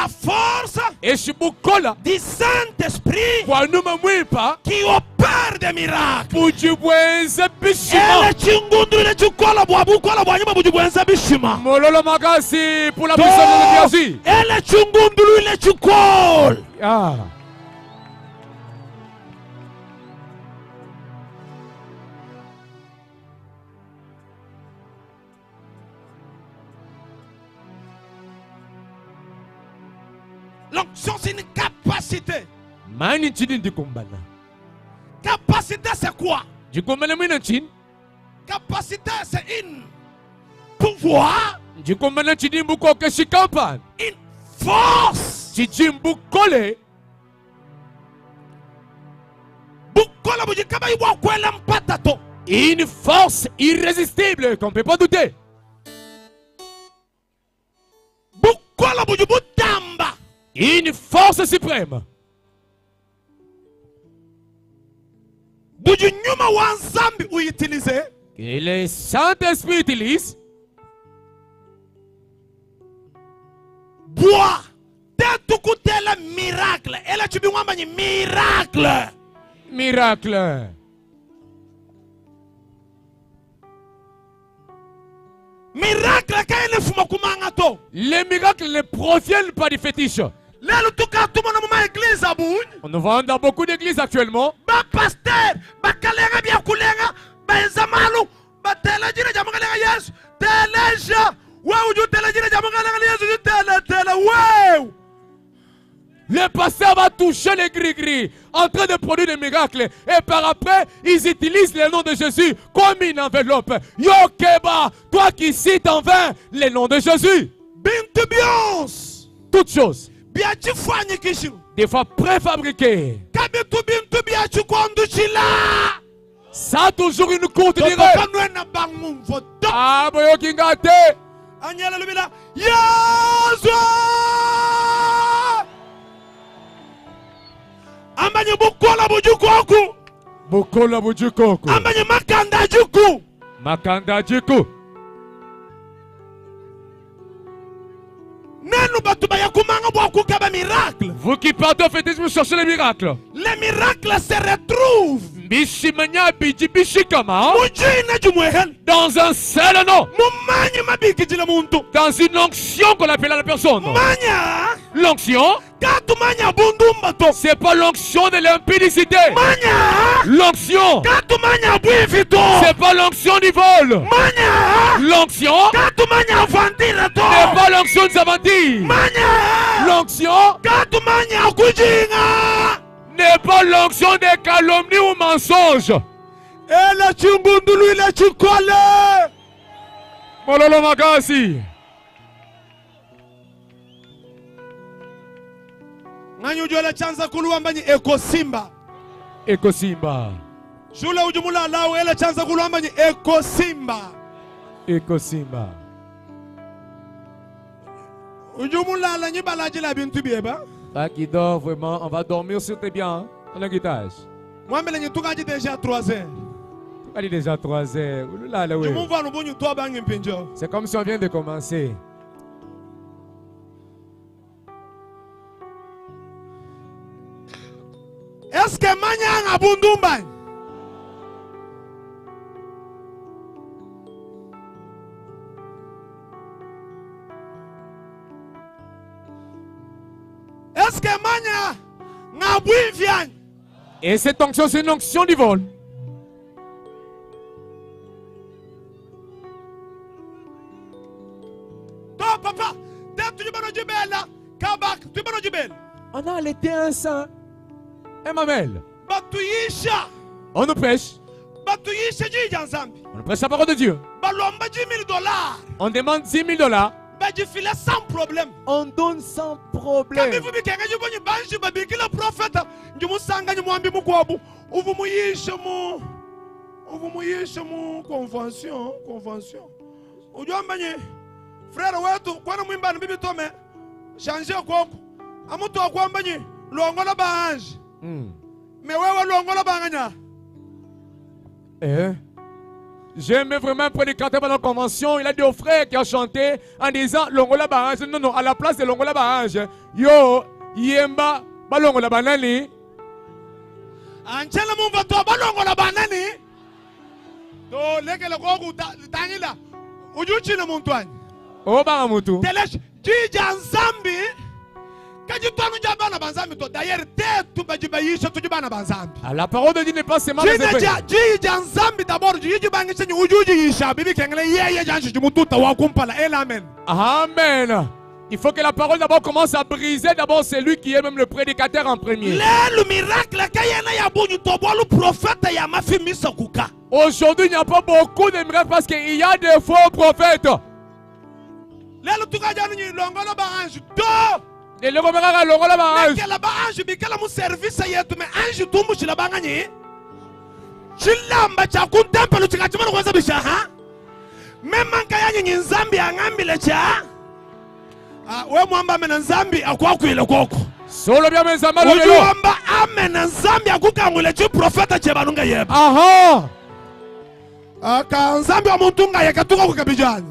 force du Saint-Esprit qui opère des miracles. L'onction c'est une capacité. Capacité c'est quoi? Capacité c'est une pouvoir. Une force.
Une force irrésistible qu'on ne peut pas douter. Une force suprême. Que le Saint-Esprit utilise.
Miracle. Miracle.
Miracle. Les miracles ne proviennent pas du fétiche. On nous vend dans beaucoup d'églises actuellement. Le pasteur va toucher les gris-gris en train de produire des miracles. Et par après, ils utilisent le nom de Jésus comme une enveloppe. Yokeba, toi qui cites en vain le nom de Jésus. Toutes choses. Des fois préfabriquées. Ça a toujours une courte durée. Ah, boyo kingate.
Anyala lubila. Yazwa. Ambanye bukola bujuku oku.
Bukola bujuku oku.
Ambanye makanda juku.
Makanda juku. Vous qui partez au fétichisme, cherchez les miracles.
Les miracles se retrouvent
dans un seul nom. Dans une onction qu'on appelle à la personne. L'onction, c'est pas l'onction de l'impudicité. L'onction, c'est pas l'onction du vol. L'onction, c'est pas l'onction de aventure. L'onction n'est pas l'onction des calomnies ou mensonges. Mololo Magasi. Ekosimba.
Shula ujumula lao ele chanza kulwamba ni Ekosimba.
Ekosimba.
Ujumula la nyibalaji la bintu bieba.
Pas qui dort vraiment, on va dormir sur tes biens, en aguitage.
Moi mais tu as dit déjà 3 heures.
Tu as dit déjà 3 heures. C'est comme si on vient de commencer.
Est-ce que manya abundumba? Est-ce que manya ngabwivian?
Et cette onction, c'est une onction du vol.
Toi, papa,
on a allaité un saint. Et mamelle. On nous prêche. On nous prêche la parole de Dieu. On demande $10,000.
Sans problème.
On donne sans problème.
Convention. Frère wetu kwana mwimba bibi tome changer koko amuto akwambanye longola baange mais wewe longola banganya
J'aimais vraiment un prédicateur pendant la convention. Il a dit au frère qui a chanté en disant Longola Barange. Non, à la place de Longola Barange, yo, yemba, balongola banani.
Anchela mumva to balongola banani. To leke le gogu tangila. Ujuchi le muntwani.
Oh, baramutu.
Telesh, jija nzambi. Kajitwanu jabana banzambi to. D'ailleurs, tu bajibayisha tu jibana banzambi.
La parole de Dieu n'est pas seulement
des effets. Jija nzambi d'abord, jiji bangisha ni ujuji yisha. Bibi kengele yeye janshi jumututa wakumpala. Amen.
Amen. Il faut que la parole d'abord commence à briser. D'abord, c'est lui qui est même le prédicateur en premier.
Le miracle,
aujourd'hui, il n'y a pas beaucoup de miracles parce qu'il y a des faux prophètes.
We mwamba amena nzambi akwakwile koko.
Solo bya menzamba lo.
Ujuamba amena nzambi akukangule chi profeta chebanunga yeba.
Aha.
Aka nzambi wa muntunga yakatuka kukabijani.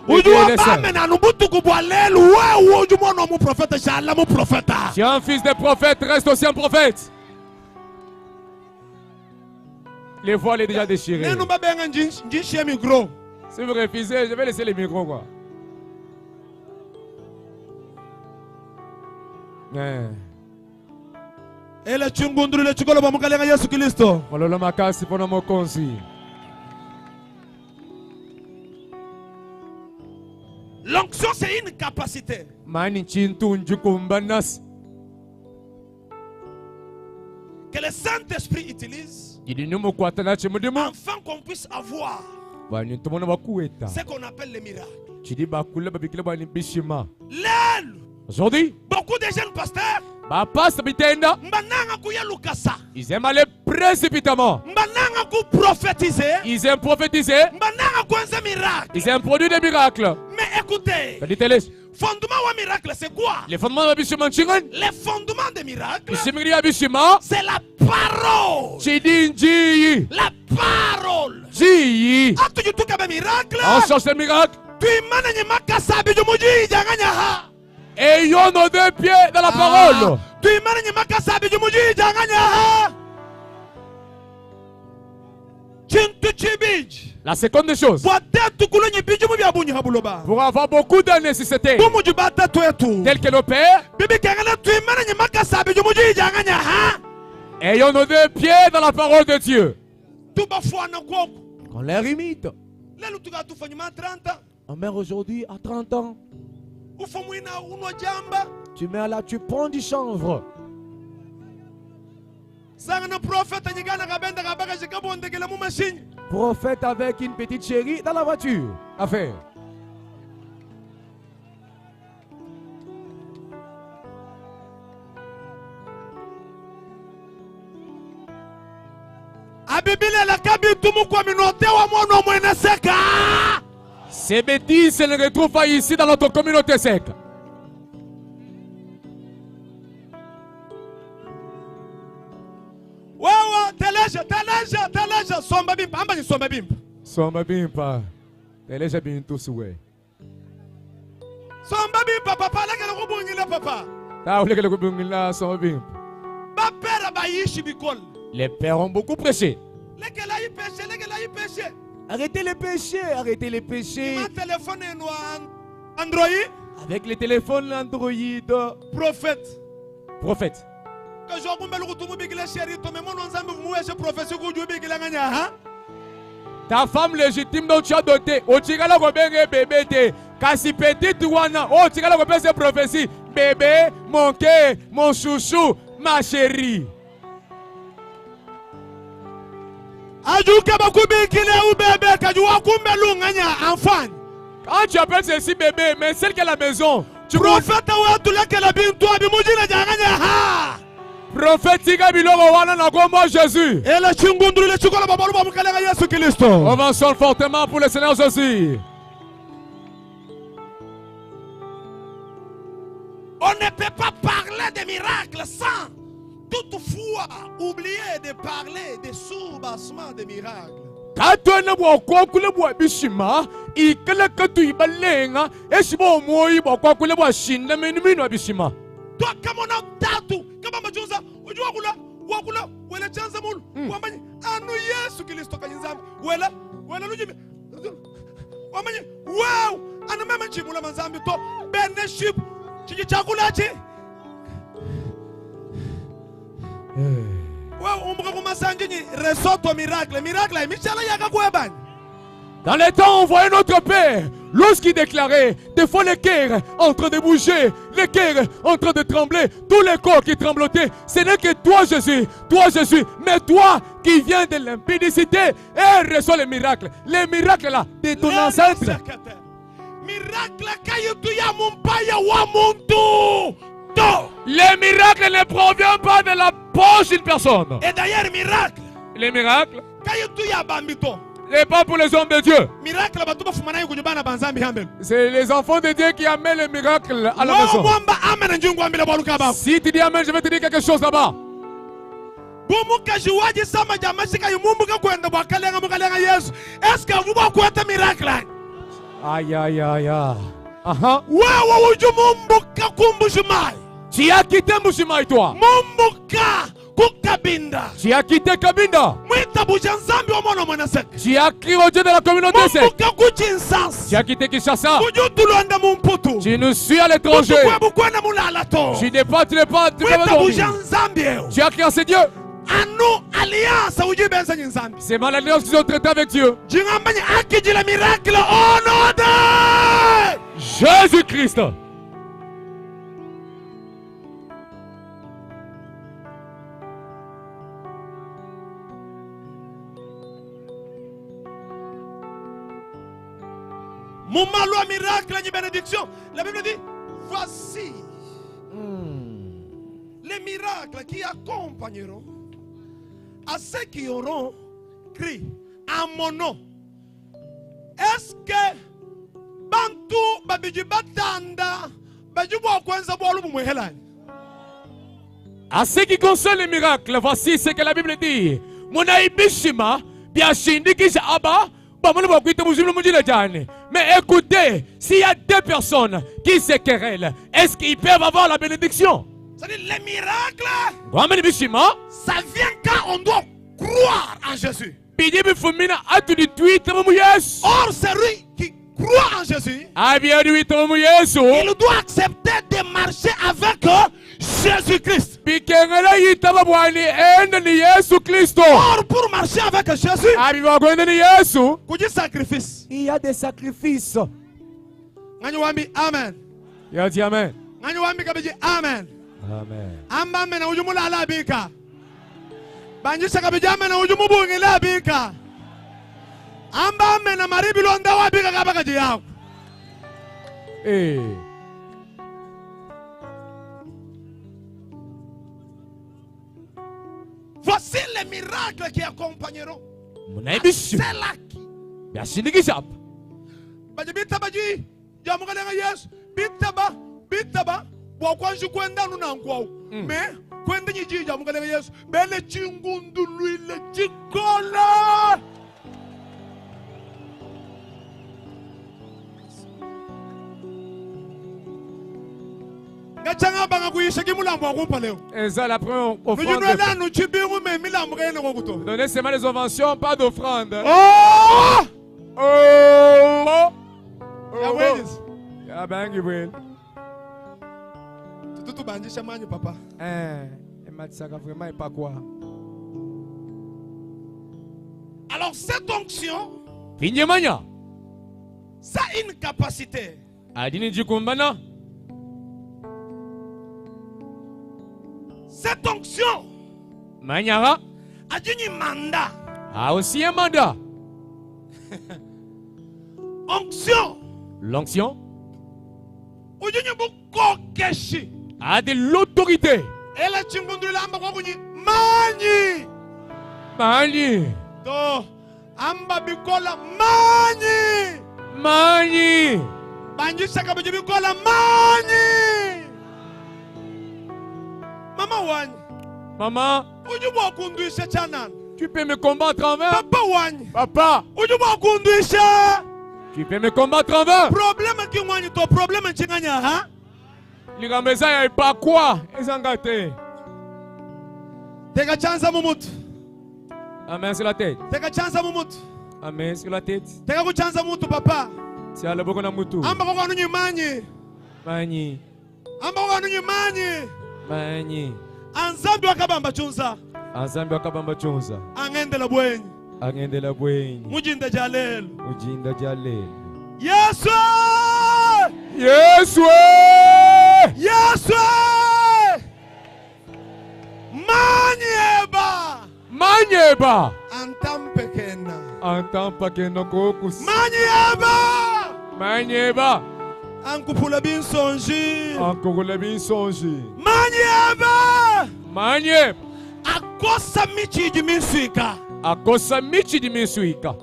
Ujuamba amena nubutu kubwalelu wewe ujumona mu profeta shala mu profeta.
Tu es un fils de prophète, reste aussi un prophète. Les voiles est déjà déchirées.
Nenu babenga njishie micro.
Si vous refusez, je vais laisser les micros quoi.
Ele chungunduru le chikolo bamukalenga Yesu Kristo.
Mololo makasi pona mokonzi.
L'onction c'est une capacité.
Mani chintu njukumbanas.
Que le Saint-Esprit utilise.
Afin
qu'on puisse avoir.
Ce
qu'on appelle les miracles.
Aujourd'hui,
beaucoup de jeunes pasteurs
ils aiment aller précipitamment. Ils aiment prophétiser. Ils aiment produire des miracles.
Mais écoutez,
fondement
wa miracle c'est quoi?
Les fondements de Bishima Chingan.
Les fondements des miracles,
c'est
la parole. La parole.
On cherche le miracle. Ayons nos deux pieds dans la parole. La seconde chose, pour avoir beaucoup d'années si c'était tel que nos pères, ayons nos deux pieds dans la parole de Dieu.
On les imite. Ma mère aujourd'hui a 30 ans. Tu mets là, tu prends du chanvre. Prophète avec une petite chérie dans la voiture. Affaire.
Ces bêtises se ne retrouvent pas ici dans notre communauté sec.
Somba bimpa. Teleja bintu suwe.
Somba bimpa papa leke lokubungile papa.
Ta uleke lokubungila somba bimpa.
Ba père ba yishi bikol.
Les pères ont beaucoup prêché.
Leke la yi péché, leke la yi péché.
Arrêtez les péchés, arrêtez les péchés.
Ma téléphone Android.
Avec les téléphones Android.
Prophète.
Prophète. Ta femme légitime dont tu as doté, au tigala bébé bébé, kasi petite wana, au tigala ces prophéties, bébé, mon cœur, mon chouchou, ma chérie. Quand tu appelles ceci bébé, mais celle qui est à la maison, tu prophète Jésus. Avançons fortement pour le Seigneur Jésus.
On ne peut pas parler des miracles sans toutefois oublier de parler des soubassements des miracles. Toi, comme on a tatu, comme on a dit, wakula, wala chanza mulu, wamani, anu Yesu Kristo kanyinzami, wala lujimi, wamani, wow, anu mema nchimula manzambi to, beneship, chichakulachi. Wow, umbuka kumasanjini, resoto miracle, michala yaka kuebani.
Dans les temps, on voyait notre Père, lorsqu'il déclarait, des fois les cœurs en train de bouger, les cœurs en train de trembler, tous les corps qui tremblotaient. Ce n'est que toi Jésus, mais toi qui viens de l'impudicité et reçois les miracles là, de ton ancêtre. Les miracles ne proviennent pas de la poche d'une personne.
Et d'ailleurs,
les miracles, et pas pour les hommes de Dieu. C'est les enfants de Dieu qui amènent le miracle à la maison. Si tu dis amen, je vais te dire quelque chose là-bas. Aïe aïe aïe aïe. Tu as quitté Mbushimai toi. Tu as quitté Kabinda. Tu as crié au Dieu de la communauté. Tu as quitté Kinshasa. Tu nous suis à l'étranger. Tu n'es pas, tu as crié à ce Dieu. C'est mal l'alliance qu'ils ont traité avec Dieu. Jésus-Christ.
Miracle, une bénédiction. La Bible dit, voici les miracles qui accompagneront à ceux qui auront écrit en mon nom. Est-ce que Bantu babiji batanda bajubo kwanza bolu bumwehelani?
À ce qui concerne les miracles, voici ce que la Bible dit. Monaibishima, biashindikisha aba, mais écoutez, s'il y a deux personnes qui se querellent, est-ce qu'ils peuvent avoir la bénédiction?
C'est-à-dire les miracles,
ça
vient quand on doit croire en Jésus. Or, celui qui croit en Jésus, il doit accepter de marcher avec Jésus-Christ. Or, pour marcher avec Jésus, sacrifice.
Il y a des sacrifices.
Amen.
Il a dit Amen.
Amen.
Amen.
Amen. Ujumula bika. Banjisha kabijama na ujumubu la bika. Amen. Maribi londa wa bika kabaka jiyao. Voici les miracles qui accompagneront. C'est là qui. Bajibita baji. Jamukalenga Yesu. Bitaba. Wakwanju kwenda nunangwao. Me kwenda nyiji jamukalenga Yesu. Bele chingundu luile chikola.
Et ça, la première offrande. Donnez seulement les offrandes, pas d'offrande.
Oh!
Oh!
Papa. Alors cette onction, ça a une capacité. Cette onction
Manyara
a un mandat.
A aussi un mandat.
Onction.
L'onction
a
de l'autorité.
Mani.
Mani.
To amba bikola mani.
Mani.
Banji saka bikola mani. Maman Wany.
Maman. Tu peux me combattre en vain.
Papa Wany.
Papa. Tu peux me combattre en vain.
Problème qui Wany to problème chinganya ha?
Ligambeza ya pas quoi? Ezangate.
Tega chanza mumut.
Amen sur la tête.
Tega chanza mumut.
Amen sur la tête.
Tega ku chanza mutu papa.
Si ala boko na mutu.
Amba ko anu manyi.
Manyi.
Amba ko anu manyi.
Manyi.
Anzambi wakabamba chunza.
Anzambi wakabamba chunza.
Angendela bwenyi.
Angendela bwenyi.
Mujinda jalelo.
Mujinda jalelo.
Yesu!
Yesu!
Yesu! Manyeba!
Manyeba!
Antampekena.
Antampekena kokus.
Manyeba!
Manyeba!
Ankupula binsonji.
Ankupula binsonji.
Manyeba!
Manyeba!
Akosa michi di minsuika.
Akosa michi di minsuika.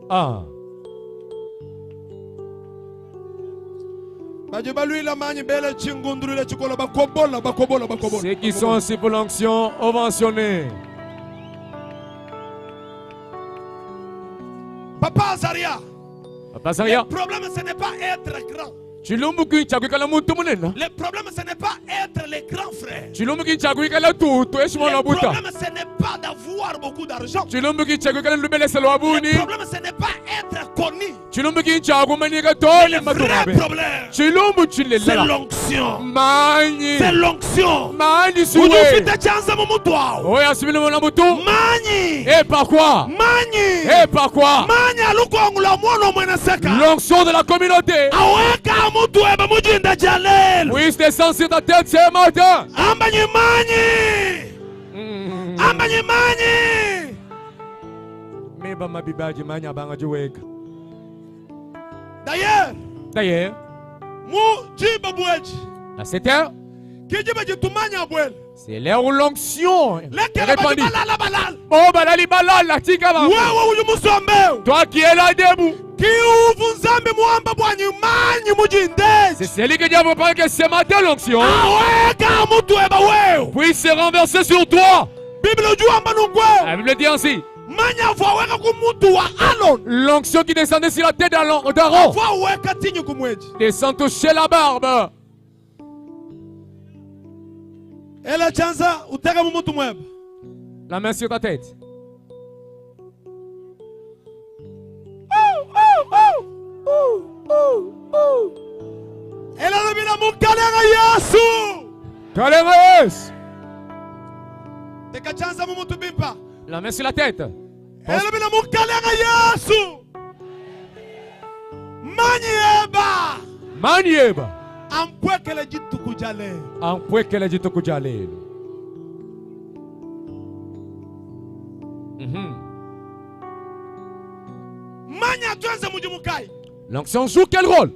Ah.
Ceux
qui sont aussi pour l'onction, oventionnés.
Papa Azaria.
Papa Azaria.
Le problème, ce n'est pas être grand.
Le problème,
ce n'est pas être les grands frères.
Le problème,
ce n'est pas d'avoir beaucoup d'argent.
Le problème,
ce n'est pas être connu.
Le
vrai problème, c'est l'onction. C'est l'onction.
Et par quoi? Et par quoi? L'onction de la communauté. Puisse descendre sur ta tête ce matin. D'ailleurs, à cette heure, C'est l'heure où l'onction est répandue. Oh, balali balala, tikaba. Toi qui es là debout. C'est celui que Dieu a préparé que ce matin l'onction puisse se renverser sur toi. La Bible dit ainsi. L'onction qui descendait sur la tête d'Aaron descend toucher la barbe. La main sur ta tête. La main sur la tête. Manieba. Ampwekele jitu kujale. L'onction joue quel rôle?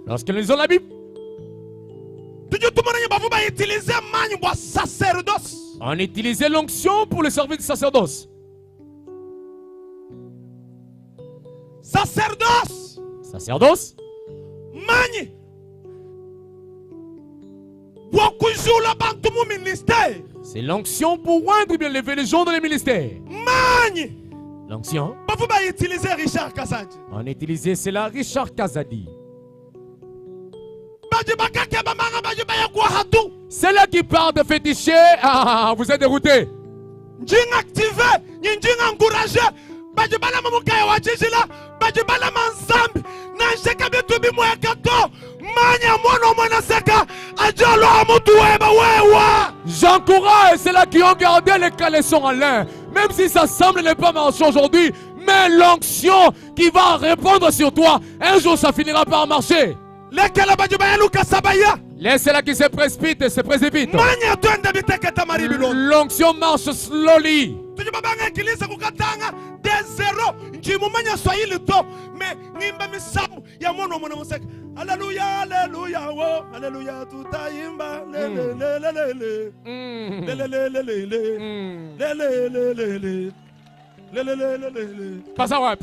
Lorsque nous lisons la Bible, on utilisait l'onction pour le service du sacerdoce. Sacerdoce. C'est l'onction pour oindre bien lever les gens dans les ministères. L'onction. On utilisait cela Richard Kazadi. C'est là qui part de féticher. Ah, vous êtes dérouté. J'encourage ceux-là qui ont gardé les caleçons en lin. Même si ça semble ne pas marcher aujourd'hui, mais l'onction qui va répondre sur toi, un jour ça finira par marcher. Laissez-la qui se précipite, se précipite. L'onction marche slowly. Alléluia, alléluia, alléluia, tout aïmba, Passe à rap.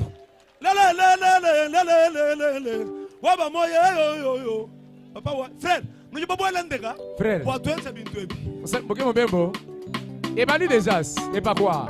Frère, et bali déjà, et pas quoi.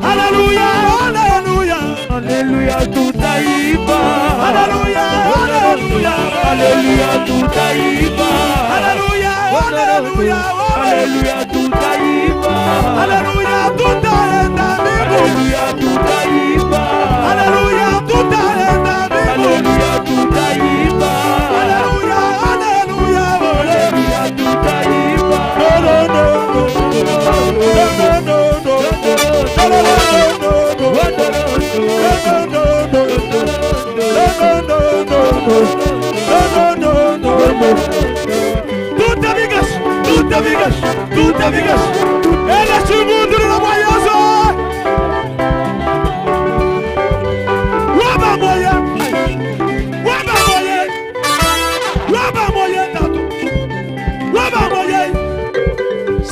Alléluia, alléluia, alléluia, tout aïba. Alléluia, alléluia, alléluia, tout aïba. Alléluia, alléluia, alléluia, tout aïba. Alléluia, tout aïba. Alléluia, tout aïba. Alléluia, tout aïba. Alléluia, tout aïba. Alléluia, alléluia, alléluia, tout aïba. No.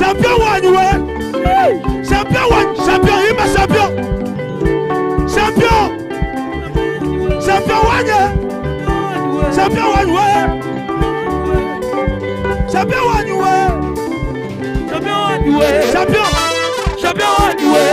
Champion wanywe. Champion wanywe. Champion ima champion. Champion. Champion wanywe. Champion wanywe. Champion wanywe. Champion wanywe. Champion. Champion wanywe.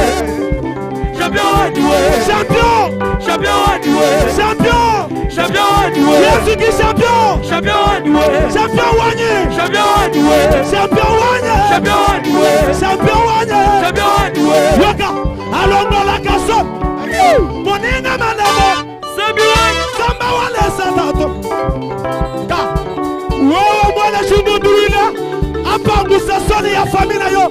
Champion wanywe. Champion. Champion wanywe. Champion. Champion wanywe. Yesu ki champion. Champion wanywe. Champion wanywe. Champion wanywe. Champion wanywe. Champion wanywe. Champion wanywe. Champion wanywe. Yoka alongola kaso. Moninga malele. Samba wale salato. Ka. Wewe mwana shimundurina. Hapa ngusasoni ya familia yo.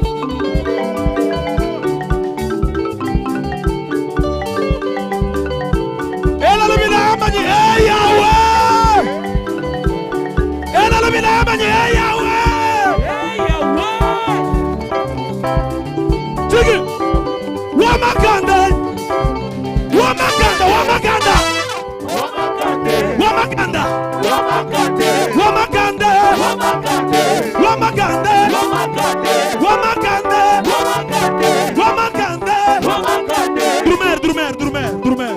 Ela lumina amanyi eyawe. Ela lumina amanyi eyawe. Eyawe. Tigi. Wamakanda. Wamakanda. Wamakanda. Wamakanda. Wamakanda. Wamakanda. Wamakanda. Wamakanda. Wamakanda. Wamakanda. Drumer, drumer, drumer, drumer.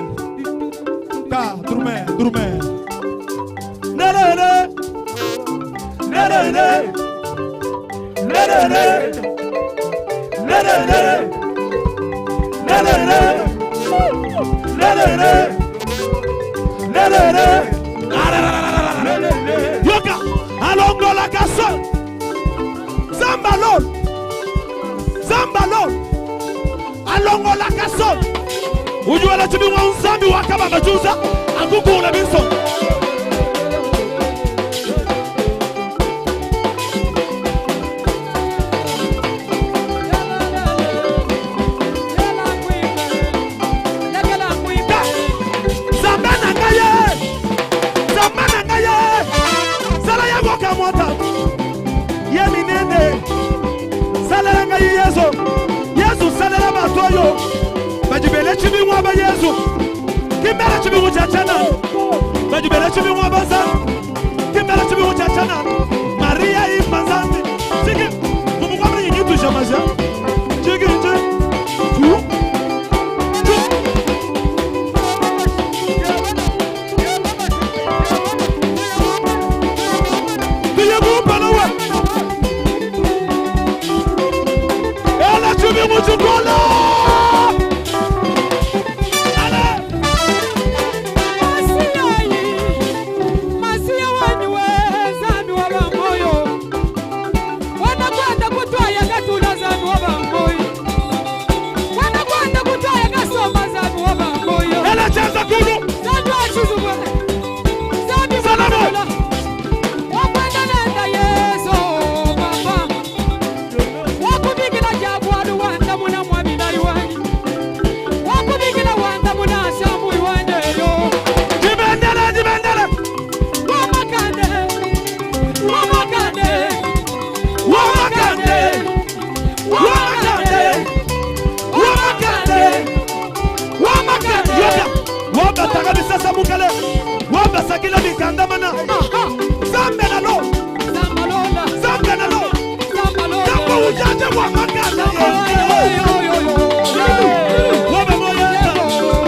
Ka, drumer, drumer. Nerere. Nerere. Nerere. Nerere. Nerere. Nerere. Nerere. Yoka alongola kaso. Zambalon. Zambalon. Alongola kaso. Ujuala chibi wa unzambi wakaba majuza. Akuku una binso. Zamana ngaye. Zamana ngaye. Sala ya boka mota. Yemi nene. Sala ya ngaye Yesu. Yesu sala ya batoyo. Bajibele chibi mwaba Yesu. Kimera chibi uchachana. Bajibele chibi mwaba zan. Kimera chibi uchachana. Maria imbanzanti. Chigi. Mumukwabri yinyitu jamaja. Chigi nje. Tu. Tuye kumpana wa. Ela chibi muchukola. Sakila mikanda mana. Zambela lo. Zambalola. Zambela lo. Zambalola. Jambo ujaje wa makanda. Waba moya tato.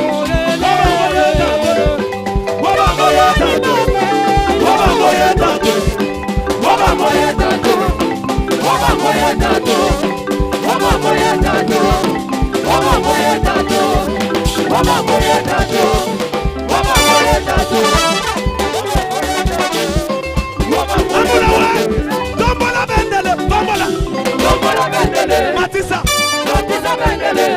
Waba moya tato. Waba moya tato. Waba moya tato. Waba moya tato. Waba moya tato. Waba moya tato. Waba moya tato. Waba moya tato. Tombola bendele, tombola. Tombola bendele. Matisa. Matisa bendele.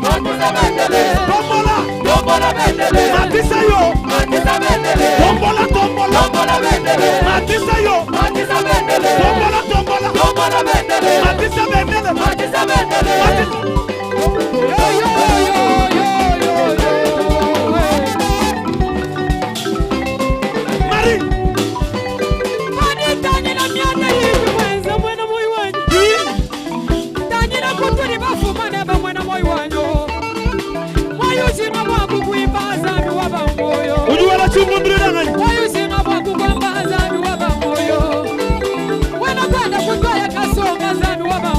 Matisa bendele. Tombola. Tombola bendele. Matisa yo. Matisa bendele. Tombola, tombola. Tombola bendele. Matisa yo. Matisa bendele. Tombola, tombola. Tombola bendele. Matisa bendele. Matisa bendele. Yo yo yo yo yo yo. Mari. Ujuala chumundurira ngani.
Wayusima bwakukwamba zanu waba moyo. Wena kwenda kutwaya kasonga zanu waba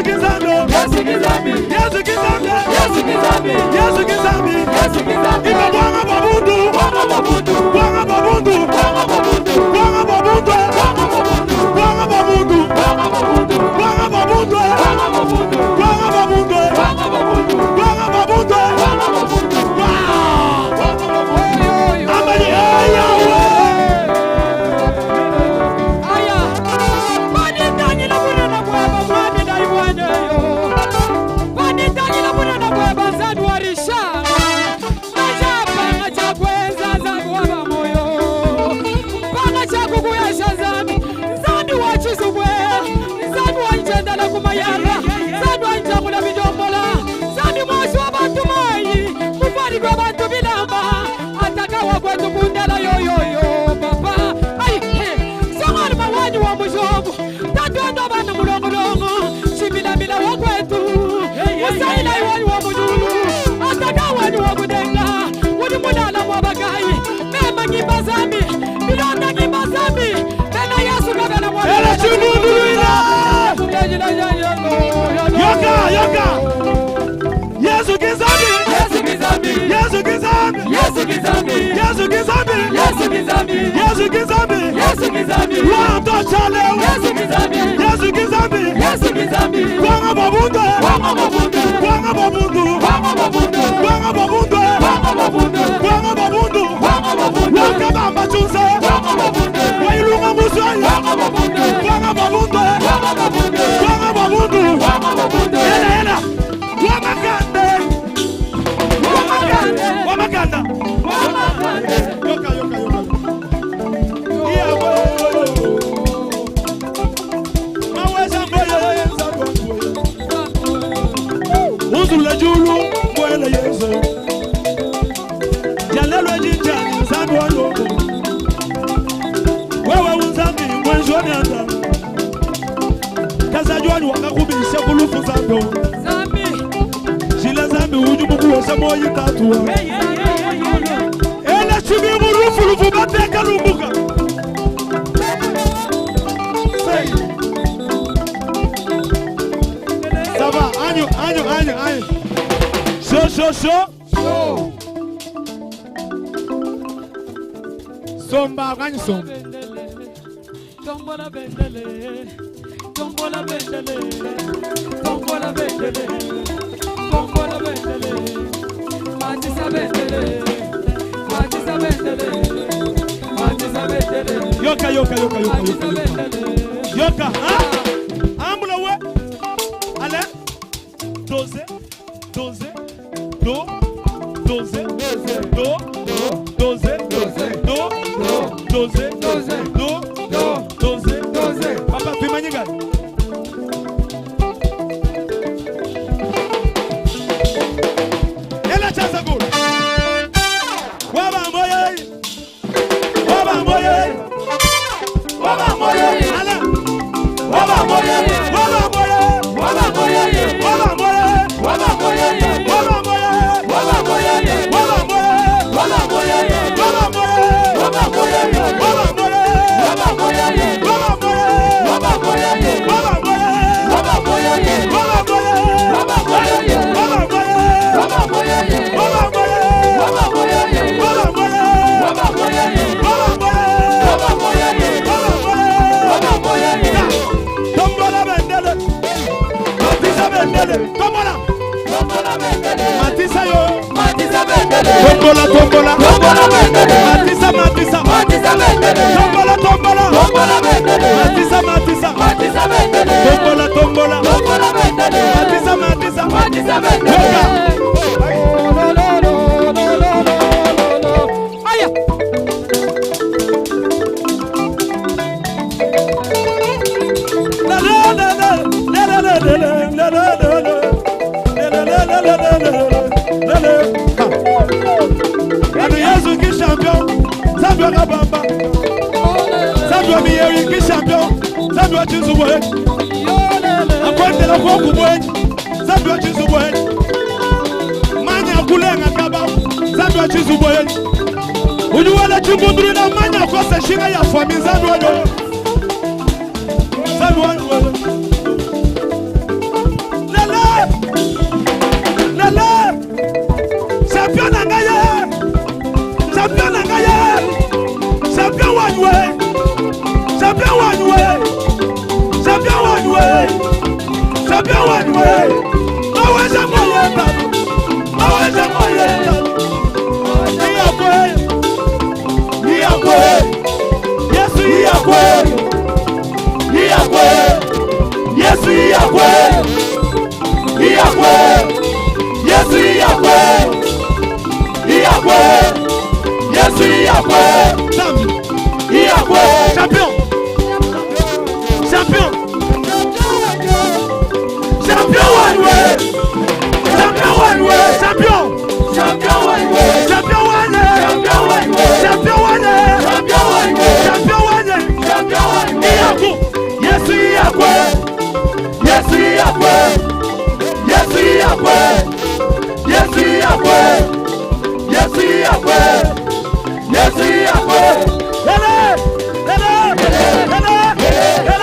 Yesu kizambi, Yesu kizambi, Yesu kizambi, Yesu kizambi, Yesu kizambi, Yesu kizambi. Iba bwanga babundu, bwanga babundu, bwanga babundu, bwanga babundu, bwanga babundu, bwanga babundu, bwanga babundu, bwanga babundu, bwanga babundu, bwanga babundu, bwanga babundu, bwanga babundu, bwanga babundu, bwanga babundu. Amani aya we. Aya. Bani tani la buna na kweba bani dai wane yo. Bani tani la buna na kweba zadu warisha. Majapa ngacha kwenza zadu wa moyo. Banga cha kukuya shazami. Zadu wachizubwe. Zadu wanjenda la kumayara. Zadu wanjamula bidombola. Zadu mwasu wa bantu mai. Mufari kwa bantu bilamba. Atakawa kwetu kundela yo papa. Ai songani mawani wa mujobu. Tatuanda bana mulongolongo. Shimila mila wa kwetu. Usaila iwani wa mujulu. Atakawa ni wa kudenga. Wudi mulala wa bagai. Mema ngibazami. Milonda ngibazami. Mena Yesu kabela mwana. Ele chununduruina. Yoka. Yesu kizambi, Yesu kizambi, Yesu kizambi, Yesu kizambi, Yesu kizambi, Yesu kizambi, Yesu kizambi, Yesu kizambi. Wanda chale, Yesu kizambi, Yesu kizambi, Yesu kizambi. Kwanga babundu, kwanga babundu, kwanga babundu, kwanga babundu, kwanga babundu, kwanga babundu, kwanga babundu, kwanga babundu. Wakabamba chunse, kwanga babundu. Wailunga musai, kwanga babundu, kwanga babundu, kwanga babundu, kwanga babundu, kwanga babundu. Ela. Wamakande. Yoka. Iya boyo. Maweza boyo yenza boyo. Uzula julu mwele yezo. Jalelo jinja zangu wango. Wewe unzambi mwenjoni anda. Kaza juani wakakubisha kulufu zangu. Zambi. Jila zambi ujubuku wasa moyi tatua. Ele chibi murufu bateka lumbuka. Ça va, agno. Show. Somba, agno somba. Tombola bendele. Tombola bendele. Tombola bendele. Tombola bendele. Matisa bendele. Matisa bendele. Matisa bendele. Yoka. Yoka, hein? Ambula we. Allez. Doze. Do. Doze. Do. Doze. Papa, tu manigas. Ela chasa gol. Waba moye. Ala. Waba Matisa yo. Matisa bendele. Tombola. Matisa. Matisa bendele. Tombola bendele. Matisa bendele. Tombola bendele. Matisa bendele. Aya. Yesu ki champion, Sadio Kabamba. Sadio Miyeri ki champion, Sadio Chizuwe. Akwende la kwa kubwe, Sadio Chizuwe. Manya kulenga kaba, Sadio Chizuwe. Ujuwele chibunduri na manya kwa seshinga ya fami Sadio. Sadio. champion one way, champion one way, champion one way. Always a moye babu, always a moye babu. Iyakwe, Yesu iyakwe, iyakwe, Yesu iyakwe, iyakwe, Yesu iyakwe, iyakwe, Yesu iyakwe, iyakwe, champion, champion, champion one way, champion one way, champion, champion one way, champion one way, champion one way, champion one way, champion one way, champion one way, champion one way, iyakwe, Yesu iyakwe, Yesu iyakwe, Yesu iyakwe, Yesu iyakwe, Yesu iyakwe, Yesu iyakwe. Hele, hele, hele, hele, hele,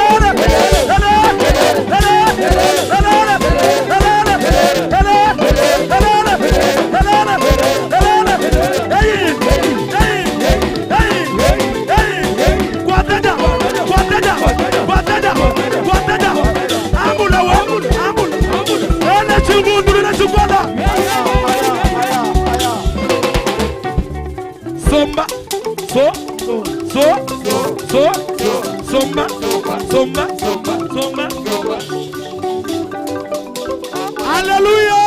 Somba, somba, somba, somba. Alléluia.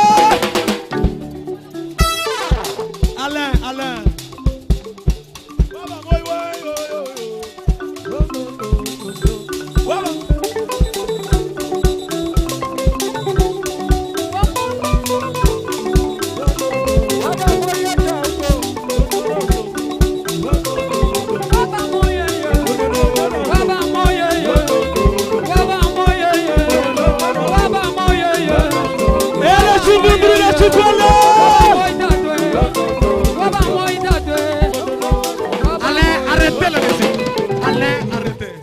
Alain. Alain, arrêtez la musique. Alain, arrêtez.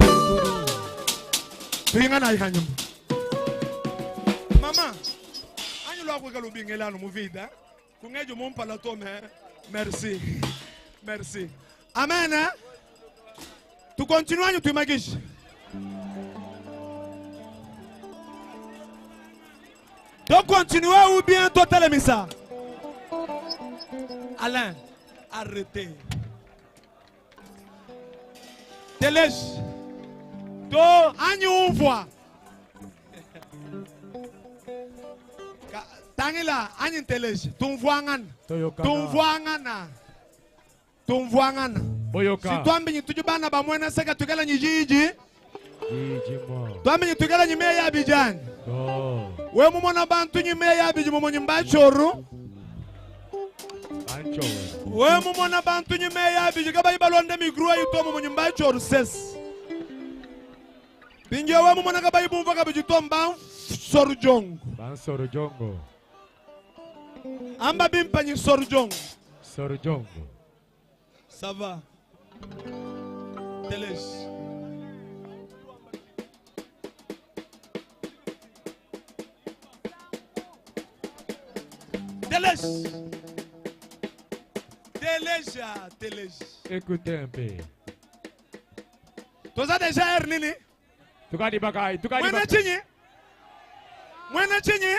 Maman, merci. Merci. Amen. Hein? Tu continues, tu m'aguiches. Tu continues ou bien toi t'as mis ça? Alain, arrêtez. Télège. To anyu voix. Tangila, anyu télège. Ton voix ngan. Ton voix ngana. Ton voix ngana. Si toi mbini tujubana ba mwena seka tukala njiji. Toi mbini tukala nyime ya Abidjan. We mumona bantu nyime ya Abidjan mumo nyimba choro. We mumona bantu nyime ya Abidjan kaba ibalonde migruwa yuto mumo nyimba choro ses. Binge we mumona kaba ibumva kaba jitomba sorujongo.
Ban sorujongo.
Amba bimpanyi sorujongo.
Sorujongo.
Ça va. Télège. Télège. Télège.
Écoutez un peu.
Tu as déjà air nini?
Tukadi bakai.
Mwena chinyi?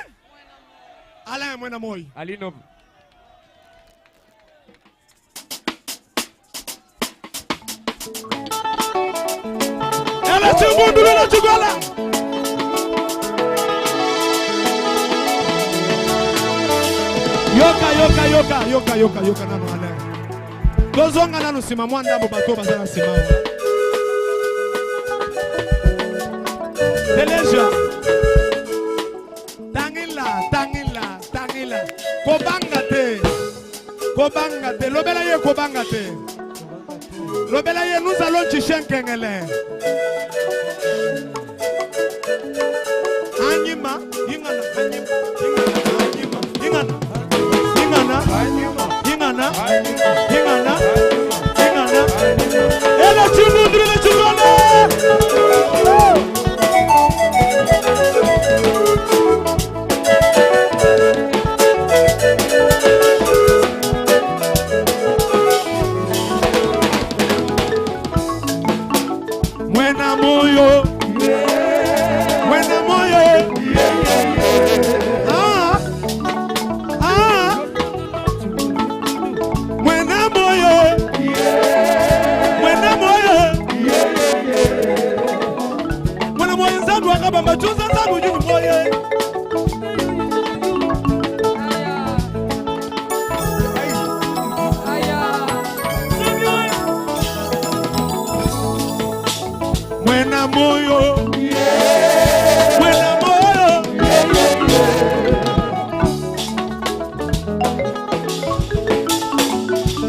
Alain mwena moi.
Alino.
Ela chungundu la chugala. Yoka nano Alain. Tozonga nano sima mwanda bo bato bazana sima. Teleja. Tangila. Kobanga te. Lobela ye kobanga te. Lobela ye nous allons chishenkengele. Anyima, ingana. Ela chimundri na chugana. Mwana moyo nzambi wakabamba chunza nzambi ujini moye. Mwena moyo, mwena moyo,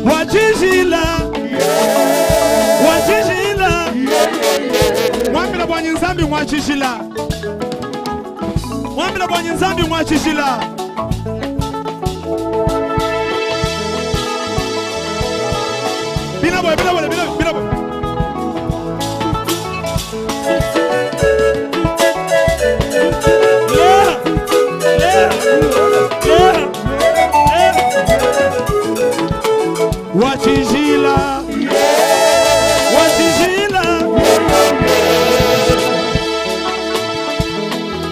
wachishila, wachishila, mwambila bwanyi nzambi mwachishila, mwambila bwanyi nzambi mwachishila. Bila boy, bila boy, bila boy. Wachijila, wachijila,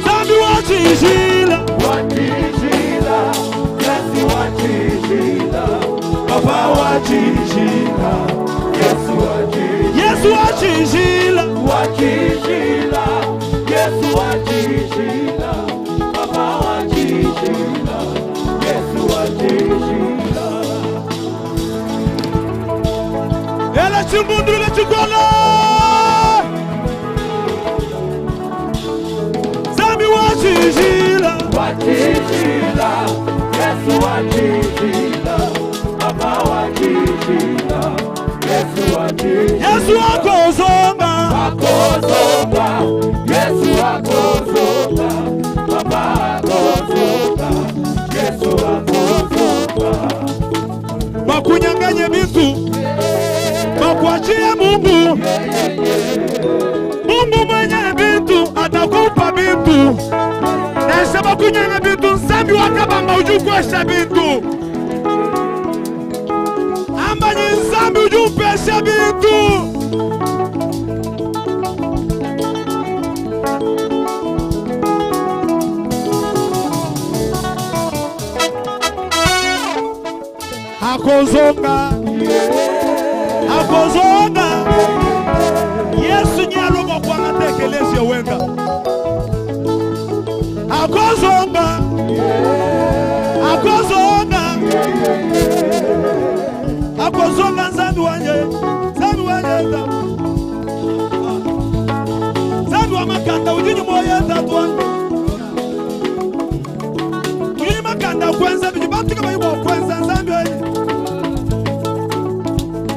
Zambi wachijila, wachijila, Yesu wachijila, Papa wachijila, Yesu wachijila, Yesu wachijila, wachijila, Yesu wachijila, Papa wachijila, Yesu wachijila. Ela chimundu ile chikola Zambi wachijila, wachijila, Yesu wachijila, Papa wachijila, Yesu wachijila, Yesu wakozonga, wakozonga, Yesu wakozonga, Papa wakozonga, Yesu wakozonga. Wakunyanganye vitu Makuachia Mungu, Mungu mwenye vitu atakupa vitu. Nasema kunyanga vitu nzambi wakabamba ujukwesha vitu. Amba ni nzambi ujupesha vitu. Hakozonga, hakozonga, Yesu nyalo kwa natekelezi ya wenga. Hakozonga, hakozonga, hakozonga nzambi wanye, nzambi wanye nzambi wa makanda ujini moye tatwa. Ujini makanda kwenza, bijibatika bayibo kwenza nzambi wanye.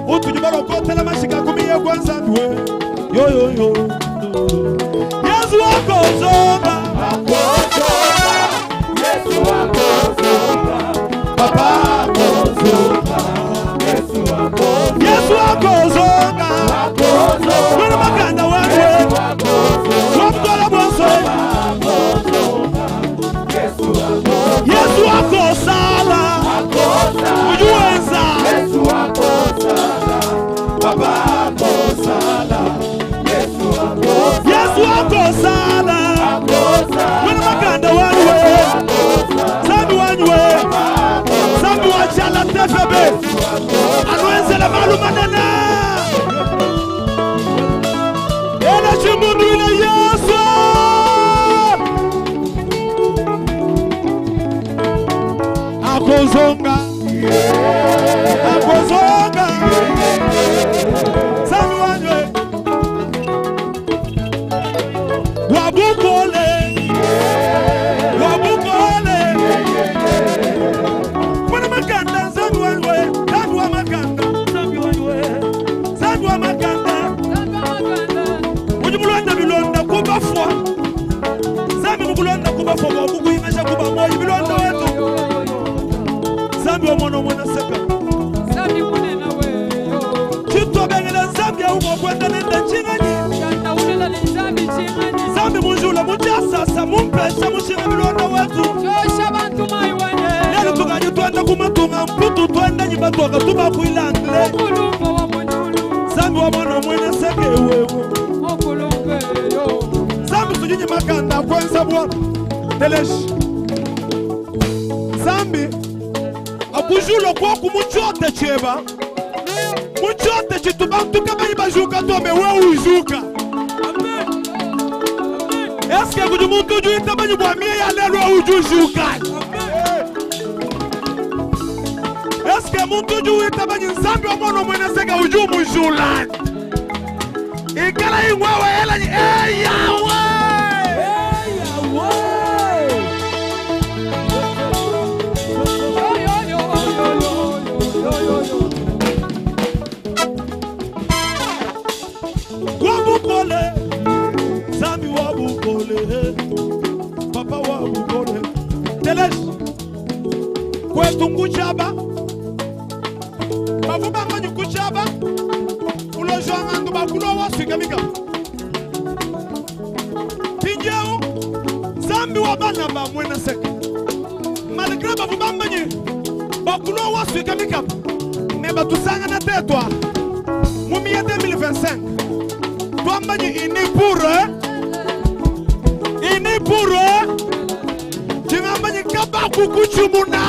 Utujibaro kote la mashika kumiye kwanza duwe. Yo yo yo. Yesu wakozonga, wakozonga, Yesu wakozonga, Papa wakozonga, Yesu wakozonga, Yesu wakozonga, wakozonga, wena makanda wanwe, wakozonga, wapkola bonso, wakozonga, Yesu wakozonga, Yesu wakosala, wakosala, ujuwenza, Yesu wakosala, Papa wakosala, Yesu wakosala, Yesu wakosala, wakosala, wena makanda wanwe, Zambi wanwe, Zambi wachala tefebe, anwenze la malu manana. Ela chimundu ile Yesu. Akozonga, akozonga, Zambi wanwe, wabukole, wabukole, mwana makanda Zambi wanwe, Zambi wa makanda, Zambi wanwe, Zambi wa makanda, ujumulonda bilonda kubafwa, Zambi mkulonda kubafwa wabuku imasha kuba moyi bilonda wetu. Zambi wa mwana mwana seka, Zambi mune na weyo, chito bengele Zambi ya umo kwenda nenda chingani, kanda unela ni Zambi chingani, Zambi munjula mujasasa mumpesa mushira bilonda wetu. Chosha bantu maiwane, lelo tukaji tuenda kumatunga mputu tuenda nyibatoka tuba kuilangle, okulumbo wa mwenulu, Zambi wa mwana mwana seka wewe, okulumbe yo, Zambi sujinyi makanda kwenza mwana, teleshi, Zambi akujulo kwa kumuchote cheba, muchote chitubantu kama ibajuka tome wewe ujuka. Est-ce que vous montrez du tabac bois mieux à l'air ou du jougal? Est-ce que mon toujou est tabac une sample au monde au moins c'est que vous jouez joulan? Et quand il voit elle a dit hey Wabukole, Zami wabukole, Papa wabukole. Teles, kwetu nguchaba, bavuba manyu kuchaba, ulo joanga ndo bakulo waswika mika. Pinjao, Zambi wabana ba mwena seka. Malgré bavuba manyu, bakulo waswika mika. Meba tusanga na tetwa, mumia 2025. Twambanye ini pour Tingambanye kabaku kuchumuna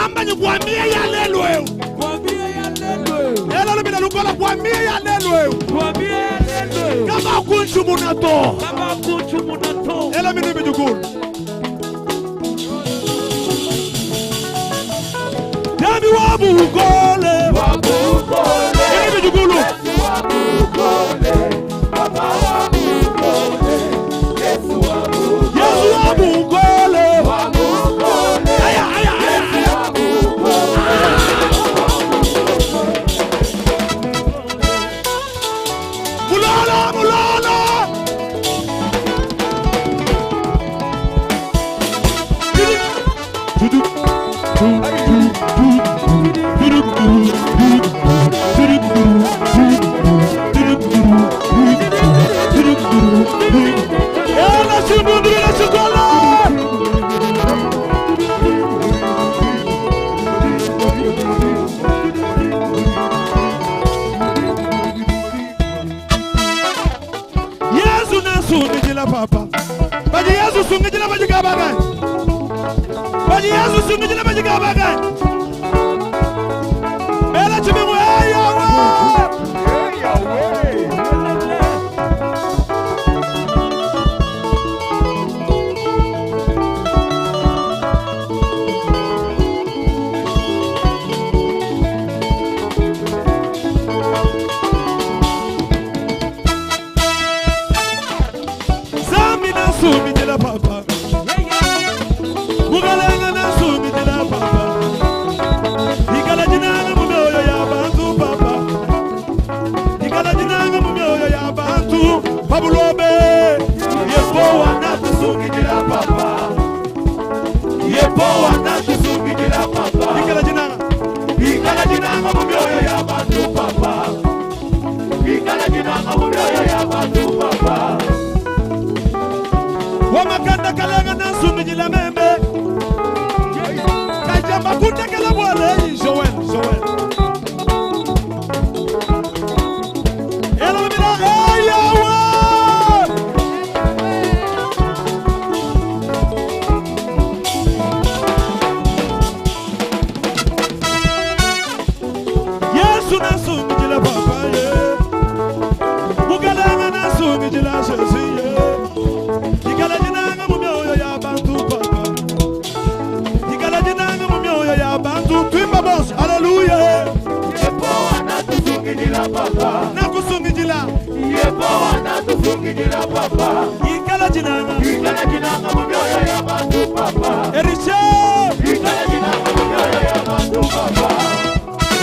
Ambanye kwambie ya lelo Ela lubila lukola kwambie ya lelo Kabaku kuchumuna to Ela minu bijukuru Dami wabu ukole Ini bijukulu Yesu wabu ukole Aya Mulala Yesu nasu nijila papa Baji Yesu sungijila bajigabagai Baji Yesu sungijila bajigabagai Ela chibimu Yahweh Sumijila papa Mugalenga na sumijila papa Ikala jinanga mumioyo ya bantu papa Ikala jinanga mumioyo ya bantu Pabulobe Yepowa na tusumijila papa Yepowa na tusumijila papa Ikala jinanga mumioyo ya bantu papa Ikala jinanga mumioyo ya bantu papa Wamakanda kalenga na sumijila membe Kajamba kutekela wale Joel Ela mira Yahweh Yesu na sumijila papa Mugalenga na sumijila Jesus Ikala jinanga mumioyo ya bantu papa Ikala jinanga mumioyo ya bantu Twimba boss, hallelujah Yepowa na tusungijila papa Na kusungijila Yepowa na tusungijila papa Ikala jinanga mumioyo ya bantu papa Erisha Ikala jinanga mumioyo ya bantu papa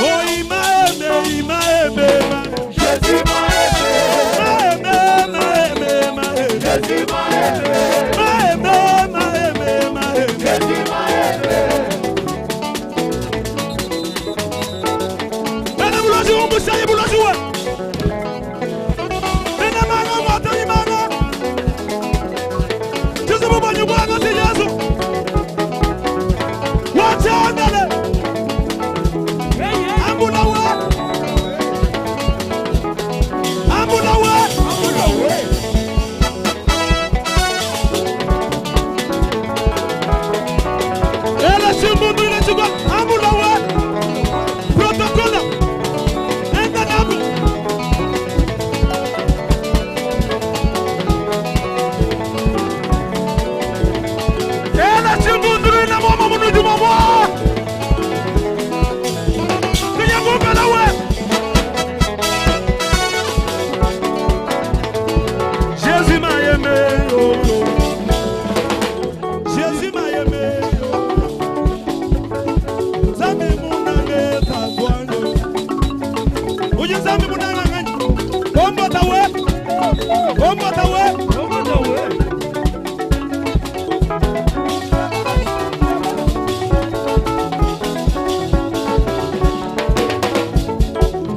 Oh imaeme Jésus maeme Jésus maeme Jésus maeme Bena bulozi umusaye bulozi wa Bena manga moto imanga Tuzo bubanyu bwana si Yesu Wachangale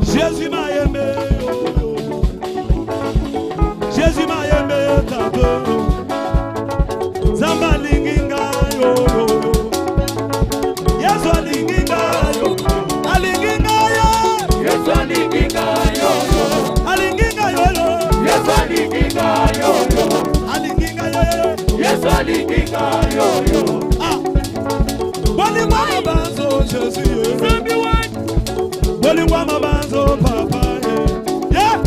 Jésus m'a aimé, Jésus m'a aimé, Zamba linginga yo, Yesu alinginga yo, alinginga yo, Yesu alinginga yo, alinginga yo, Yesu alinginga yo, alinginga yo, Yesu alinginga yo. Ah, wali mama banzo Jésus, Zambi wani, wali mama banzo papa, yeah.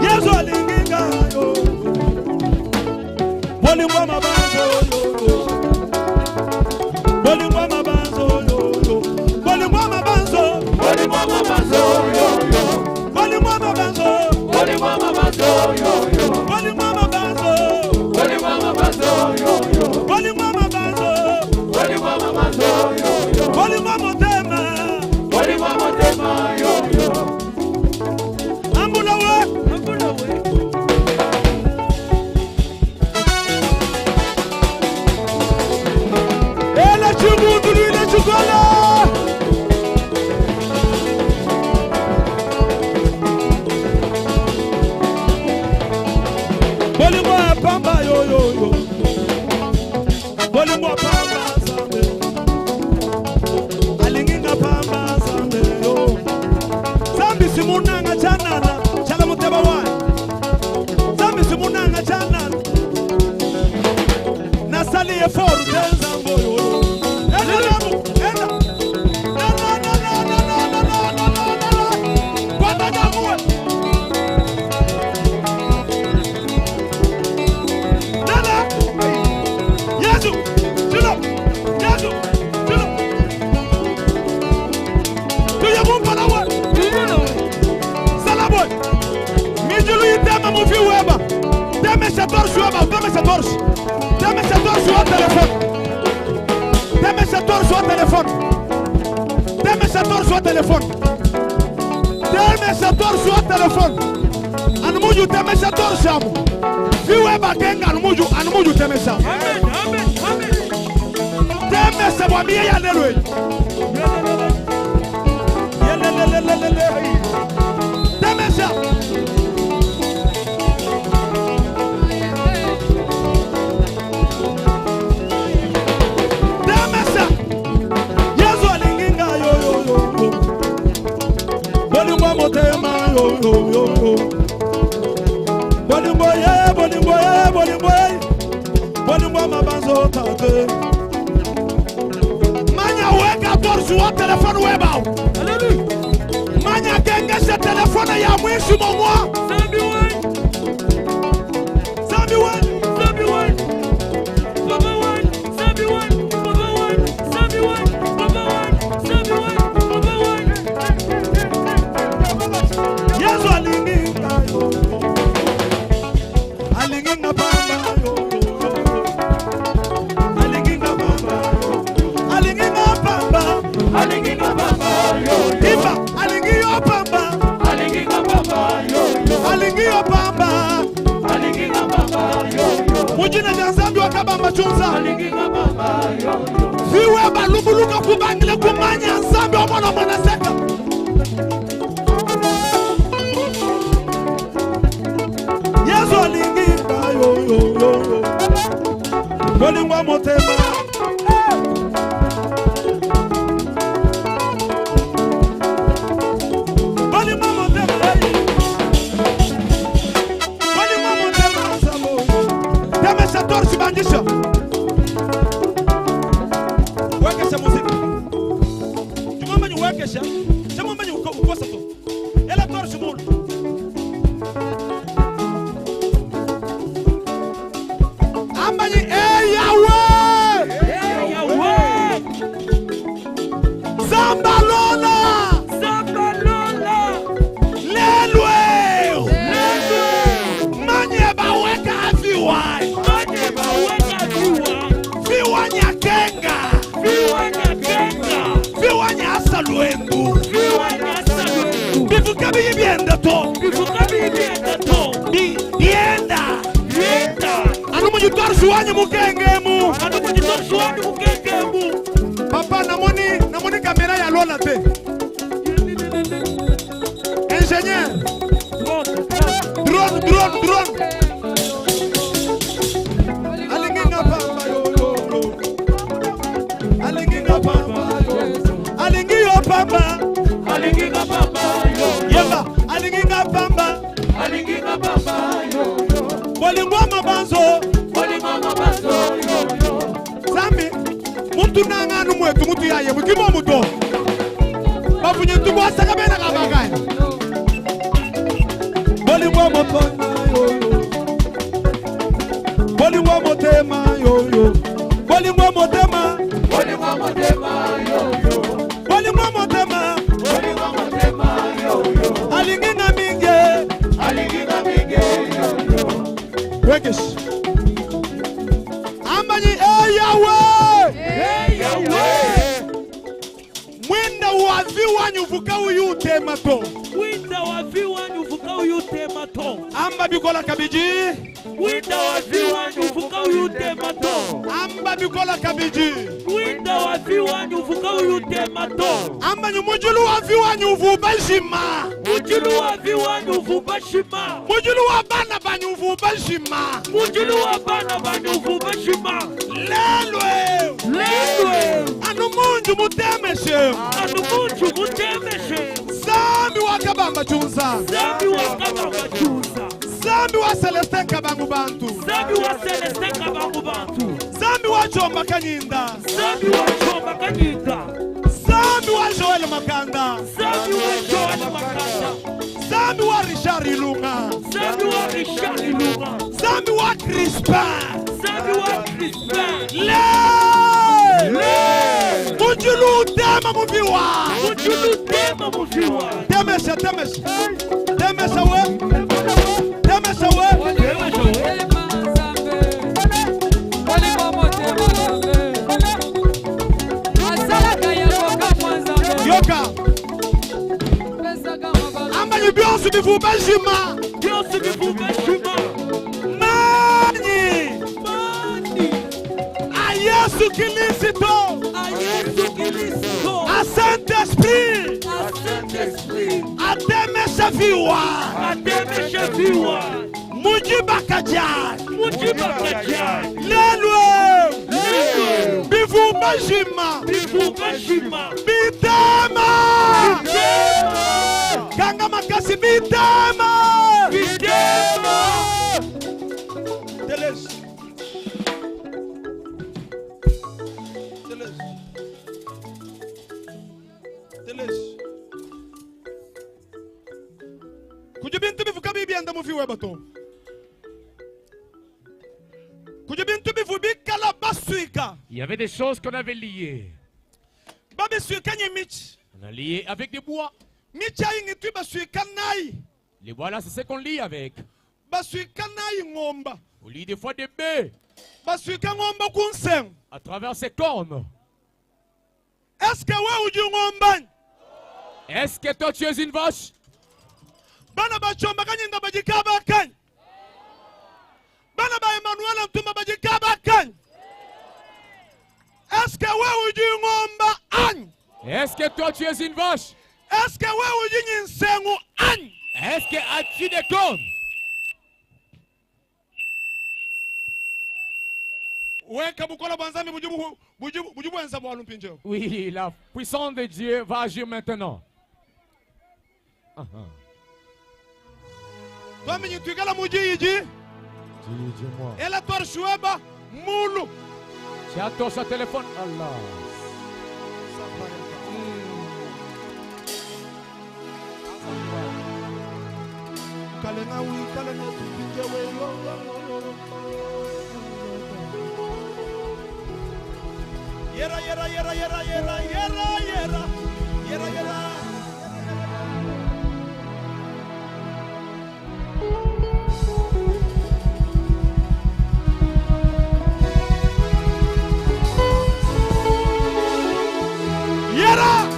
Yesu alinginga yo, boli mama banzo yo, boli mama banzo yo, boli mama banzo, boli mama banzo yo, boli mama banzo, boli mama banzo yo, boli mama banzo, boli mama banzo yo, boli mama banzo, boli mama banzo yo, boli mama tema, boli mama tema yo. Bolimo pamba yo yo yo, bolimo pamba zambe, alinginga pamba zambe yo, zambi simunanga chanana, chala muteba wani, zambi simunanga chanana, nasali eforu tenzambo yo yo, téléphone. Demesator sur téléphone. Anmuju demesator shamu. Fiwe bakenga anmuju demesa. Amen, amen, amen. Demesa mwambie ya lelo. Yelelelelelele. Demesa. Motema yo yo yo yo. Bolimbo ye, bolimbo ye, bolimbo ye. Bolimbo mabanzo tate. Manya weka torsu wa telefone webao. Alléluia. Manya kenga se telefone ya mwishi momwa. Zambi wani. Zambi wani. Zambi wani. Baba wani. Zambi wani. Baba wani. Zambi wani. Baba wani. Zambi wani. Baba wani. Yesu alinginga yo, alinginga bamba yo, alinginga bamba yo, alinginga bamba, alinginga bamba yo, Ifa alingiyo bamba, alinginga bamba yo, alingiyo bamba, alinginga bamba yo, mujina janzambi wakabamba chunza, alinginga bamba yo, fiwe balubuluka kubangile kumanya nzambi omona mwana seka. Yesu alinginga yo yo yo yo. Bolimbo motema. Bolimbo motema. Bolimbo motema sabo. Demesa torsi bandisha. Wekesha muziki. Tumamba ni wekesha. Tumamba ni ukosa tu. Ela torsi mulu. Zambalola, Zambalola, Lelwe, Lelwe, Manye baweka mujitorsu wanyu mukengemu. Papa namoni kamera ya lola te. Ingénieur. Drone. Alinginga pamba yo. Alinginga pamba yo. Alinginga pamba. Alinginga pamba yo. Yeba, alinginga pamba. Alinginga pamba yo. Bolingwa mabanzo yo. Zambi, muntu nanganu mwetu mutu yaye mukimo muto. Bafunye tuko asaka bena kabagai. Bolingwa mapamba yo. Bolingwa motema yo. Bolingwa motema yo. Bolingwa motema yo. Alinginga minge yo. Wekish. Ambanyi Yahweh. Mwenda wazi wanyu vuka uyutema to. Amba bikola kabiji.
Mwenda wazi wanyu vuka uyutema to.
Amba bikola kabiji.
Mwenda wazi wanyu vuka uyutema to.
Amba nyumujulu wazi wanyu vubashima.
Mujulu wazi wanyu vubashima.
Mujulu wabana banyu vubashima.
Mujulu wabana banyu vubashima.
Lelwe. Anu munju mutemeshe. Zambi wakabamba chunza. Zambi wa Celestin kabangu bantu. Zambi wa Chomba Kanyinda. Zambi wa Joel Makanda. Zambi wa Richard Ilunga. Zambi wa Crispin. Mujulu tema mufiwa. Temesha we. Yoka. Amba yibionsu bifubashima. Mani. Yesu Kilisito. A Saint-Esprit. Ademe Shafiwa. Mujiba Kajan. Lelwe. Bifubashima. Bitama. Kanga makasi bitama. Kujibintu bifuka bibi anda mufiwe bato. Kujibintu bifubika la basuika.
Il y avait des choses qu'on avait liées.
Babe suika nye mich.
On a lié avec des bois.
Micha ingi tu basuika nai.
Les bois là, c'est ce qu'on lie avec.
Basuika nai ngomba.
On lie des fois des baies.
Basuika ngomba kunseng.
À travers ses cornes.
Est-ce que we uji ngomba?
Est-ce que toi tu es une vache?
Bana ba Chomba Kanyinda bajikaba kan. Bana ba Emmanuel Mtumba bajikaba kan. Est-ce que we uji ngomba an?
Est-ce que toi tu es une vache?
Est-ce que we uji nsengu an?
Est-ce que as-tu des cornes? Oui, la puissance de Dieu va agir maintenant.
Dis-moi.
Tu as ton téléphone. Allah.
Yera.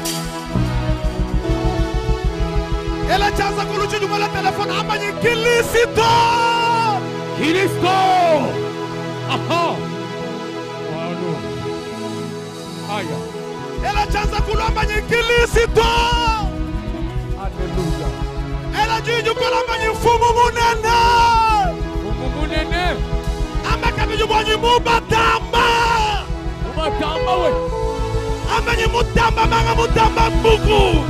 Ela chanza kuluchi jumala telefone amani Kilisito.
Aha. Walo. Aya.
Ela chanza kulomba nyikilisito.
Hallelujah.
Ela jiju kulomba nyifumu munene.
Fumu munene.
Amba kabiju bonyi mubatamba.
Mubatamba we.
Amba nyi mutamba manga mutamba mbuku.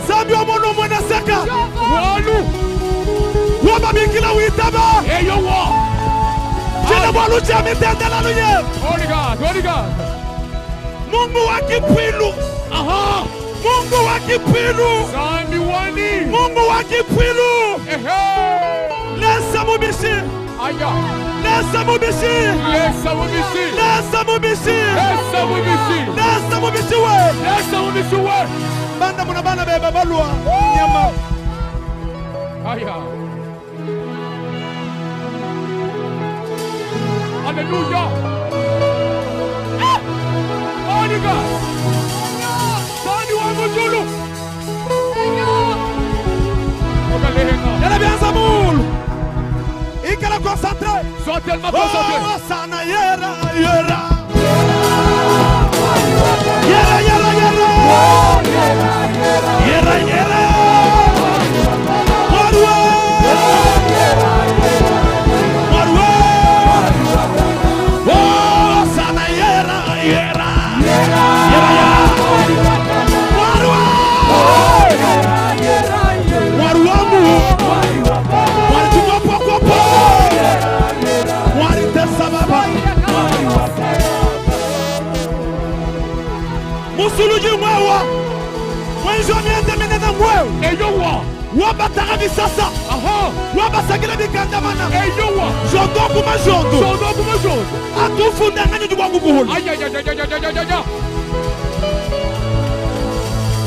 Zambi wa mono mwana seka.
Walu.
Waba mikila witaba.
Eyo wa.
Jina walu jami tendela luye.
Holy God, Holy God.
Mungu wa Kipwilu.
Aha.
Mungu wa Kipwilu.
Zambi wani.
Mungu wa Kipwilu. Lesa mubishi.
Aya.
Lesa mubishi.
Lesa mubishi.
Lesa mubishi.
Lesa mubishi.
Lesa mubishi we.
Lesa mubishi we.
Banda muna bana beba balua. Nyama.
Aya. Hallelujah. Holy God. Sani wa mujulu.
Ela bianza mulu. Ikala concentré.
Sois tellement concentré.
Oh, sana yera yera. Yera yera yera. Yera yera. Warwa. Warwa. Oh, sana yera yera. Yera yera. Warwa. Warwa mu. Warwa poco poco. Warite sababa. Musuluji mwewa. Mwenjo miende minena mwewa.
Eyowa.
Waba tarabi sasa.
Aha.
Waba sagila bikandamana.
Eyowa.
Jondo kuma jondo.
Jondo kuma jondo.
Atufu ndangani jugwa kukuhulu.
Ayayayayayayayaya.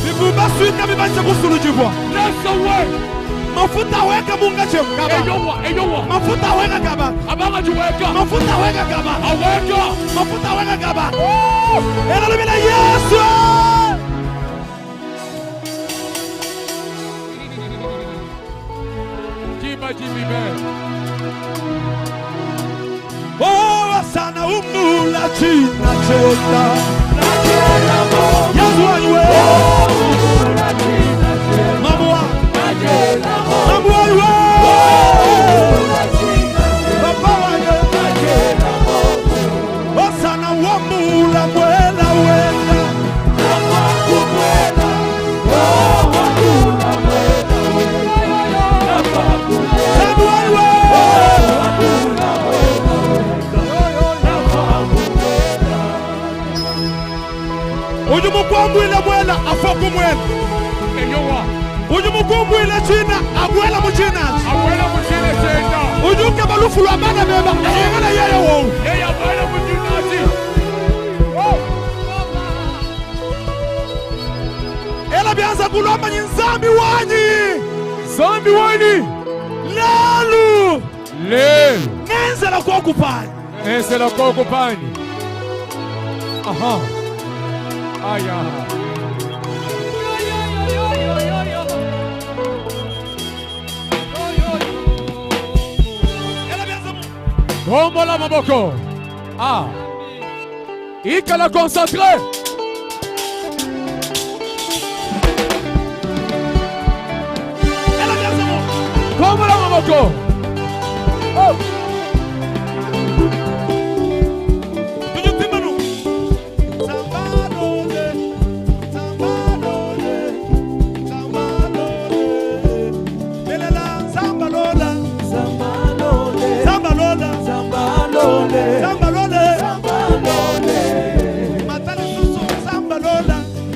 Bibuba suika bibache kusuluji mwa.
Let's away.
Mafuta weka munga chemu kaba.
Eyowa.
Mafuta weka kaba.
Abanga juweka.
Mafuta weka kaba.
Aweka.
Mafuta weka kaba. Ela lumina Yesu.
Jimmy Ben.
Oh, sana umula china cheta. Yesu anywe. Mamua. Mamua anywe. Papa anywe. Oh, sana wamula mwela wenda. Uju mukwambu ile mwela afoku mwela.
Eyowa.
Uju mukwambu ile china abuela mchina.
Abuela mchina chenda.
Uju kebalufu lwa bana beba. Ayengana yeye wo.
Yeye abuela mchina chi.
Ela bianza kulomba nzambi wanyi.
Zambi wani.
Lelu.
Lelu.
Nenze la kwa kupani.
Nenze la kwa kupani. Aha. Aya. Tombe la maboko. Ah. Ikala concentré. Tombe la maboko. Oh.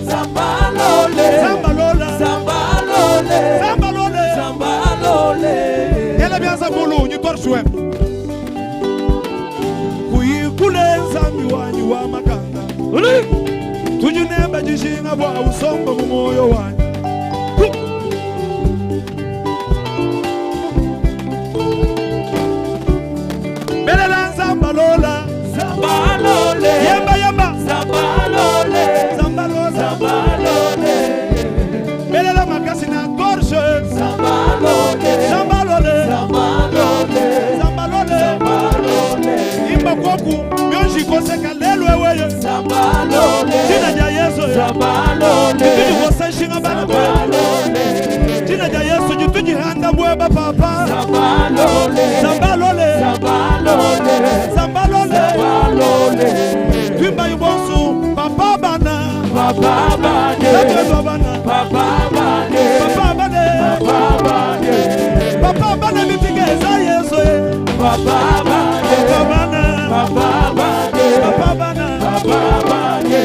Samba Tujineba jishinga bwa usomba mu moyo wanyu. Belela Zambalola,
Zambalole,
yamba yamba,
Zambalole,
Zambalola,
Zambalole,
belela makasi na gorge,
Zambalole,
Zambalole,
Zambalole,
Zambalole,
Zambalole,
imba kwaku myonji koseka lelwe weye,
Zambalole,
tina ja Yesu,
Zambalole,
jituji koseshinga bana
Zambalole,
tina ja Yesu jituji handa mweba papa,
Zambalole,
Zambalole,
Zambalole,
Zambalole,
Zambalole,
twimba yubonsu papa bana,
Papa Bane,
Papa bana,
Papa Bane,
Papa bane,
Papa Bane,
Papa bana mitigeza Yesu,
Papa Bane,
Papa bana,
Papa Bane,
Papa bana,
Papa Bane.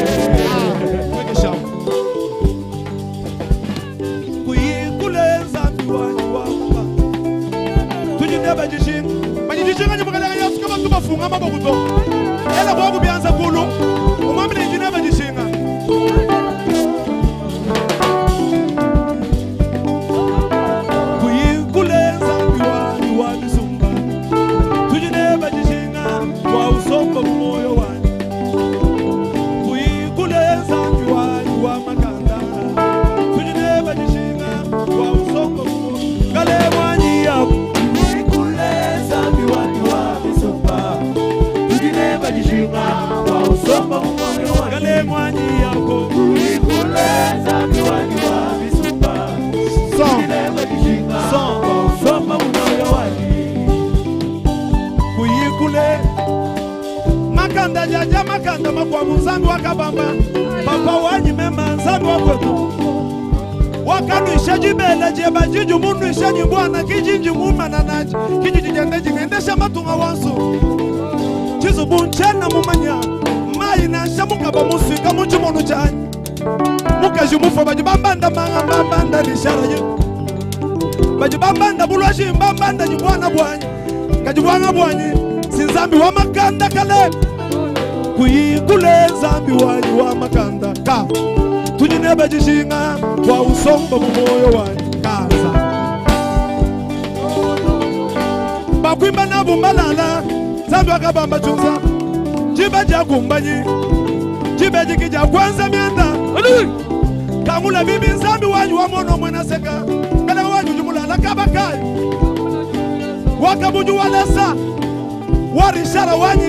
Kuyikuleza miwanyi wamba, tujineba jishinga, majijishinga nyamukala Yesu kama tubafunga mabokuto, ela bogu bianza kulu, umamile njineba jishinga. Kuyikuleza miwanyi wabisumba, tujineba jishinga, wa usomba moyo wanyu. Kuyikuleza miwanyi wa makanda, tujineba jishinga, wa usomba moyo. Kale mwanyi yako,
Kuyikuleza miwanyi wabisumba, tujineba jishinga, wa usomba moyo wanyu.
kale mwanyi yako.
Kuyikuleza miwanyi wabisumba, tujineba jishinga, wa usomba moyo wanyu.
Kuyikule makanda jaja makanda makwa muzangu wakabamba papa wanyi mema nzangu wakwetu wakanu ishaji bela jeba jiju munu ishaji mbwana kijinji mumana naji kijiji jende jingendesha matunga wansu chizu bunchena mumanya mai na shamukaba musika muchimono chanyi mukajumufa bajibambanda mangambambanda lishara yu bajibambanda bulwashi mbambanda jibwana bwanyi kajibwana bwanyi sinzambi wa makanda kale kuyikule zambi wanyi wa makanda ka tujinebe jishinga wa usomba mu moyo wanyi kaza bakwimba na bumbalala zambi wakabamba chunza jibe jakumbanyi jibe jikija kwanza mienda kamula bibi nzambi wanyi wa mono mwena seka kale wanyi jumulala kabakayi wakabuju walesa warishara wanyi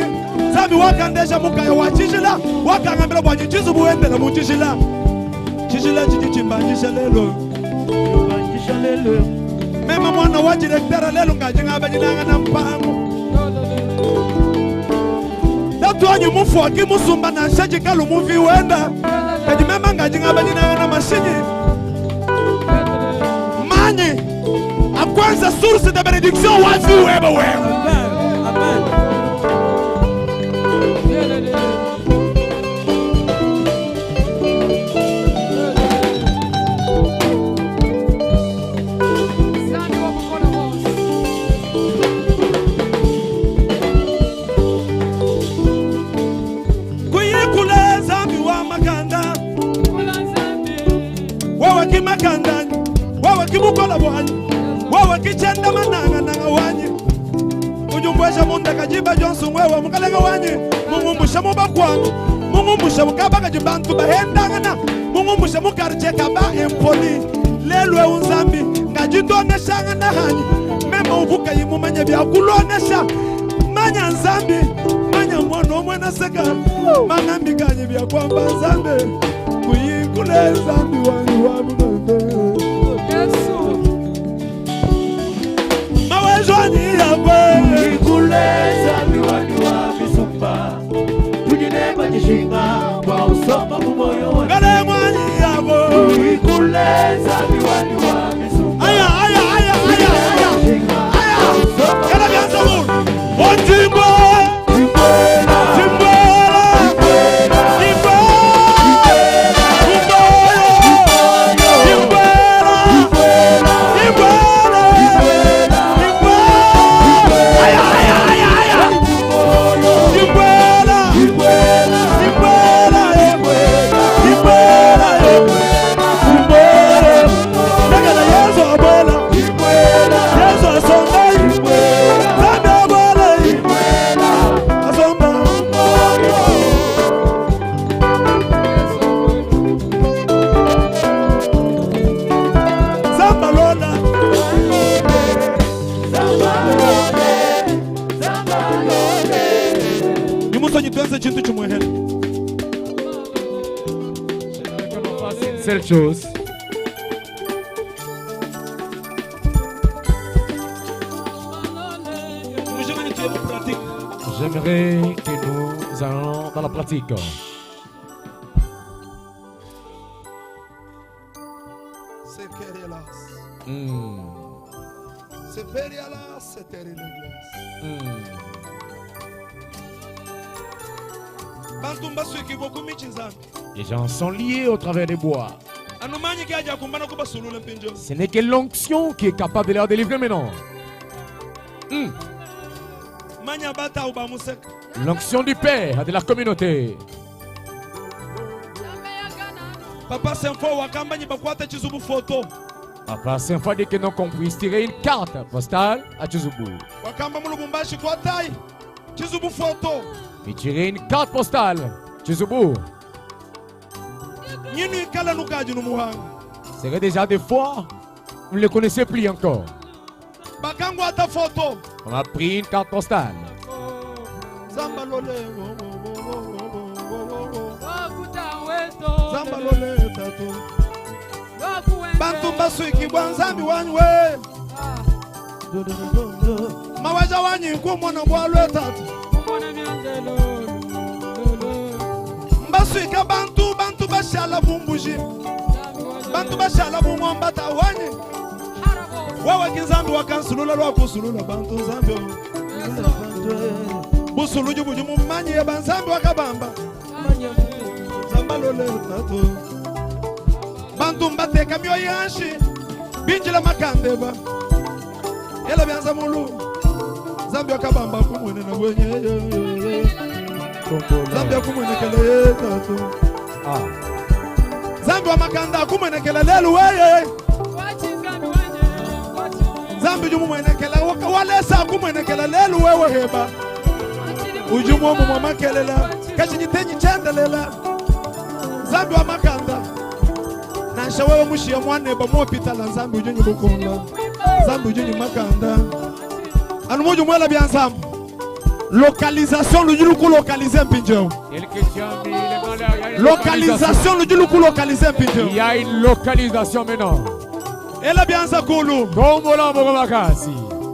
zambi wakandesha mukaya wachishila wakangambila bwanyi chizu buendela muchishila chishila chichichimbanjisha lelo mema mwana wa direktera lelo ngajingabe jinanga na mpango tatuanyi mufu akimusumba na shajikalu muvi wenda kajimema ngajingabe jinanga na mashinyi manyi akwanza source de bénédiction wazi wewe wewe. Kuyikuleza miwa makanda wewe kimakandani wewe kibukola bwanyi wewe kichenda mananga nanga wanyi ujumbwesha munda kajiba jonsu wewe mukalenga wanyi mungumbusha mubakwangu mungumbusha mukabaka jibantu bahendangana mungumbusha mukarche kaba empoli lelwe unzambi ngajitonesha na hanyi mema uvuka yimumanya byakulonesha manya nzambi manya mwono mwena seka mangambi kanyi byakwamba nzambi kuyikule nzambi wanyi wabunande Yesu mawezwani yakwe
Kuyikuleza miwanyi wabisumba, tujineba jishinga, wa usomba mu moyo wanyu.
kale mwanyi yako
Kuyikuleza miwanyi wabisumba,
aya kala byanza mulu otimbo
Timbwela,
timbwela
Timbwela,
timbwela
Timbwela,
timbwela
seule chose. J'aimerais que nous allons dans la pratique. Les gens sont liés au travers des bois. Ce n'est que l'onction qui est capable de leur délivrer maintenant. L'onction du Père de la communauté.
Papa
Saint Fois dit que nous qu'on puisse tirer une carte postale à Chizubu. Et tirer une carte postale Chizubu. C'est déjà des fois, vous ne les connaissez plus encore. On a pris une carte postale.
Bantu baswiki bwanzambi wanywe mawaja wanyi kumona bwalwe tatu mbaswika bantu bashala bumbuji bantu bashala bumwambata wanyi wawe kizambi wakansulula lwakusulula bantu zambi busuluju buju mumanyi ya banzambi wakabamba zambalole tatu bantu mbateka myoyo yanshi binjila makandeba ela byanza mulu zambi wakabamba kumwene na bwenye zambi akumwenekele tatu zambi wa makanda akumwenekele lelu weye zambi jumu mwenekele walesa akumwenekele lelu wewe heba ujumu omu mwamakelela kashi jitenyi chendelela zambi wa makanda nansha wewe mushiya mwane ba mwopitala zambi ujunyu bukonda zambi ujunyu makanda anu muju mwela byanzambu localisation l'ujuluku localiser mpinjeo localisation l'ujuluku localiser mpinjeo
Il y a une localisation maintenant.
ela byanza kulu
Kombola Mogomakasi.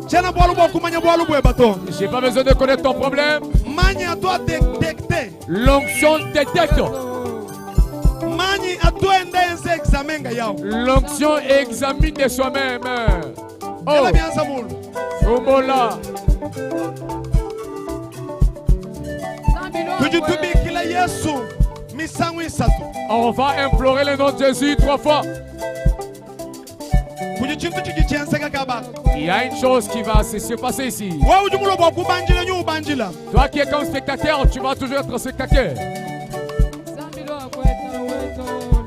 chena bwalu bwa kumanya bwalu bwe bato
J'ai pas besoin de connaître ton problème.
manya atwa détecter
L'onction détecte.
mani atwende ense examen ga yao
L'onction examine de soi-même.
ela byanza mulu
Kombola.
tujitubikila Yesu misango isatu
On va implorer le nom de Jésus 3 fois.
kujikintu chikichense kaba
Il y a une chose qui va se passer ici.
wewe ujumulo bwa kubanjila nyu ubanjila
Toi qui es comme spectateur, tu vas toujours être spectateur.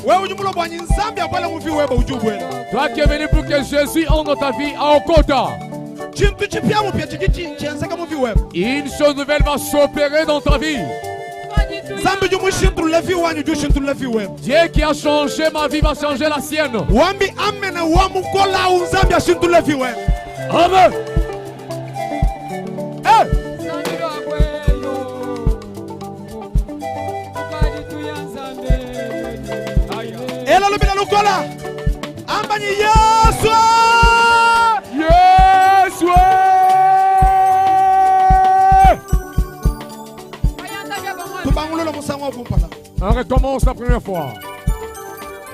wewe ujumulo bwa nzambi akwala muvi weba ujubwela
Toi qui es venu pour que Jésus entre dans ta vie en quota.
chintu chipya mupya chikichense ka muvi weba
Une chose nouvelle va s'opérer dans ta vie.
zambi jumushintu levi wanyu jushintu levi weba
Dieu qui a changé ma vie va changer la sienne.
wambi amene wamukola unzambi ashintu levi weba
Amen.
ela lubila lukola ambanyi Yesu
Yesu.
tubangulola musango vumpala
On recommence la première fois.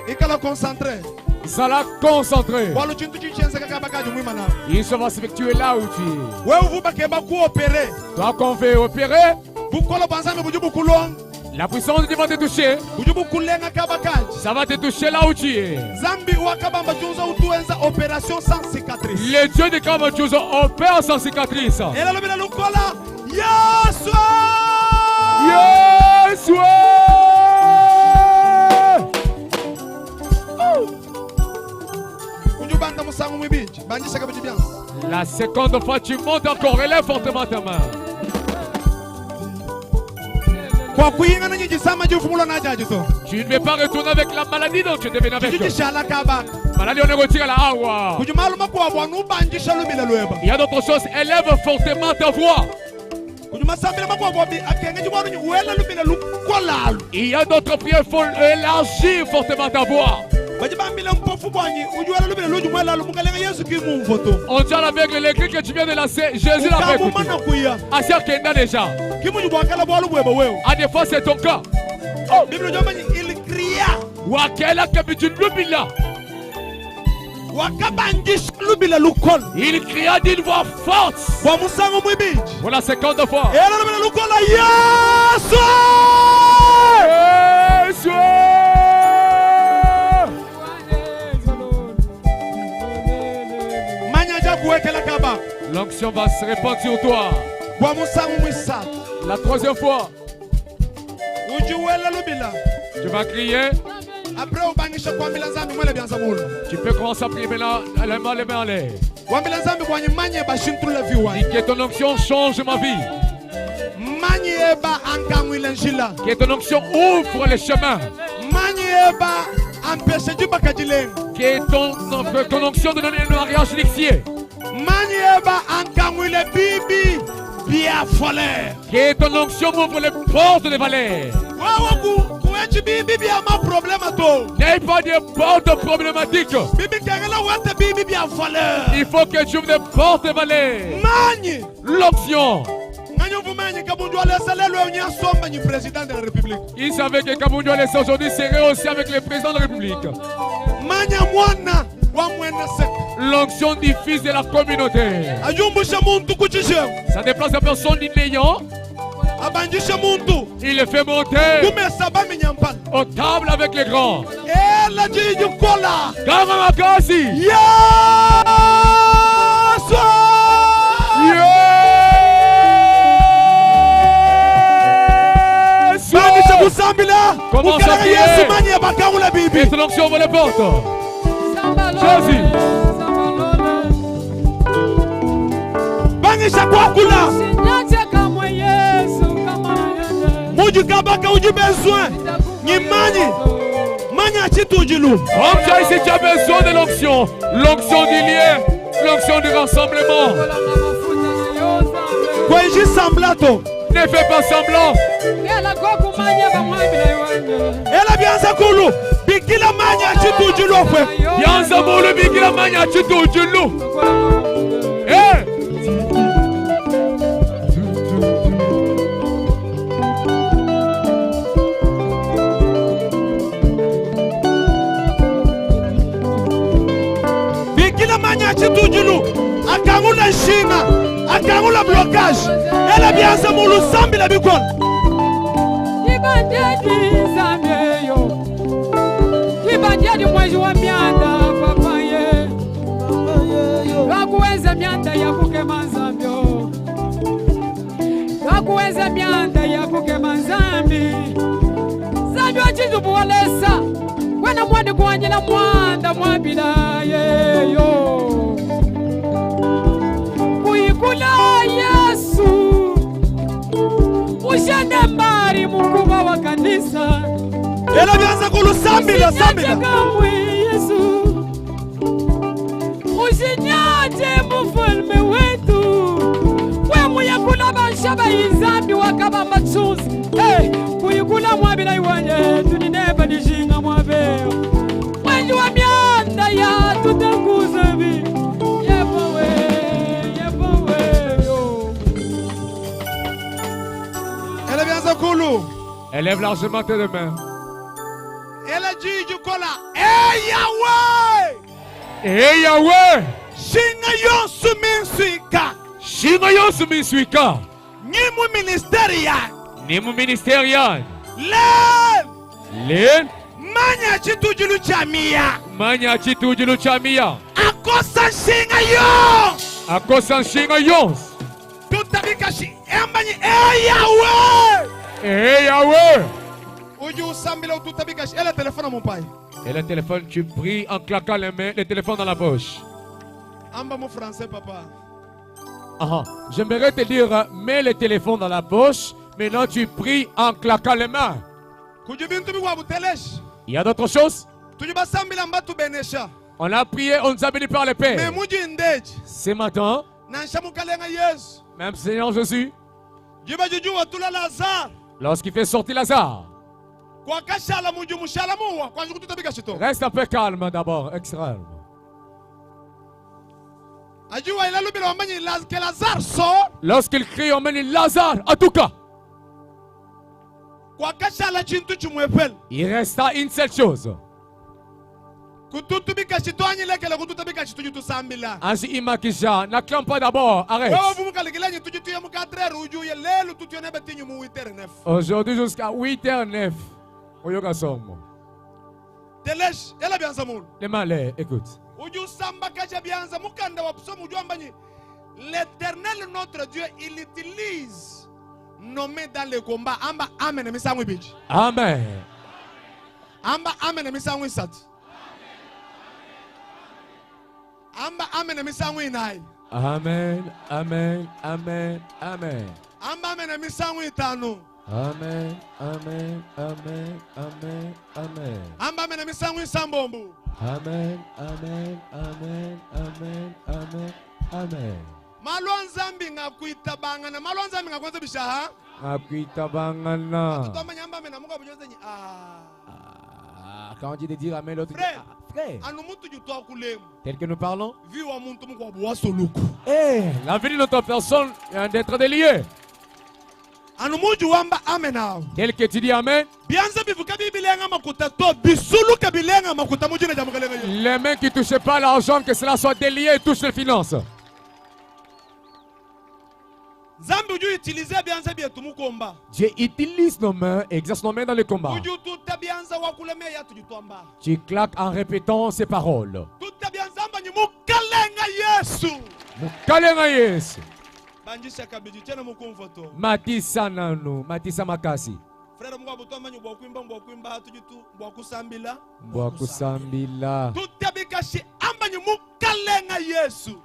ikala concentré
Sala concentré.
walu chintu chichense kaba kaji mwimana
Il se va s'effectuer là où tu es.
wewe vuba keba kuopere
Toi qu'on veut opérer,
bukola banzambe bujubu kulong
la puissance de Dieu va te toucher.
bujubu kulenga kaba kaji
Ça va te toucher là où tu es.
zambi wakabamba junza utuenza opération sans cicatrice
Le Dieu de Kamachuzo opère sans cicatrice.
ela lubila lukola Yesu
Yesu.
kunjubanda musango mwibinji banjisha kaba jibyanza
La seconde fois, tu montes encore. Relève fortement ta main.
kwa kuinga na nyinyi sama jufumulo na jaji to
Tu ne vais pas retourner avec la maladie dont tu es venu avec.
jijishala kaba
Maladie, on est retiré la awa.
kujumalu makwa bwanu banjisha lubila lweba
Il y a d'autres choses. Élève fortement ta voix.
Il y a d'autres prières, il faut élargir fortement ta voix. On dit à l'aveugle, les cris que tu viens de lancer, Jésus l'avait écouté. Asia Kenda déjà. À des fois, c'est ton cas. Oh, il cria. Wakela Kabitulubila. Il cria d'une voix forte. Pour la seconde fois. L'onction va se répandre sur toi. La troisième fois. Tu vas crier. Tu peux commencer à prier maintenant, les mains en l'air. Dis que ton onction change ma vie. Que ton onction ouvre les chemins. Que ton onction te donne un mariage initié. Que ton onction ouvre les portes des valeurs. N'aie pas de portes problématiques. Il faut que tu ouvres des portes de valeurs. L'onction. Il savait que Kabundwa Lessa aujourd'hui serait aussi avec le président de la République. L'onction du fils de la communauté. Ça déplace la personne d'ignorant. Il le fait monter aux tables avec les grands. Kamamakasi. Commence à prier. Et ton onction ouvre les portes. Jésus. Comme ça ici tu as besoin de l'onction. L'onction du lien. L'onction du rassemblement. Ne fais pas semblant.
Akangula shinga, akangula blocage. Elle a bien ça moulu sambi la bikon.
Ibandia di mwanji wa mianda papa ye. Wakuweza mianda ya kukema nzambio. Wakuweza mianda ya kukema nzambi. Zambio chizubu walesa. Wena mwandi kuwanjila mwanda mwabila ye yo. Kula Yesu ushende mbari mkubwa wa kanisa.
Ela bianza kulusambila sambila.
Yesu ushinyaje mfalme wetu. We muyakula banshaba izambi wakaba machuzi. Kuyikula mwabila iwanye tunineba nishinga mwabeo. Wenji wa mianda ya tutakuzabi.
Élève largement tes deux mains.
Elle a dit du cola. Hey Yahweh!
Hey Yahweh!
Shingayon suminsuika.
Shingayon suminsuika.
Nimu ministerial.
Nimu ministerial.
Len. Manya chitujilu chamia.
Manya chitujilu chamia.
Akosa shingayon.
Akosa shingayon.
Tutabikashi. Embani. Hey Yahweh!
Hey Yahweh!
Elle a téléphone à mon père.
Et le téléphone, tu pries en claquant les mains, le téléphone dans la poche.
Amba mon français, papa.
J'aimerais te dire, mets le téléphone dans la poche. Maintenant, tu pries en claquant les mains. Il y a d'autres choses? On a prié, on nous a bénis par le Père. Ce matin, même Seigneur Jésus,
Lorsqu'il fait sortir Lazare, reste un peu calme d'abord, extrême. Lorsqu'il crie, on mène Lazare, en tout cas, il resta une seule chose. Ainsi, Imakisha, n'acclame pas d'abord, arrête. Aujourd'hui jusqu'à 8h09. Les malais, écoute.
L'Éternel, notre Dieu, il utilise nos mains dans les combats. Amen.
Amen.
Amen. Amen.
Amen, amen, amen, amen.
Amen.
Amen, amen, amen, amen, amen.
Amen.
Amen, amen, amen, amen, amen, amen.
Malwanzambi ngakuita bangana. Malwanzambi ngakwenza bishaha.
Ngakuita bangana. Quand on dit de dire amen, l'autre dit frère. Tel que nous parlons. La vie de notre personne est d'être déliée. Tel que tu dis amen. Les mains qui ne touchent pas l'argent, que cela soit délié et touche les finances. Dieu utilise nos mains et exerce nos mains dans le combat. Tu claques en répétant ces paroles. Mukalenga Yesu. Matisa nanu, matisa makasi. Mwakusambila. Mukalenga Yesu.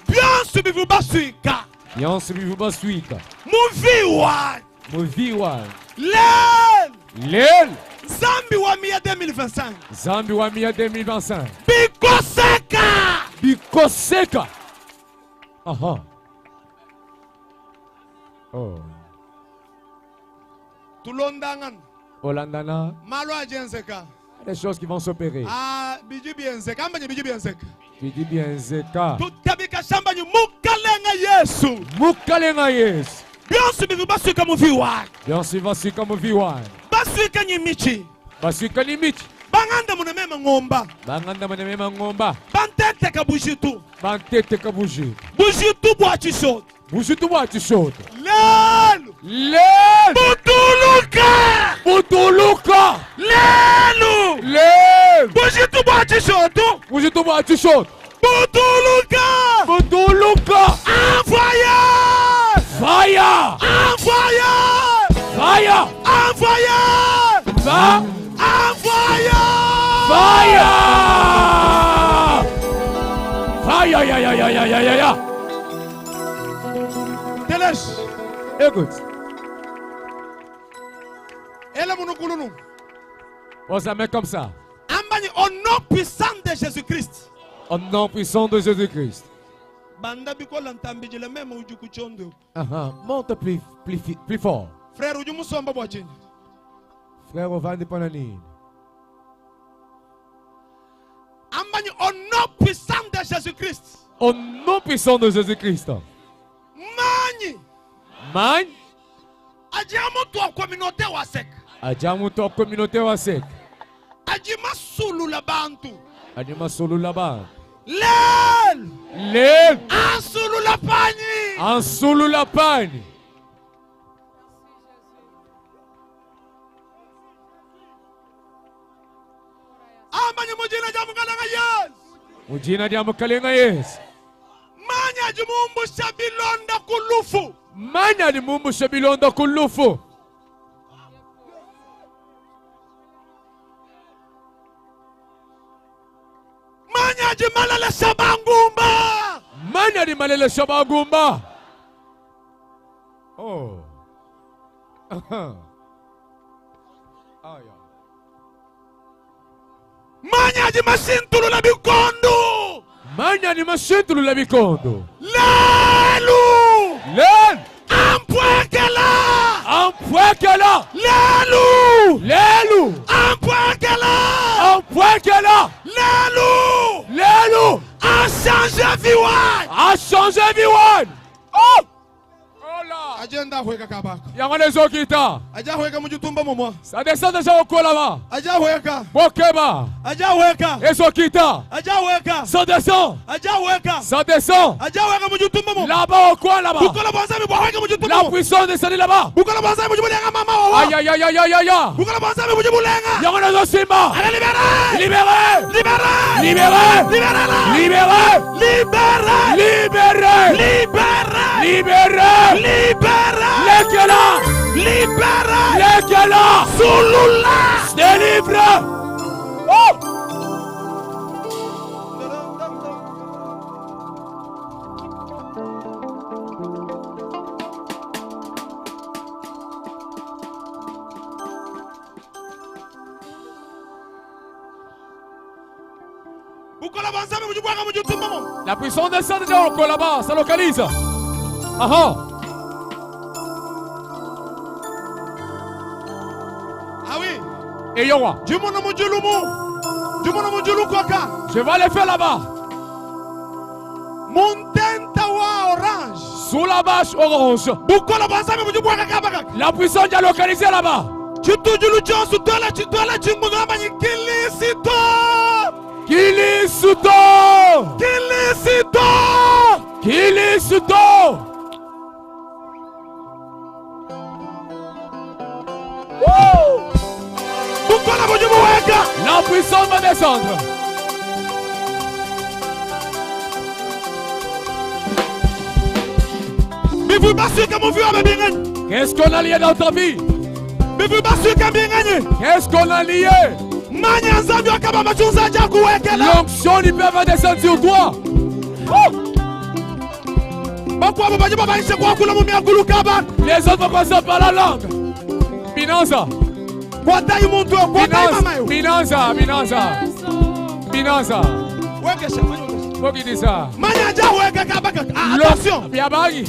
Bien suivi basuika.
Bien suivi basuika.
Muviwa.
Lel.
Zambi wa Mia 2025.
Zambi wa Mia 2025.
Bikoseka.
Aha. Oh.
Tulondangan.
Olandana.
Malo ajenseka.
Des choses qui vont s'opérer.
Ah, biji bienseka. Ambanye biji bienseka.
Biji bienseka.
Tutabika shamba nyu mukalenga Yesu.
Mukalenga Yesu.
Bien suivi basuika muviwa.
Bien suivi basuika muviwa.
Basuika nyimichi.
Basuika nyimichi.
Banganda munemema ngomba.
Banganda munemema ngomba.
Bantete kabujitu.
Bantete kabujitu.
Bujitu bwachishoto.
Bujitu bwachishoto.
Lelu. Butuluka. Lelu. Bujitu bwachishoto.
Bujitu bwachishoto.
Butuluka. Fire.
Ya.
Téléche.
Écoute. On s'amène comme ça.
Au nom puissant de Jésus-Christ.
Au nom puissant de Jésus-Christ. Monte plus fort.
Frère,
on va dépendre de nous.
Au nom puissant de Jésus-Christ.
Au nom puissant de Jésus-Christ. Man.
Adjamu to communauté wasek.
Adjamu to communauté wasek.
Adjima sulu la bantu.
Adjima sulu la bantu.
Lel. Ansulu la pani.
Ansulu la pani.
Amanya mujina jamu kalanga yes.
Mujina jamu kalanga yes.
Manya jumumbu shabilonda kulufu.
Manya jumumbu shabilonda kulufu.
Manya jimalele shabangumba.
Manya jimalele shabangumba. Oh.
Manya jimasintulu la bikondo.
Manya jimasintulu la bikondo.
Lelu.
point que là.
Les loups.
Les loups.
Un point que là.
Un point que là.
Les loups.
Les loups.
A changé V1.
A changé V1. Oh.
Agenda weka kabaka.
Yango lezo kita.
Aja weka mujutumba momo.
Ça descend déjà au kolaba.
Aja weka.
Bokeba.
Aja weka.
Eso kita.
Aja weka.
Ça descend.
Aja weka.
Ça descend.
Aja weka mujutumba momo.
Là-bas au coin là-bas.
Bukola banza mi weka mujutumba.
La puissance descendue là-bas.
Bukola banza mi mujubulenga mama wa.
Aïe aïe aïe aïe aïe aïe.
Bukola banza mi mujubulenga.
Yango lezo simba.
Allez libéré.
Libéré.
Libéré.
Libéré.
Libéré.
Libéré.
Libéré.
Libéré.
Libéré.
Libéré.
Libéré.
Lekela.
Libéré.
Lekela.
Sulula.
Délivre. Oh. La puissance descend déjà au là-bas, ça localise. Ah
oui.
Et Yowa.
Je
vais les faire là-bas.
Orange.
Sous la bâche orange. La puissance est localisée là-bas. Kilisuto. La puissance va descendre. Qu'est-ce qu'on a lié dans ta vie? Qu'est-ce qu'on a lié? L'onction du Père va descendre sur toi. Les autres vont passer par la langue. Binanza. Binanza. Faut qu'il dise ça.
Attention.
Biabagi.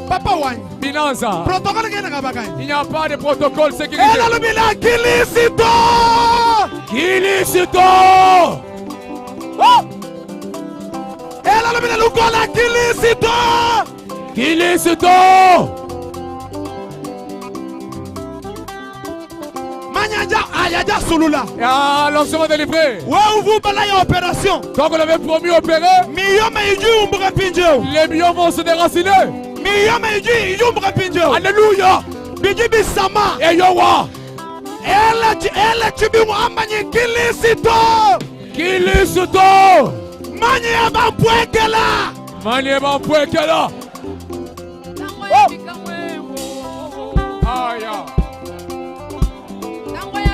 Papa Wine.
Binanza.
Protocole.
Il n'y a pas de protocole sécurité. Kilisuto. Kilisuto. Ah, l'onction va délivrer.
Opération.
Donc on avait promis opérer. Les millions vont se déraciner. Alléluia. Et Yowa. Kilisuto. Manyeba.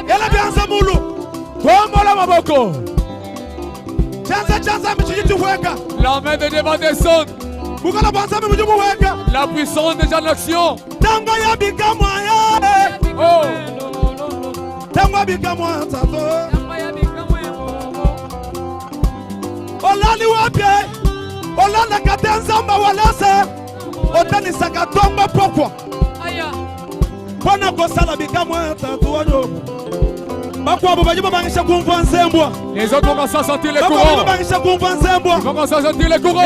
Elle bien Zamulu.
Tombola maboko. La main de Dieu va descendre. La puissance déjà en action. Oh.
Olali wapye. Olala katenzamba walase. Otani sakatomba pokwa.
Aya.
Pona kosala bikamwa tatuwanyo.
Les autres vont commencer à sentir les courants. Ils vont commencer à sentir les courants.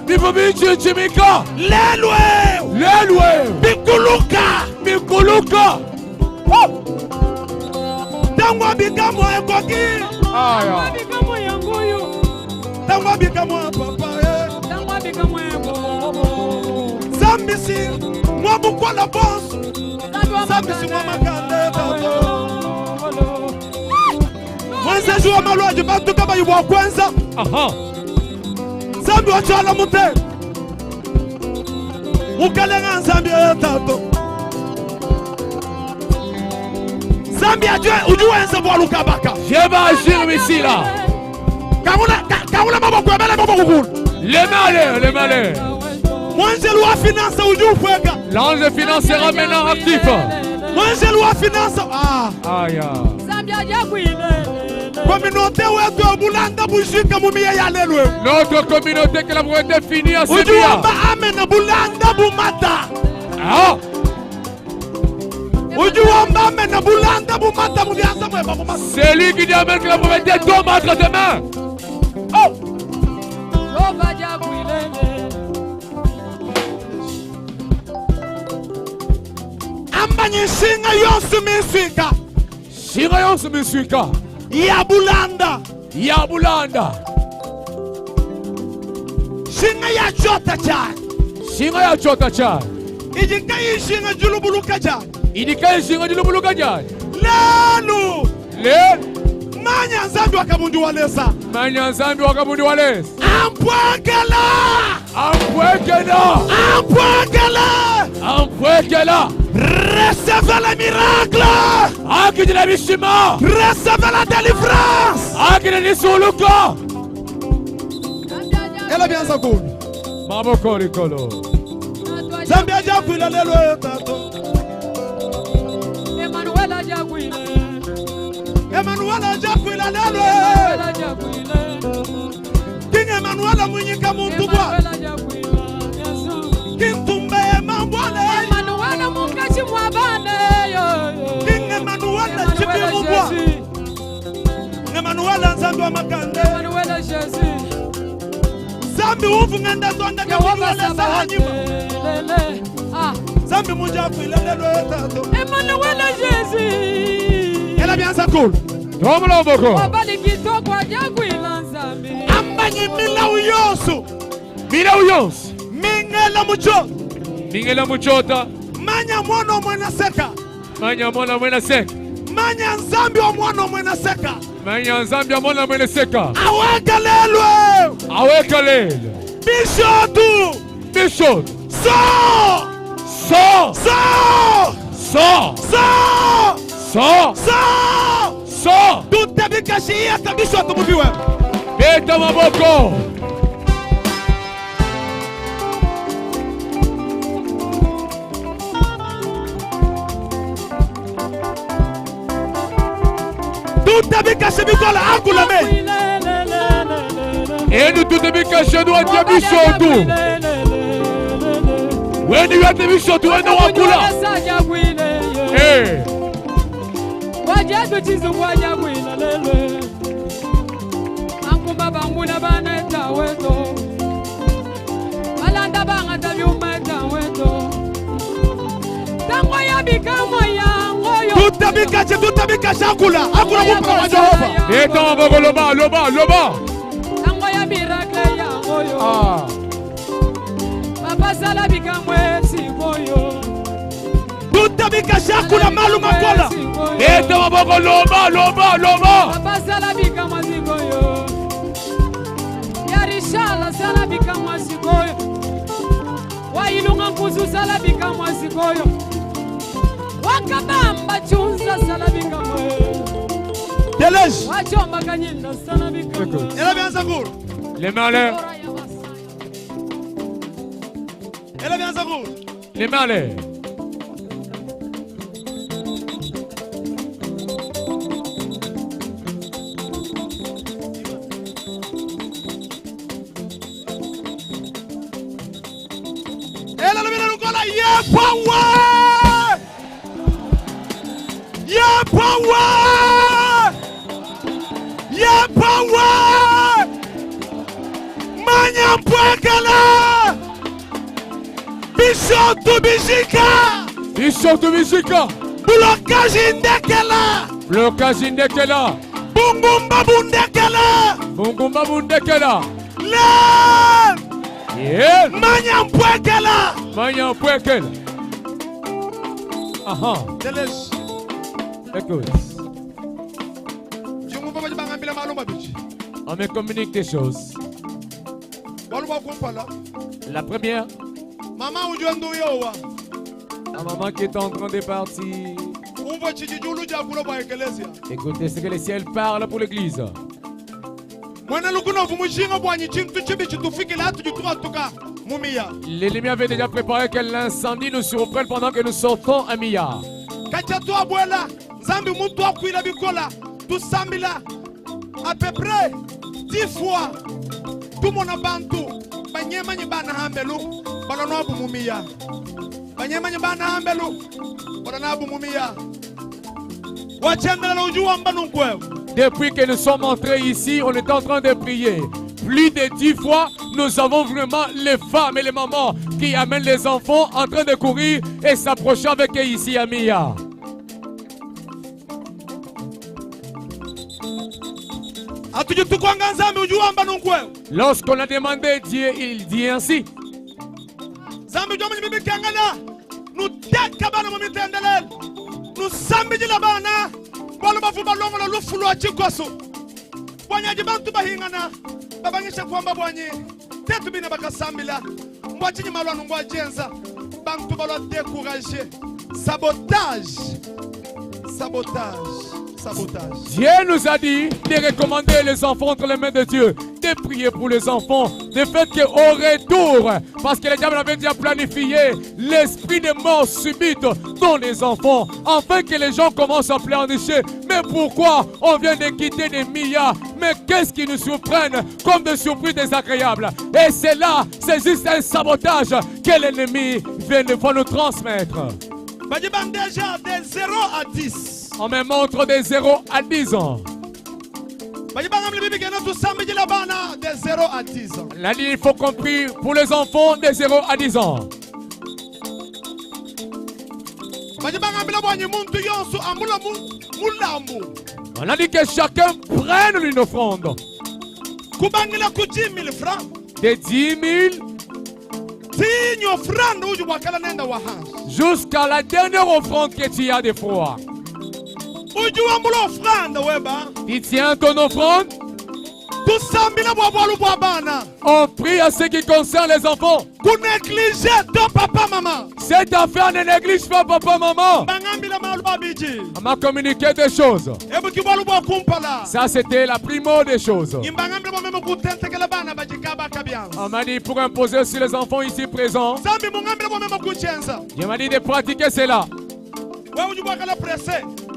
Bifubichi Chimika. Lelwe. Bikuluka.
Tangwa bikamo ekoki.
Aya.
Bikamo yangoyo.
Tangwa bikamo papa.
Tangwa bikamo yango.
Zambisi mwabukola boss. Zambisi mwamakande tato. Mwenze juwa malwaji bantu kama yuwa kwanza.
Aha.
Zambi wachala mute. Ukalenga Zambi tato. Zambia ujuenze kwa lukabaka.
Je vais agir ici là.
Kaula maboko bele maboko kulu.
Les malais.
Mwenje lwa finance uju kweka.
L'ange financier maintenant actif.
Mwanje lwa finance. Ah.
Aya.
Zambia jakwile.
Communauté wetu obulanda bushika mumia ya lelo.
Notre communauté que la volonté finie à ce
Ujuamba amena bulanda bumata.
Ah.
Ujuamba amena bulanda bumata mulianza mweba bumata.
C'est lui qui dit amen que la volonté tombe entre tes mains. Oh.
Loba jakwile.
Ambanye singa yonsu miswika.
Singa yonsu miswika.
Ya bulanda.
Ya bulanda.
Singa ya chota chan.
Singa ya chota chan.
Idikai singa julubuluka chan.
Idikai singa julubuluka chan.
Lelu.
Lelu.
Manya nzambi wakabundi walesa.
Manya nzambi wakabundi walesa.
Ampwekela.
Ampwekela.
Ampwekela.
Ampwekela.
Recevez le miracle.
Aki la bishima.
Recevez la délivrance.
Aki la nisuluka.
Elle a bien sa cool.
Maboko likolo.
Zambia jakwila lelo tato.
Emmanuel jakwila.
Emmanuel jakwila lelo. King Emmanuel munyika muntu bwa. Kintumbe mambwale.
Emmanuel mungachi mwabane yo.
King Emmanuel chipi mubwa. Emmanuel nzambi wa makande.
Emmanuel Jésus.
Zambi uvu ngenda zonda kabula la sahanyima.
Ah.
Zambi munja kwila lelo tato.
Emmanuel Jésus.
Elle a bien sa cool.
Domlo boko.
Wabali kitoko jakwila nzambi.
Ambanye mila uyosu.
Mila uyosu.
Mingela mucho.
Mingela muchota.
Manya mwana mwena seka.
Manya mwana mwena seka.
Manya nzambi wa mwana mwena seka.
Manya nzambi wa mwana mwena seka.
Aweka lelo.
Aweka lelo.
Bishotu.
Bishot.
So.
So.
So.
So.
So.
So.
So.
So.
Tutabikashia tabishotu mubiwe.
Beta maboko.
Tutabikashe bikola akula me.
Et nous tutabikashe nous atia bishotu. When you at the bishotu when no akula. Eh.
Wajabu chizu wajakwila lele. Angumba banguna baneta weto. Malanda bangata byumeta weto. Tango ya bikamo yango yo.
Tutabikashe akula. Akula kumpa wa Jehova.
Eta maboko loba loba loba.
Tango ya miracle yango yo.
Ah.
Papa sala bikamwe sikoyo.
Tutabikashe akula malu makola.
Eta maboko loba loba loba.
Papa sala bikamwe sikoyo. Yarishala sala bikamwe sikoyo. Wailunga kuzu sala bikamwe sikoyo. Wakabamba chunza sala bikamwe.
Delege.
Wachomba kanyinda sala bikamwe.
Elle a bien sa cool.
Les mains en l'air.
Elle a bien sa cool.
Les mains en l'air.
Elle a bien la yeah power. Yeah power. Yeah power. Manya mpwekala. Bishotu bishika.
Bishotu bishika.
Blocage indekela.
Blocage indekela.
Bungumba bundekela.
Bungumba bundekela.
Le.
Yeah.
Manya mpwekela.
Manya mpwekela. Aha.
Delege.
Écoute. On me communique des choses. La première, ma maman qui est en train de partir. Écoutez ce que le ciel parle pour l'église. L'ennemi avait déjà préparé que l'incendie nous surprenne pendant que nous sortons à Mia.
kacha tu abuela nzambi muntu akwila bikola tu sambila à peu près 10 fois tout mon bantu banyema nyibana hambelu balano abumumia banyema nyibana hambelu balano abumumia wachendela ujua mbanu nkwewe.
Depuis que nous sommes entrés ici, on est en train de prier. Plus de 10 fois, nous avons vraiment les femmes et les mamans qui amènent les enfants en train de courir et s'approcher avec eux ici à Mia. Lorsqu'on a demandé Dieu, il dit ainsi.
Nous sambiji la bana balo bafu balongo la lufulu achikwaso bwanyaji bantu bahingana babangisha kwamba bwanyi tetu bina bakasambila mbwachinyi malwanu mbwajenza bantu balo décourager sabotage.
Dieu nous a dit de recommander les enfants entre les mains de Dieu, de prier pour les enfants, de fait qu'au retour, parce que le diable avait déjà planifié l'esprit de mort subite dans les enfants, afin que les gens commencent à pleurnicher. Mais pourquoi on vient de quitter des milliards? Mais qu'est-ce qui nous surprenne comme des surprises désagréables? Et c'est là, c'est juste un sabotage que l'ennemi vient de nous transmettre.
Déjà de 0 à 10.
On me montre de 0 à 10 ans.
De 0 à 10 ans.
La ligne, il faut compris pour les enfants de 0 à 10 ans. On a dit que chacun prenne une offrande. De 10 000 jusqu'à la dernière offrande que tu as de foi. Tu tiens ton offrande. On prie à ce qui concerne les enfants. Cette affaire ne néglige pas papa, maman. On m'a communiqué des choses. Ça, c'était la primo des choses. On m'a dit pour imposer sur les enfants ici présents. Il m'a dit de pratiquer cela.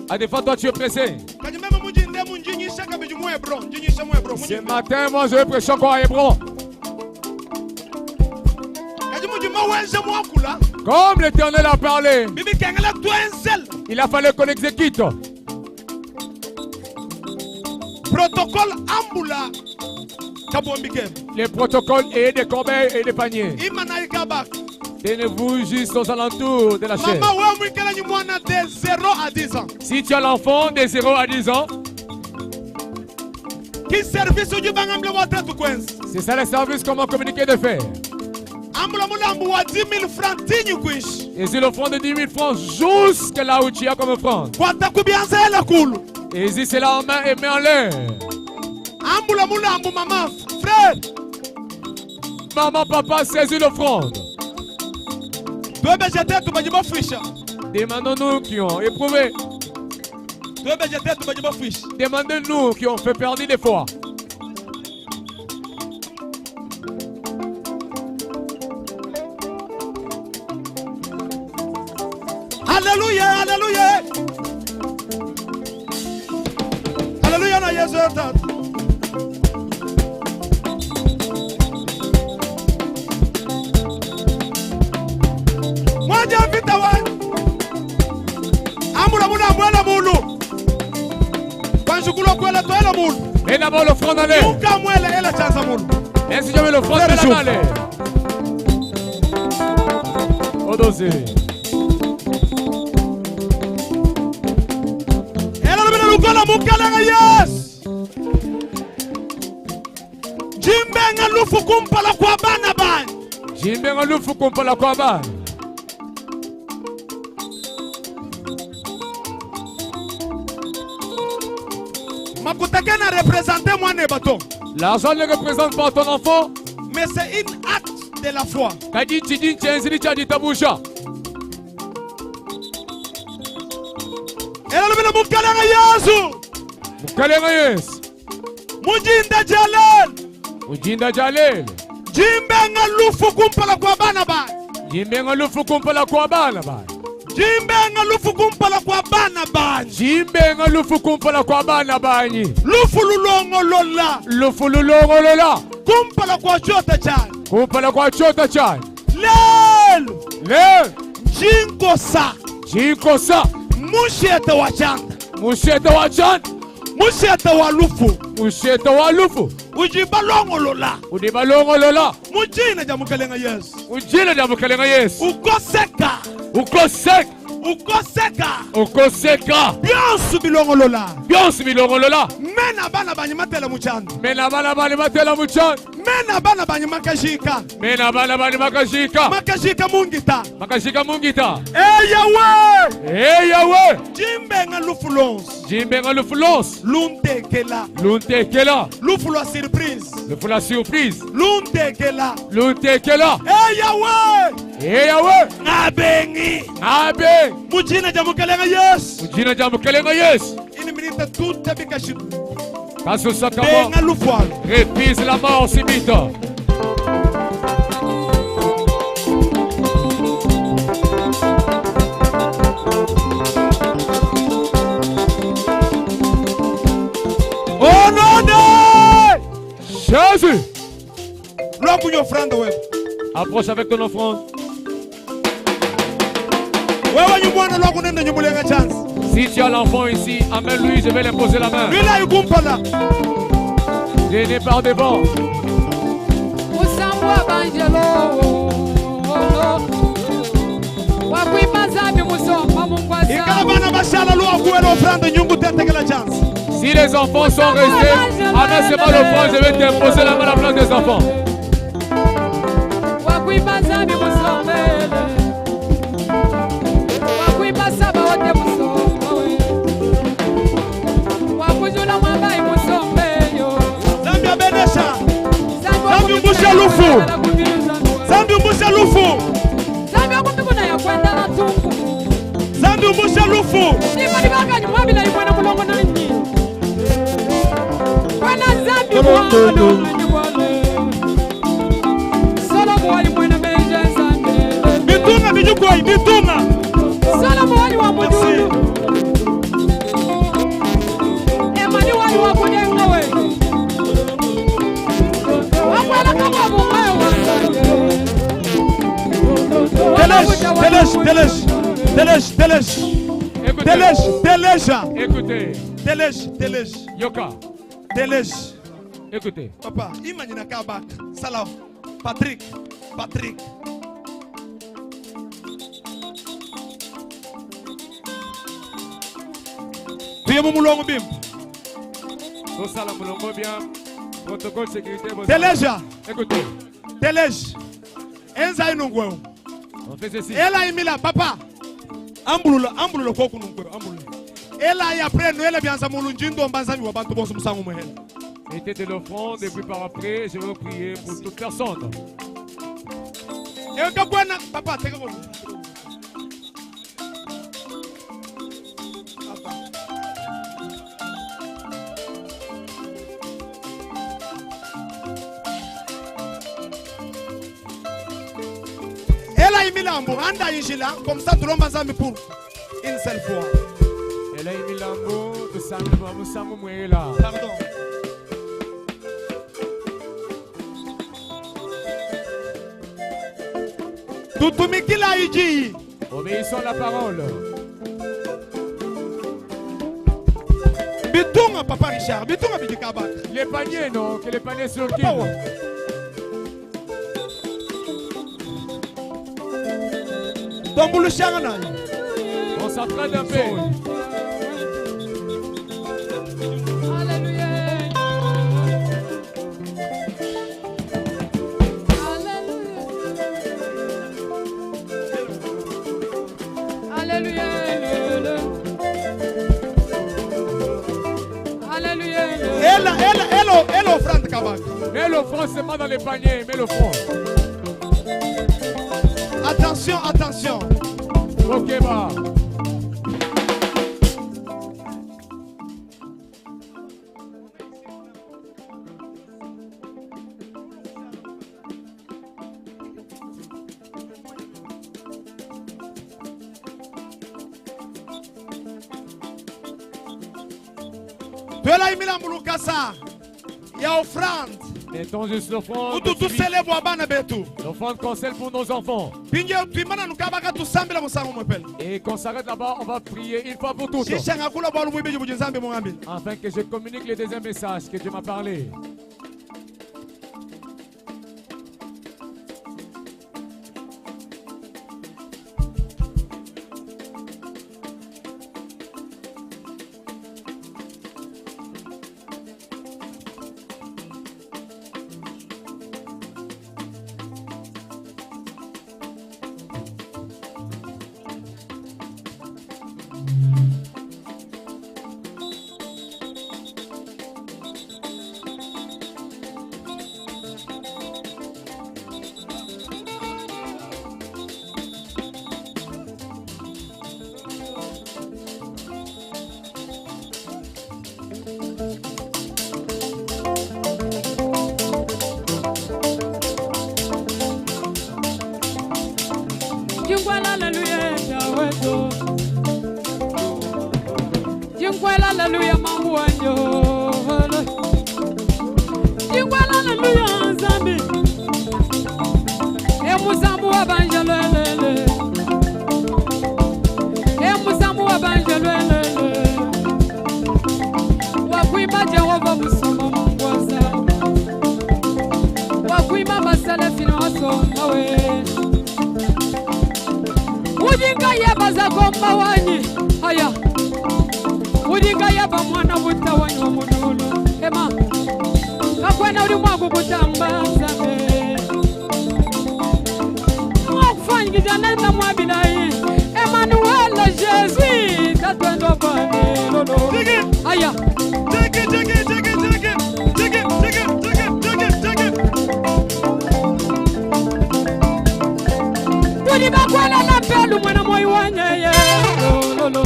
À des fois, toi, tu es pressé. Ce matin, moi, je vais prêcher encore à Hébron. Comme l'Éternel a parlé, il a fallu qu'on exécute.
Protocole Ambula.
Les protocoles et des corbeilles et des paniers. Tenez-vous juste aux alentours de la chaise.
De 0 à 10 ans.
Si tu as l'enfant de 0 à 10 ans, c'est ça le service qu'on m'a communiqué de faire. Et c'est l'offrande de 10 000 francs jusqu'à là où tu as comme offrande. Et ici c'est là en main et main en l'air. Maman, papa, saisis l'offrande. Demandons-nous qui ont éprouvé. Demandez-nous qui ont fait perdre des fois.
Alléluia, alléluia. Alléluia na Yesu tata. Mwaja vita wa. Amula mula mwana mulu. Kanshukula kwela toela mulu.
Et d'abord l'offrande en l'air.
Uka mwele ela chanza mulu.
Et si je mets l'offrande de la malle. Au dossier.
Yes. Jimbenga lufu kumpala kwa bana bana.
Jimbenga lufu kumpala kwa bana.
Makutakena représenter moi ne bateau.
L'argent ne représente pas ton enfant,
mais c'est une acte de la foi.
Kadi chidi chenzili chadi tabusha.
Elala mukalanga Yesu.
Mukalanga Yesu.
Mujinda Jalel.
Mujinda Jalel.
Jimbenga lufu kumpala kwa bana ba.
Jimbenga lufu kumpala kwa bana ba.
Jimbenga lufu kumpala kwa bana banyi.
Jimbenga lufu kumpala kwa bana banyi.
Lufu lulongolola.
Lufu lulongolola.
Kumpala kwa chota chani.
Kumpala kwa chota chani.
Lelo.
Lelo.
Jinkosa.
Jinkosa.
Musheta wa chanda.
Musheta wa chanda.
Musheta wa lufu.
Musheta wa lufu.
Ujibalongolola.
Ujibalongolola.
Mujina jamukalenga Yesu.
Mujina jamukalenga Yesu.
Ukoseka.
Ukoseka.
Ukoseka.
Ukoseka.
Bionsu bilongolola.
Bionsu bilongolola.
Mena bana banyimatela muchanda.
Mena bana banyimatela muchanda.
Mena bana banyimakashika.
Mena bana banyimakashika.
Makashika mungita.
Makashika mungita.
Yawe.
Yawe.
Jimbenga lufulons.
Jimbenga lufulons.
Luntekela.
Luntekela.
Lufula surprise.
Lufula surprise.
Luntekela.
Luntekela.
Yawe.
Yawe.
Ngabengi.
Ngabe.
Mujina jamukalenga Yesu.
Mujina jamukalenga Yesu.
Ini minita tuta bikashu.
Kaso sakamo.
Benga lufwalo.
Refuse la mort subite.
Au nom de
Jésus.
Look your friend away.
Approche avec ton offrande. Si tu as l'enfant ici, amène-lui, je vais l'imposer la main. Je n'ai pas devant. Si les enfants sont restés, amène seulement l'offrande, je vais t'imposer la main à la place des enfants. Écoutez. Yoka. Écoutez.
Papa, imagine Kabak, Salah, Patrick.
Protocole sécurité.
Téléja.
Écoutez.
Téléj. Enza inungwe.
On fait ceci.
Ela imila papa. Ambulula koku nungwe. Ambulula. Ela ya après Noël bianza mulunjindo mbanzami wa bantu bonso musangu muhela.
Mettez de l'offrande et puis par après, je vais prier pour toute personne.
Et kabwana papa teka ko. Ela imilambo anda yishila comme ça tout le monde pour une seule fois.
Ela imilambo tout samu mwela.
Pardon. Tutumikila iji.
Obéissons à la parole.
Bitunga papa Richard, bitunga bidikaba.
Les paniers non, que les paniers sur qui?
Tombulu shangana.
On s'entraîne un peu.
Elle offrande kabak.
Mets l'offrande, c'est pas dans les paniers, mets l'offrande.
Attention.
Ok, bah.
Mettons juste l'offrande. L'offrande concerne pour nos enfants. Et quand on s'arrête là-bas, on va prier une fois pour toutes. Afin que je communique le deuxième message que Dieu m'a parlé.
Hallelujah, mambo wanyo. Jingwala hallelujah, Zambi. Emusambu wa banjalele. Emusambu wa banjalele. Wakuima Jehova musoma mungwaza. Wakuima basala fina wasoma we. Ujinga yebaza komba wanyi. Haya. Udinga yaba mwana buta wanyo munulu. Ema kakwena uli mwagu kutambaza me mwakufanyi kijana ina mwabilayi Emmanuel Jésus tatwendo bane lolo. Aya tuli bakwela na pelu mwana moyi wanyeye lolo.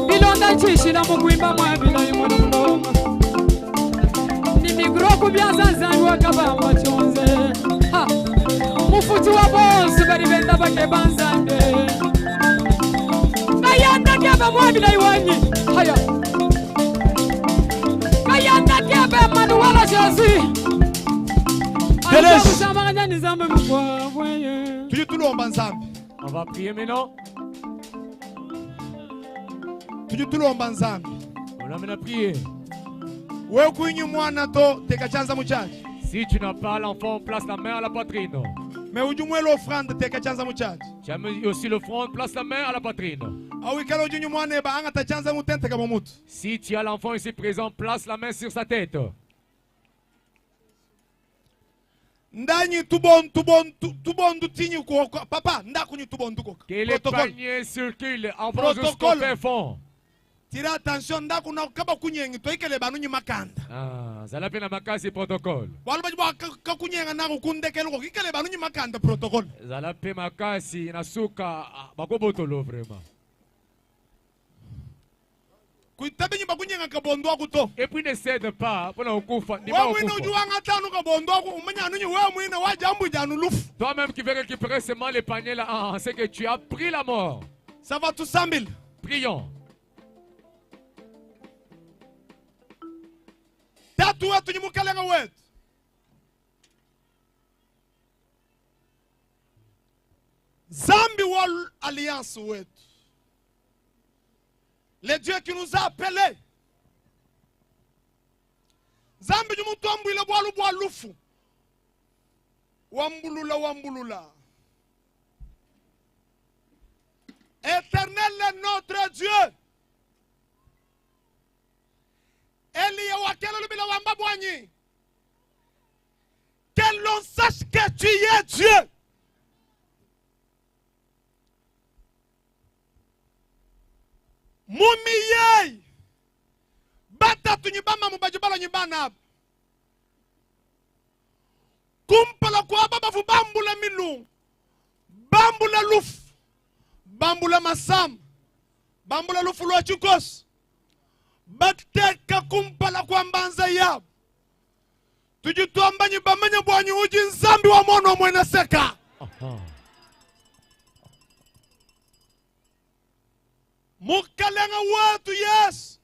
Bilonda chishila mukuimba mwabilayi mwana muloma. Ni migro kubyaza zanwa kabamba chonze. Ha mufuti wa boss bari benda bake banzande. Kayanda keba mwabilayi wanyi. Haya Kayanda keba Emmanuel Jésus.
On va prier maintenant. On amène à prier. Si tu n'as pas l'enfant, place la main à la poitrine. Tu as mis aussi l'offrande, place la main à la poitrine. Si tu as l'enfant ici présent, place la main sur sa tête. Que les paniers circulent en bas jusqu'au fin fond.
Tira attention ndaku na kaba kunyengi to ikele banunyi makanda.
Zala pena makasi protocole.
Walba ka kunyenga na kundekelo ko ikele banunyi makanda protocole.
Zala pe makasi na suka bakobotolo vraiment.
Kuitabenyi bakunyenga ka bondo akuto.
Et puis ne cède pas pour na ukufa ni ba ukufa.
Wa wino juanga tanu ka bondo aku umanya nunyi wa mwina wa jambu janu lufu.
Toi-même qui veux récupérer seulement les paniers là, c'est que tu as pris la mort.
Ça va tout sambil.
Prions.
Tatu wetu nyimukalenga wetu. Zambi Wall Alliance wetu. Le Dieu qui nous a appelés. Zambi nyumutu ambwile bwalu bwalufu. Wambulula wambulula. Éternel est notre Dieu. Que l'on sache que tu es Dieu. Mumiyei bata tunyibama mubajibala nyibana kumpala kwa baba fu bambula milung bambula luf bambula masam bambula lufu lwa chukos bateka kumpala kwa mbanza yab tujituamba nyibamanya bwanyi uji nzambi wa mono mwena seka. Mukalenga watu yes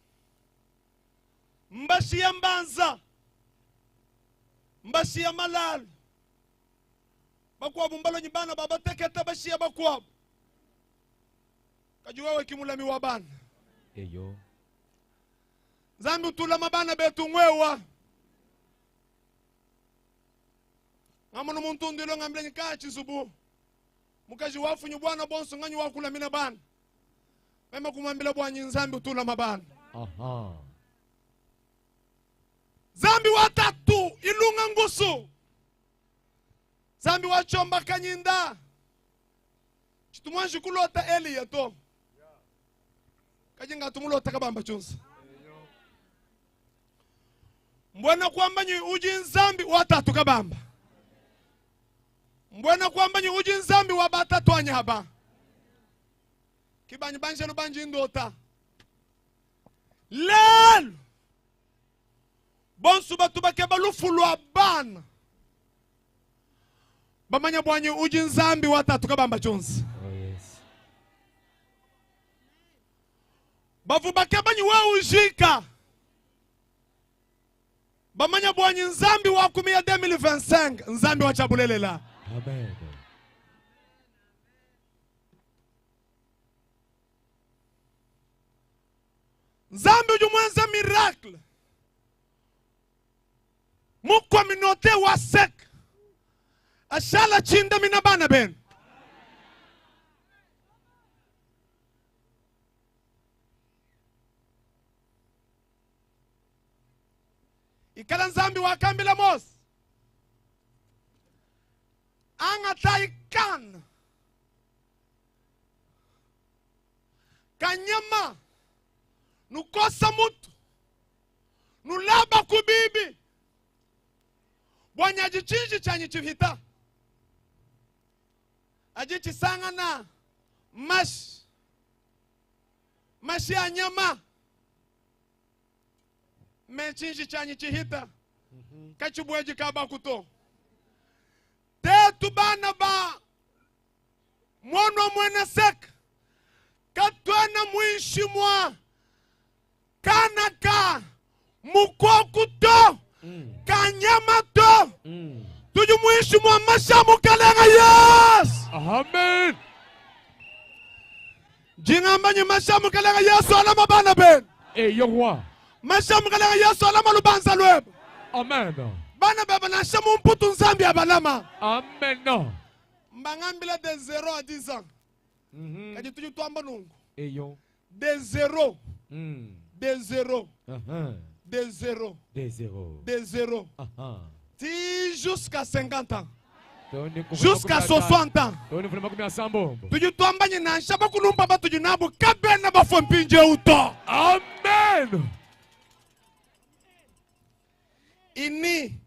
Mbashi ya mbanza. Mbashi ya malal. Bakwabu mbalo nyibana baba teketa bashi ya bakwabu. Kajuwewe kimulami wabana.
Eyo.
Zambi utula mabana betu ngwewa. Ngamono muntu ndilo ngambile nyikachi subu. Mukaji wafu nyubwana bonso nganyu wakula mina bana. Mema kumambila bwanyi nzambi utula mabana.
Aha.
Zambi watatu ilunga ngusu. Zambi wachomba kanyinda. Chitumwanji kulota eli yato. Kajinga tumulota kabamba chunsa. Mbwana kwamba nyi uji nzambi watatu kabamba. Mbwana kwamba nyi uji nzambi wabatatu anyaba. Kibanyi banjelu banji ndota. Lel! Bonsu batu bakeba lufulu abana. Bamanya bwanyi uji nzambi watatu kabamba chunsa.
Oh yes.
Bavu bakeba nyi wa ujika. Bamanya bwanyi nzambi wa kumia 2025. Nzambi wa chabulelela.
Amen.
Nzambi ujumwenza miracle. Mukwa minote wa sek. Ashala chinda minabana ben. Ikala nzambi wakambila mos. Angata ikan. Kanyama. Nukosa mutu. Nulaba kubibi. Bwanya jichinji chanyi chivita. Ajichi sangana. Mashi anyama. Mechinji chanyi chihita. Kachubweji kaba kuto. Tetu bana ba. Mwono mwene sek. Katwana mwishi mwa. Kanaka. Mukokuto. Kanyama to. Tuju mwishi mwa mashamu kalenga yes.
Amen.
Jingamba nyi mashamu kalenga yesu alama bana ben.
Eyo wa.
Mashamu kalenga yesu alama lubanza lwebo.
Amen.
Bana beba na shamu mputu nzambi abalama.
Amen.
Mbangambila de 0 à 10 ans. Kaji tuju tuamba nungu.
Eyo.
De 0. De 0. De 0.
De 0.
De 0. Ti jusqu'à 50 ans.
Jusqu'à
60 ans. Tuju tuamba nyina shaba kulumba ba tuju nabu kabena ba fompinje uto.
Amen.
Ini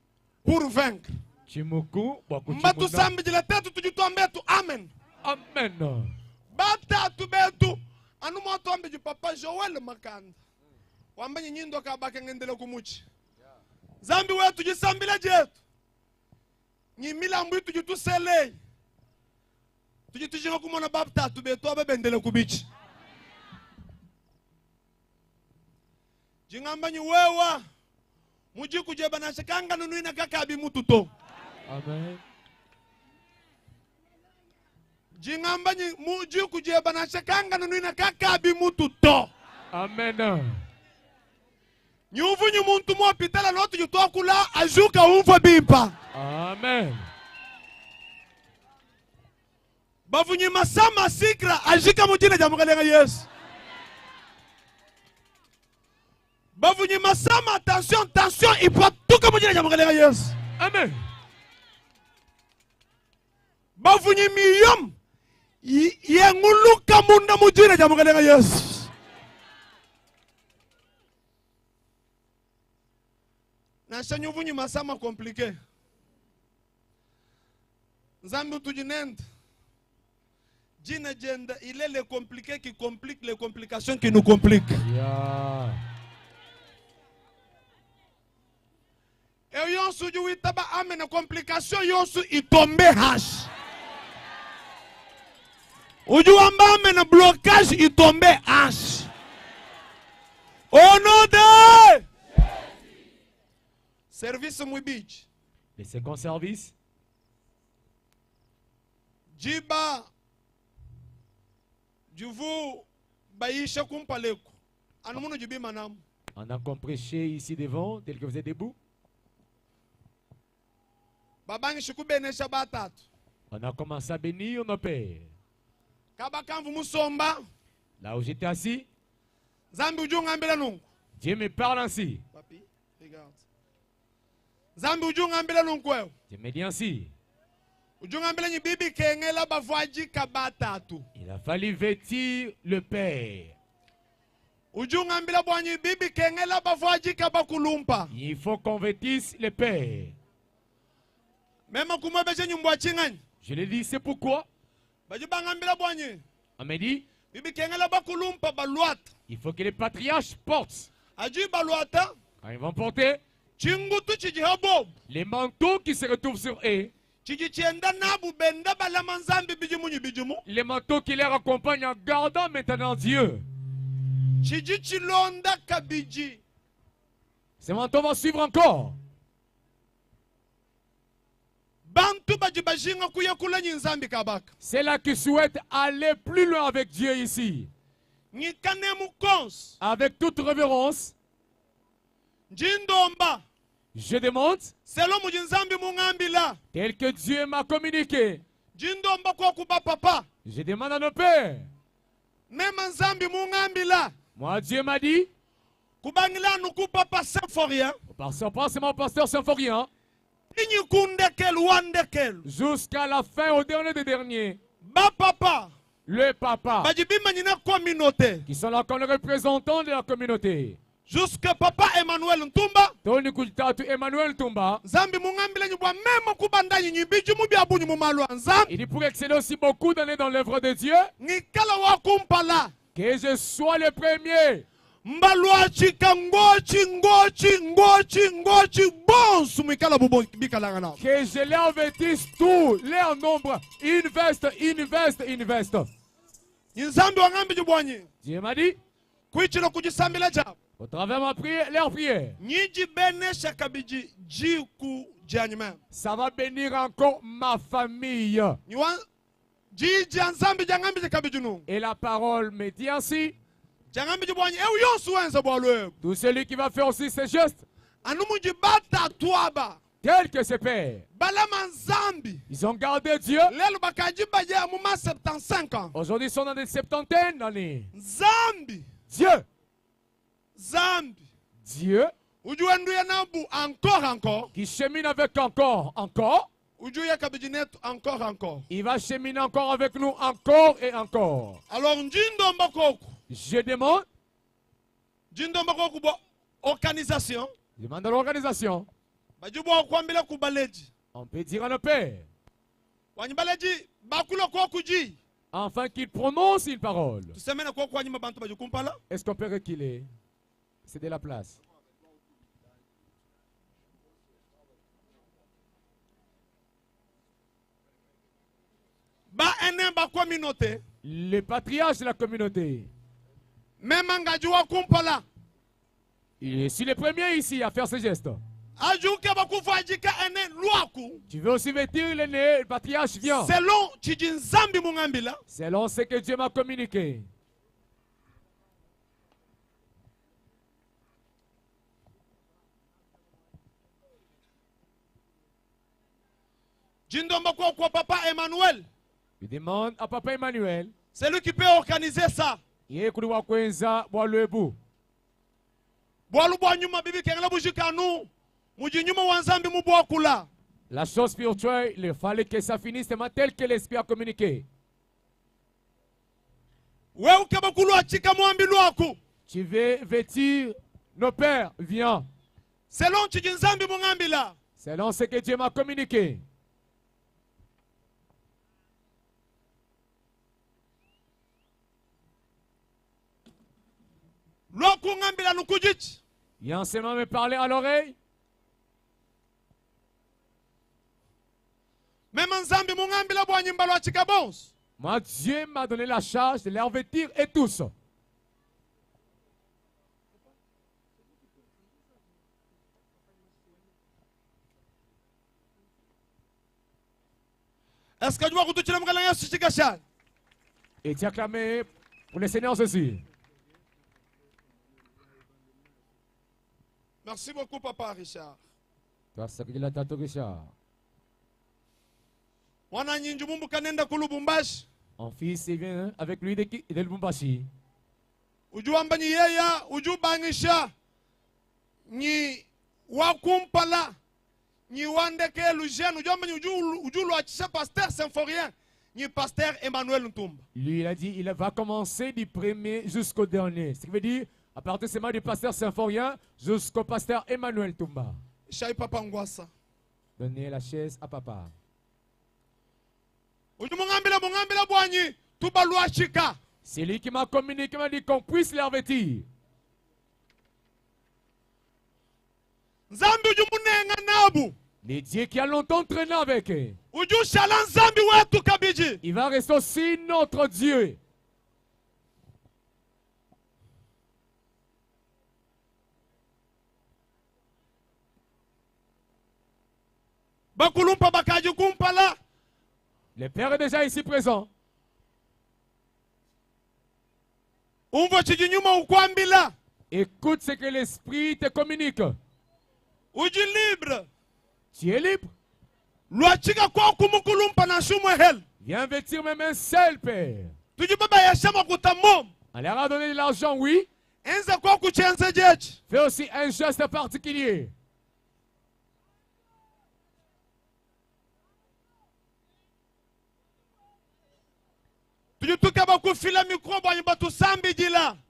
pour vaincre.
Chimuku
mbatu sambi jila tetu tuju tuambe tu amen.
Amen.
Bata tu betu anu mo tuambe ju papa Joel Makanda. Wamba nyindo ka baka ngendele kumuchi. Zambi wetu jisambila jetu. Nyimila mbu tuju tu sele. Tuju tujinga kumona bapta tu betu abebendele kubichi. Jingamba nyi wewa. Muji kujeba na shakanga nunu ina kakabi mututo.
Amen.
Jingamba nyi muji kujeba na shakanga nunu ina kakabi mututo.
Amen.
Nyuvu nyi muntu mwa pitala lotu jutoa kula ajuka umfa bimpa.
Amen.
Bavu nyi masama sikra ajika mujina jamukalenga Yesu. Bavu nyi masama tension ipatuka mujina jamukalenga Yesu.
Amen.
Bavu nyi miyom yenguluka munda mujina jamukalenga Yesu. Nasha nyuvu nyi masama komplike. Nzambi tujinende. Jina jenda il est les compliqués qui compliquent les complications qui nous compliquent.
Yeah.
Et yonsu ju witaba amena complication yonsu itombe hash. Uju amba amena blocage itombe hash. Au nom de Service Mwibich.
Le second service.
Jiba. Juvu. Baïcha kumpaleko. Anumuno jibi manam.
On a prêché ici devant, tel que vous êtes debout.
Babangi shukubene shabatatu.
On a commencé à bénir nos pères.
Kabakamvu musomba.
Là où j'étais assis,
Zambi ujunga mbele nungu.
Dieu me parle ainsi.
Papi, regarde. Zambi ujunga mbele nungu wewe.
Dieu me dit ainsi.
Ujunga mbele nyibibi kengela bavwaji kabatatu.
Il a fallu vêtir le Père.
Ujunga mbele bwanyi bibi kengela bavwaji kabakulumpa.
Il faut qu'on vêtisse le Père.
Même kuma beje nyumbwa chingani.
Je l'ai dit, c'est pourquoi.
Bajibanga mbele bwanyi.
On m'a dit,
bibi kengela bakulumpa baluata.
il faut que les patriarches portent.
Aji baluata.
Quand ils vont porter
Chingutu chijihabob.
les manteaux qui se retrouvent sur eux. Les manteaux qui les accompagnent en gardant maintenant Dieu. Ces manteaux vont suivre encore. C'est là qui souhaitent aller plus loin avec Dieu ici. Avec toute révérence, je demande, tel que Dieu m'a communiqué, je demande à nos pères. Moi, Dieu m'a dit, pas seulement pasteur symphorien, jusqu'à la fin, au dernier des derniers, le papa, qui sont là comme les représentants de la communauté.
Jusque papa Emmanuel Ntumba.
Emmanuel Ntumba. Il dit pour excéder aussi beaucoup d'années dans l'œuvre de Dieu. Que je sois le premier. Que je les envêtisse tous, les en nombre. Une veste, une veste, une veste. Dieu m'a dit. Au travers de ma prière, leur prière, ça va bénir encore ma famille. Et la parole me dit ainsi, tout celui qui va faire aussi ces gestes, tel que ses pères, ils ont gardé Dieu. Aujourd'hui, ils sont dans des septantaines d'années. Dieu. Dieu qui chemine avec encore. Il va cheminer encore avec nous encore et encore.
Alors,
je demande
organisation.
Je demande à l'organisation. On peut dire à nos pères, afin qu'ils prononcent une parole. Est-ce qu'on peut reculer? C'est de la place. Les patriarches de la communauté. Il est aussi le premier ici à faire ce geste. Tu veux aussi vêtir l'aîné, le patriarche vient. Selon ce que Dieu m'a communiqué.
Papa Emmanuel.
Il demande à Papa Emmanuel.
C'est lui qui peut organiser ça.
La chose spirituelle, il fallait que ça finisse tel que l'Esprit a communiqué. Tu veux vêtir nos pères, viens.
Selon
ce que Dieu m'a communiqué. Il a seulement me parler à l'oreille. Moi, Dieu m'a donné la charge de les revêtir et tous.
Est-ce que tu vas continuer à me faire?
Et tu acclamé pour le Seigneur Jésus.
Merci beaucoup, Papa Richard.
Richard.
En
fils, il vient avec lui de Lubumbashi.
Ujuamba ni yeya, ujubangisha ni wakumpala ni wandeke lujene, ujuamba ni ujulu achisha pasteur symphorien ni pasteur Emmanuel Ntumba.
Lui, il a dit, il va commencer du premier jusqu'au dernier. Ce qui veut dire, à partir seulement du pasteur symphorien jusqu'au pasteur Emmanuel Tumba.
Chai Papa Ngwasa.
Donnez la chaise à papa.
Mungambila bwanyi tubalua chika.
C'est lui qui m'a communiqué, m'a dit qu'on puisse les revêtir. Les dieux qui a longtemps traîné avec eux. Il va rester aussi notre Dieu. Le Père est déjà ici présent. Écoute ce que l'Esprit te communique. Tu es libre. Viens vêtir même un seul Père. On leur a donné de l'argent, oui. Fais aussi un geste particulier.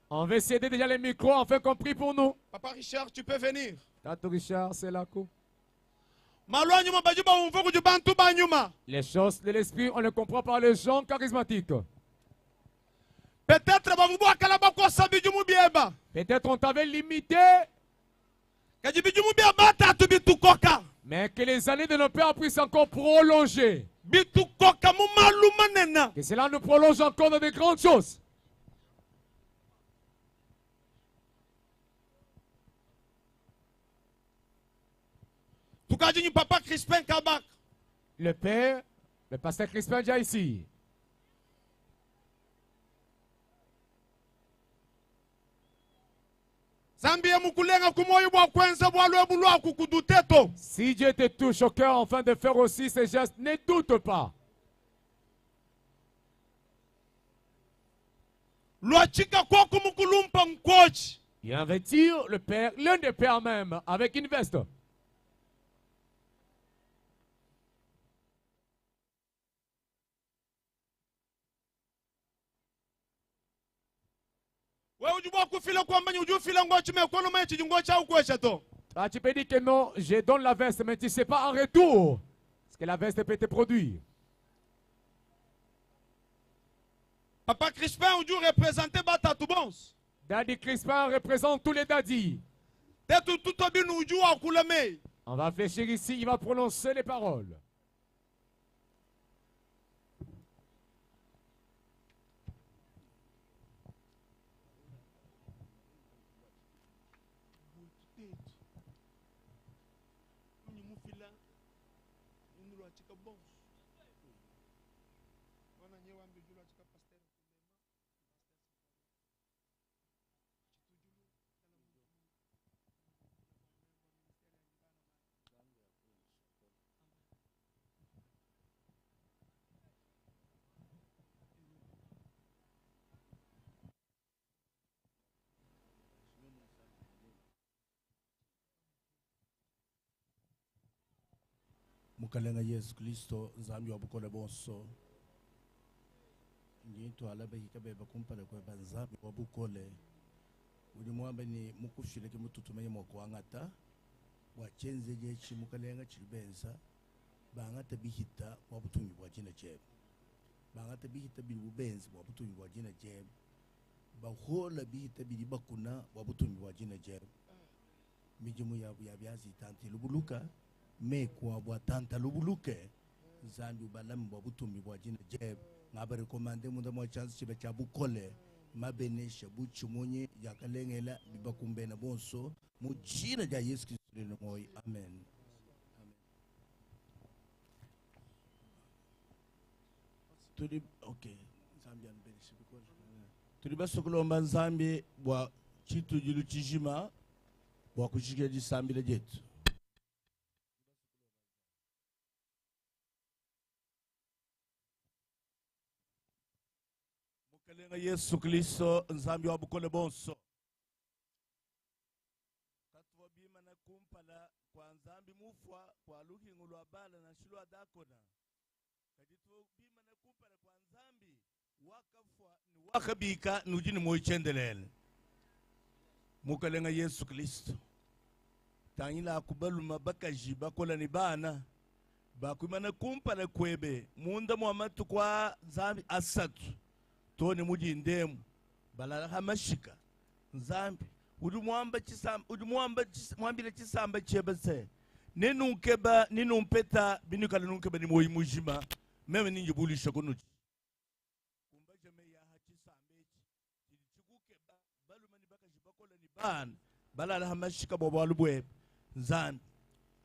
On va céder déjà les micros, enfin compris pour nous.
Papa Richard, tu peux venir.
Tato Richard, c'est là. Les choses de l'esprit, on les comprend par les gens charismatiques.
Peut-être
on t'avait limité. Mais que les années de nos pères puissent encore prolonger. Que cela nous prolonge encore dans de grandes choses.
Papa Crispin Kabak.
Le père, le pasteur Crispin déjà ici. Si Dieu te touche au cœur afin de faire aussi ces gestes, ne doute pas. Il investir le père, l'un des pères même, avec une veste. Ah, tu peux dire que non, je donne la veste, mais tu ne sais pas en retour ce que la veste peut te produire.
Papa Crispin, on doit représenter Batatoubons.
Daddy Crispin représente tous les daddies. On va réfléchir ici, il va prononcer les paroles.
Mukalenga Yesu Kristo nzambi wa bukole bonso nyinto alabe hikabeba kumpala kwa banzambi wa bukole uli mwamba ni mukushile ke mututumenye moko wangata wachenze je chimukalenga chilibenza bangata bihita wa butungi bwa jina jeb bangata bihita bibubenzi bwa butungi bwa jina jeb bahola bihita bilibakuna wa butungi bwa jina jeb mijimu yabu yabyazi tanti lubuluka mekwa bwa tanta lubuluke zambi balam bwa butumbi bwa jina jeb ngabare komande munda mwa chance chibe cha bukole mabenesha buchimonye yakalengela bibakumbena bonso mu jina ja Yesu Kristo le moyi amen.
Okay. Nzambi anibeleshe bikola. Tuli basokolomba Nzambi bwa chitu jilu chijima bwa kushika jisambile jetu. Mukalenga Yesu Kristo Nzambi wa bukole bonso. Katwa bima na kumpala kwa Nzambi mufwa kwa luhingu lwa bala na shilu adakona. Kadito bima na kumpala kwa Nzambi wakafwa ni wakabika nujini moichendelele. Mukalenga Yesu Kristo. Tangila akubaluma bakaji bakola ni bana. Bakumana kumpala kwebe. Munda muamatu kwa Nzambi asatu. Toni muji ndemu. Balala hamashika. Nzambi. Mwambile chisamba chebase. Nenunkeba, nenumpeta, binukala nunkeba ni moi mujima. Meme ninji bulisha kunuchi. Kumbaje meya hachisambechi. Chikukeba, balumani bakaji bakola ni ban. Balala hamashika bobalubweb. Nzambi.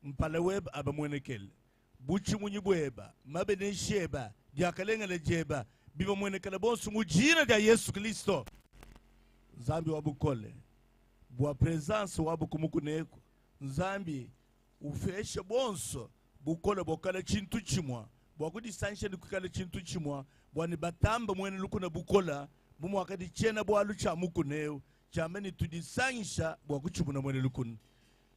Mpala web aba mwenekele. Buchi munyibweba. Mabe nesheba. Diakalenga lejeba. Biba mwenekele bonsu mujina dia Yesu Kristo. Nzambi wabukole. Bwa presence wabu kumukuneko. Nzambi ufeshe bonso bukole bokale chintu chimwa. Bwa kudisanisha nikukale chintu chimwa. Bwa ni batamba mwene lukuna bukola. Bumu wakadi chena bwa lucha mukuneo. Chameni tudisanisha bwa kuchumuna mwene lukuna.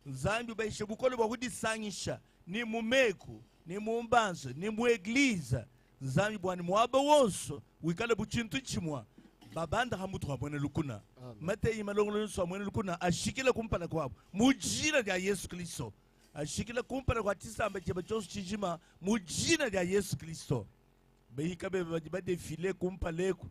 Nzambi baishe bukole bwa kudisanisha. Ni mumeku, ni mumbanzo, ni muegliza. Nzambi bwa ni mwaba wonso. Wikale buchintu chimwa. Babanda hamutu wa mwene lukuna. Mate imalongolo nso wa mwene lukuna. Ashikile kumpala kwa wabu. Mujina ya Yesu Kristo. Ashikile kumpala kwa tisa ambacheba chosu chijima. Mujina ya Yesu Kristo. Behika beba defile kumpaleku.